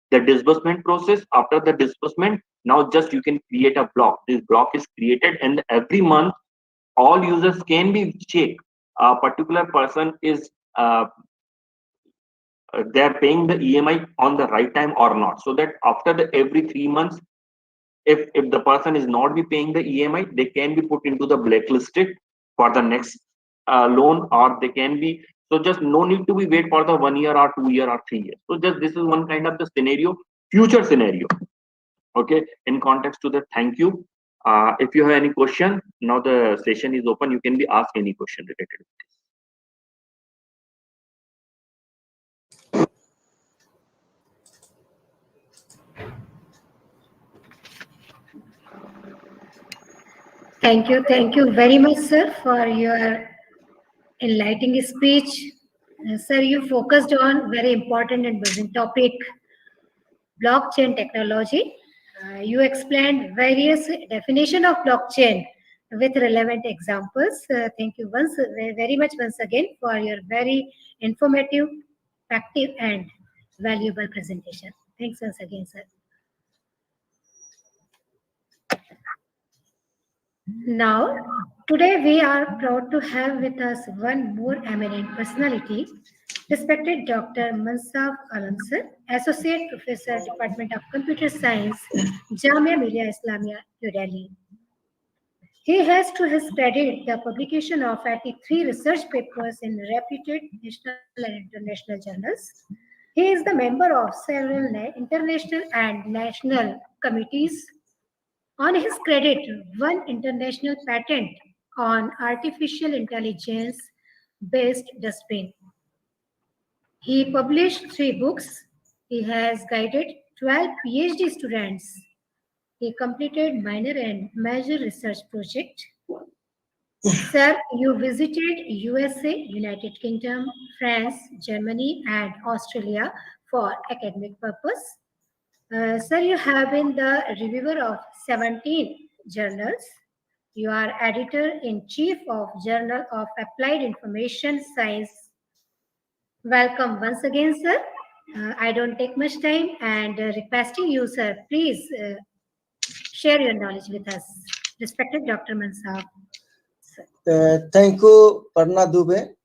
the disbursement process, after the disbursement, now just you can create a block. This block is created, and every month all users can be checked a particular person is they are paying the EMI on the right time or not, so that after the every 3 months, if the person is not be paying the EMI, they can be put into the blacklisted for the next loan, or they can be, so just no need to be wait for the 1 year or 2 year or 3 years. So just this is one kind of the scenario, future scenario. Okay, in context to that, thank you. If you have any question, now the session is open. You can be asked any question related to this. Thank you very much, sir, for your enlightening speech. Sir, you focused on very important and buzzing topic, blockchain technology. You explained various definition of blockchain with relevant examples. Thank you very much once again for your very informative, active, and valuable presentation. Thanks once again, sir. Now, today we are proud to have with us one more eminent personality, respected Dr. Mansaf Alam sir, Associate Professor, Department of Computer Science, Jamia Millia Islamia, New Delhi. He has to his credit the publication of 83 research papers in reputed national and international journals. He is the member of several international and national committees. On his credit, one international patent on artificial intelligence-based dustbin. He published 3 books. He has guided 12 PhD students. He completed minor and major research project. Sir, you visited USA, United Kingdom, France, Germany, and Australia for academic purpose. Sir, you have been the reviewer of 17 journals. You are editor-in-chief of Journal of Applied Information Science. Welcome once again, sir. I don't take much time, and requesting you, sir, please share your knowledge with us. Respected Dr. Mansaf, sir. Thank you, Parna Dubey,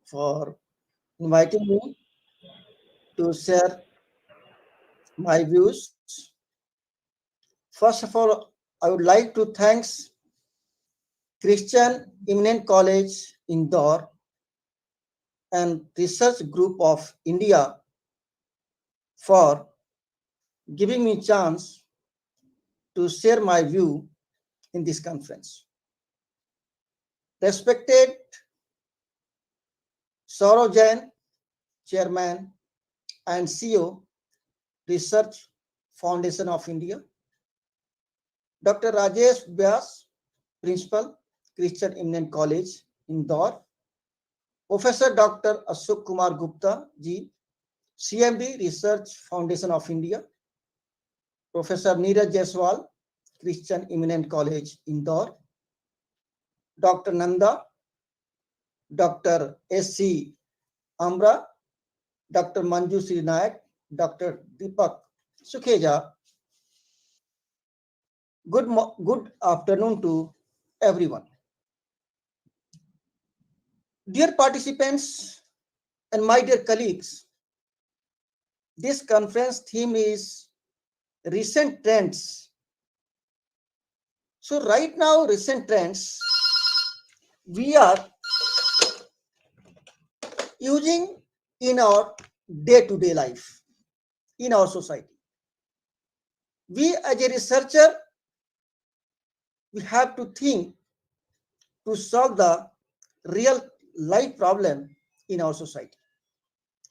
for inviting me to share my views. First of all, I would like to thank Christian Eminent College, Indore, and Research Group of India for giving me chance to share my view in this conference. Respected Saurav Jain, Chairman and CEO, Research Foundation of India, Dr. Rajesh Vyas, Principal, Christian Eminent College, Indore, Professor Dr. Ashok Kumar Gupta ji, CMD, Research Foundation of India, Professor Neeraj Jaiswal, Christian Eminent College, Indore, Dr. Nanda, Dr. S.C. Amra, Dr. Manju Sri Nayak, Dr. Deepak Sukheja. Good afternoon to everyone. Dear participants and my dear colleagues, this conference theme is recent trends. So right now, recent trends, we are using in our day-to-day life, in our society. We as a researcher, we have to think to solve the real life problem in our society.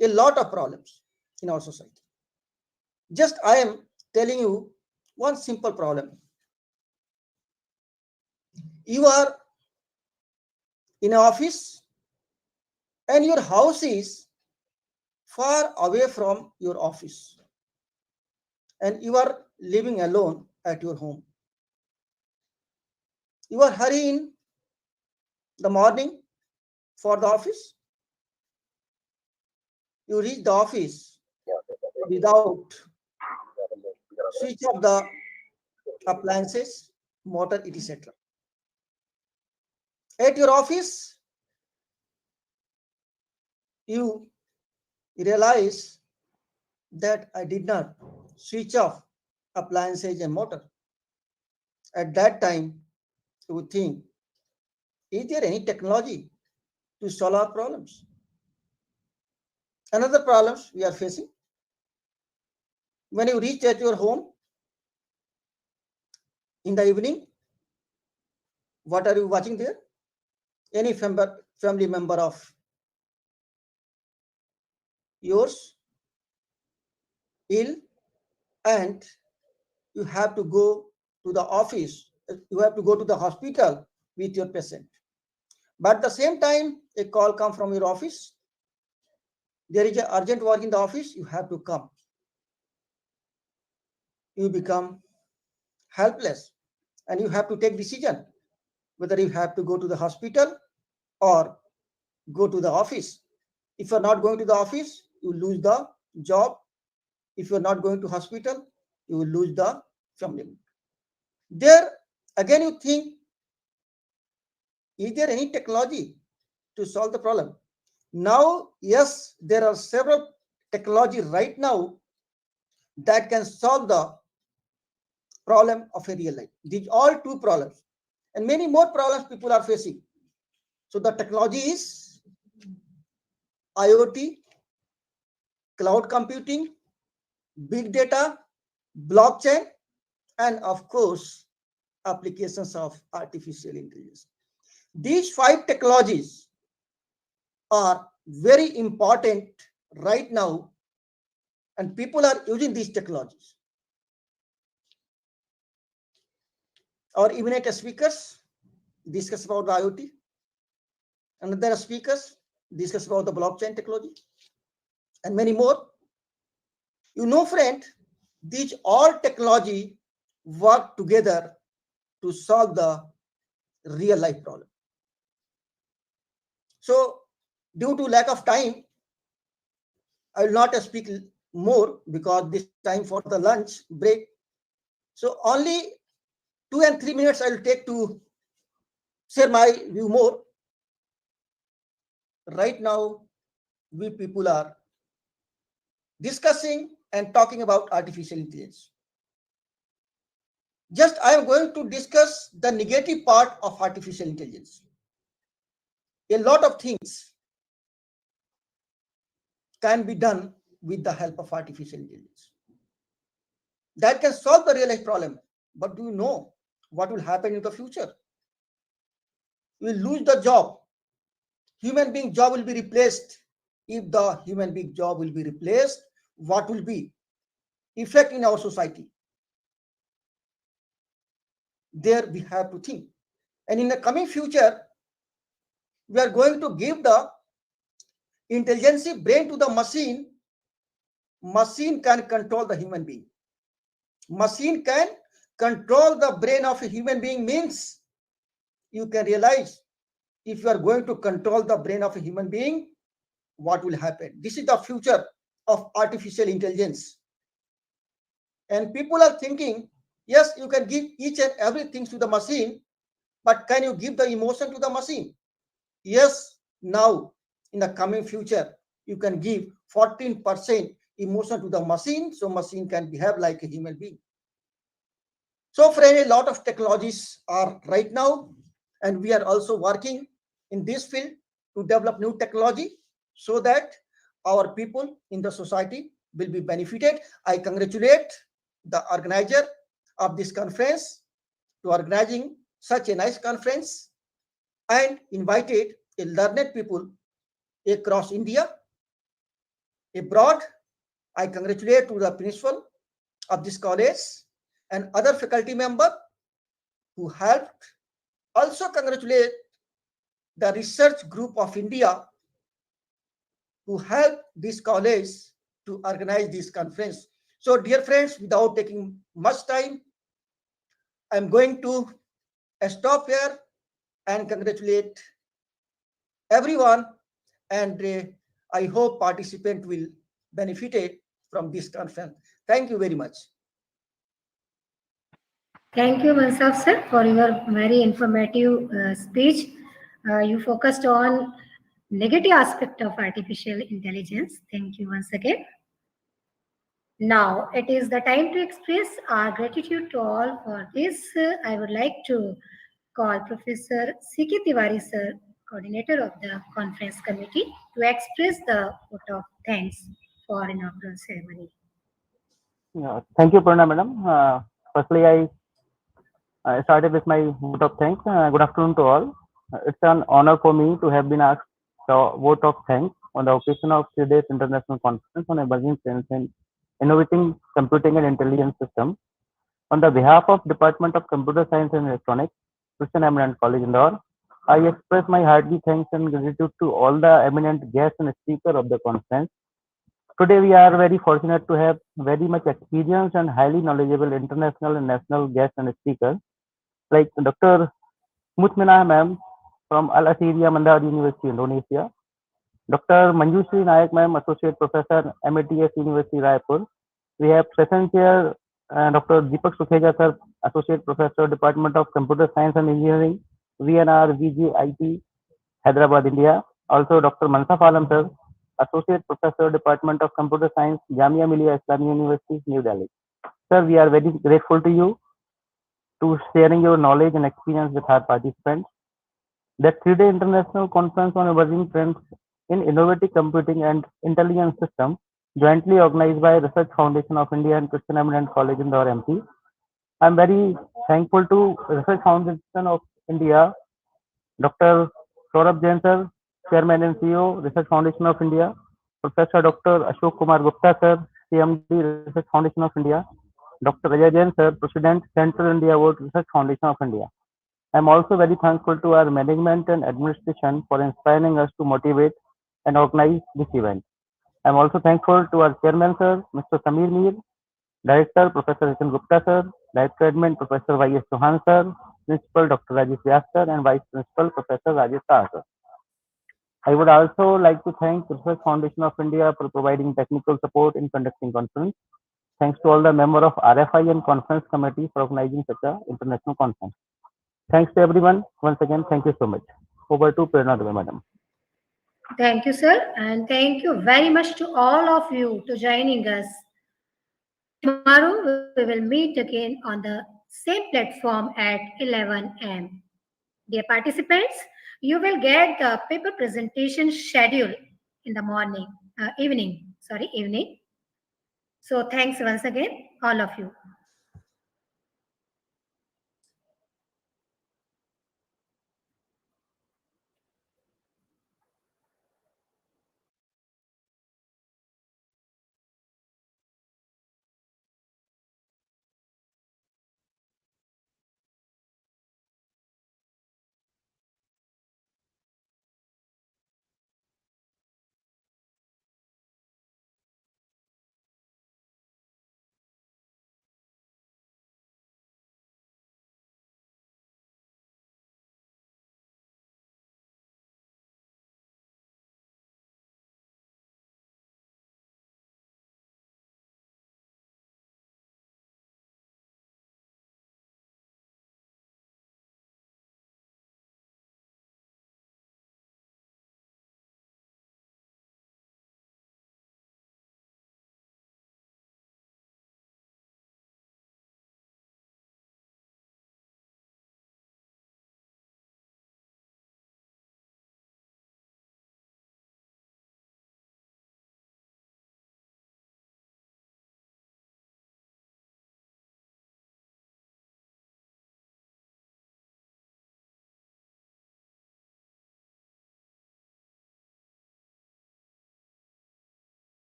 A lot of problems in our society. Just I am telling you one simple problem. You are in an office and your house is far away from your office and you are living alone at your home. You are hurrying the morning for the office. You reach the office without switch off the appliances, motor, etc. At your office, you realize that I did not switch off appliances and motor. At that time, you would think, is there any technology to solve our problems? Another problems we are facing. When you reach at your home in the evening, what are you watching there? Any family member of yours ill, and you have to go to the office, you have to go to the hospital with your patient. But at the same time, a call comes from your office. There is an urgent work in the office, you have to come. You become helpless and you have to take decision whether you have to go to the hospital or go to the office. If you're not going to the office, you lose the job. If you're not going to hospital, you will lose the family. There again you think, is there any technology to solve the problem? Now, yes, there are several technology right now that can solve the problem of a real life. These all two problems and many more problems people are facing. So the technology is IoT, cloud computing, big data, blockchain, and of course, applications of artificial intelligence. These 5 technologies are very important right now, and people are using these technologies. Our eminent speakers discuss about the IoT, and other speakers discuss about the blockchain technology, and many more. You know, friend, these all technology work together to solve the real life problem. So, due to lack of time, I will not speak more because this time for the lunch break. So only 2 and 3 minutes I will take to share my view more. Right now, we people are discussing and talking about artificial intelligence. Just I am going to discuss the negative part of artificial intelligence. A lot of things can be done with the help of artificial intelligence. That can solve the real life problem. But do you know what will happen in the future? We will lose the job. Human being job will be replaced. If the human being job will be replaced, what will be effect in our society? There we have to think. And in the coming future, we are going to give the intelligence brain to the machine. Machine can control the human being. Machine can control the brain of a human being means you can realize if you are going to control the brain of a human being, what will happen? This is the future of artificial intelligence. And people are thinking, yes, you can give each and everything to the machine, but can you give the emotion to the machine? Yes, now in the coming future, you can give 14% emotion to the machine, so machine can behave like a human being. So friend, a lot of technologies are right now, and we are also working in this field to develop new technology so that our people in the society will be benefited. I congratulate the organizer of this conference to organizing such a nice conference and invited a learned people across India, abroad. I congratulate to the principal of this college and other faculty member who helped. Also congratulate the research group of India who helped this college to organize this conference. So dear friends, without taking much time, I'm going to stop here and congratulate everyone, and I hope participant will benefit from this conference. Thank you very much. Thank you, Mansaf sir, for your very informative speech. You focused on negative aspect of artificial intelligence. Thank you once again. Now it is the time to express our gratitude to all for this. I would like to call Professor C.K. Tiwari sir, coordinator of the conference committee, to express the vote of thanks for inaugural ceremony. Yeah, thank you, Purna madam. Firstly, I started with my vote of thanks. Good afternoon to all. It's an honor for me to have been asked the vote of thanks on the occasion of today's international conference on emerging trends in innovating computing and intelligence system. On the behalf of Department of Computer Science and Electronics, Christian Eminent College Indore, I express my hearty thanks and gratitude to all the eminent guests and speakers of the conference. Today, we are very fortunate to have very much experienced and highly knowledgeable international and national guests and speakers like Dr. Mutmina ma'am from Al Asiria Mandar University, Indonesia. Dr. Manjushri Nayak ma'am, Associate Professor, MATS University, Raipur. We have Session Chair Dr. Deepak Sukheja sir, Associate Professor, Department of Computer Science and Engineering, VNR VGIT, Hyderabad, India. Also Dr. Mansaf Alam sir, Associate Professor, Department of Computer Science, Jamia Millia Islamia University, New Delhi. Sir, we are very grateful to you to sharing your knowledge and experience with our participants. The 3-day international conference on emerging trends in innovative computing and intelligence system, jointly organized by Research Foundation of India and Christian Eminent College Indore, MP. I'm very thankful to Research Foundation of India, Dr. Saurabh Jain sir, Chairman and CEO, Research Foundation of India, Professor Dr. Ashok Kumar Gupta sir, CMD, Research Foundation of India, Dr. Ajay Jain sir, President, Central India Award, Research Foundation of India. I'm also very thankful to our management and administration for inspiring us to motivate and organize this event. I'm also thankful to our chairman sir, Mr. Samir Mir, director Professor Ritin Gupta sir, director admin Professor Y.S. Chauhan sir, principal Dr. Rajesh Vyas sir, and vice principal Professor Rajesh Shah sir. I would also like to thank Research Foundation of India for providing technical support in conducting conference. Thanks to all the members of RFI and conference committee for organizing such an international conference. Thanks to everyone. Once again, thank you so much. Over to Prerna Dubey, madam. Thank you, sir, and thank you very much to all of you to joining us. Tomorrow we will meet again on the same platform at 11 a.m. Dear participants, you will get the paper presentation schedule in the evening. So thanks once again, all of you.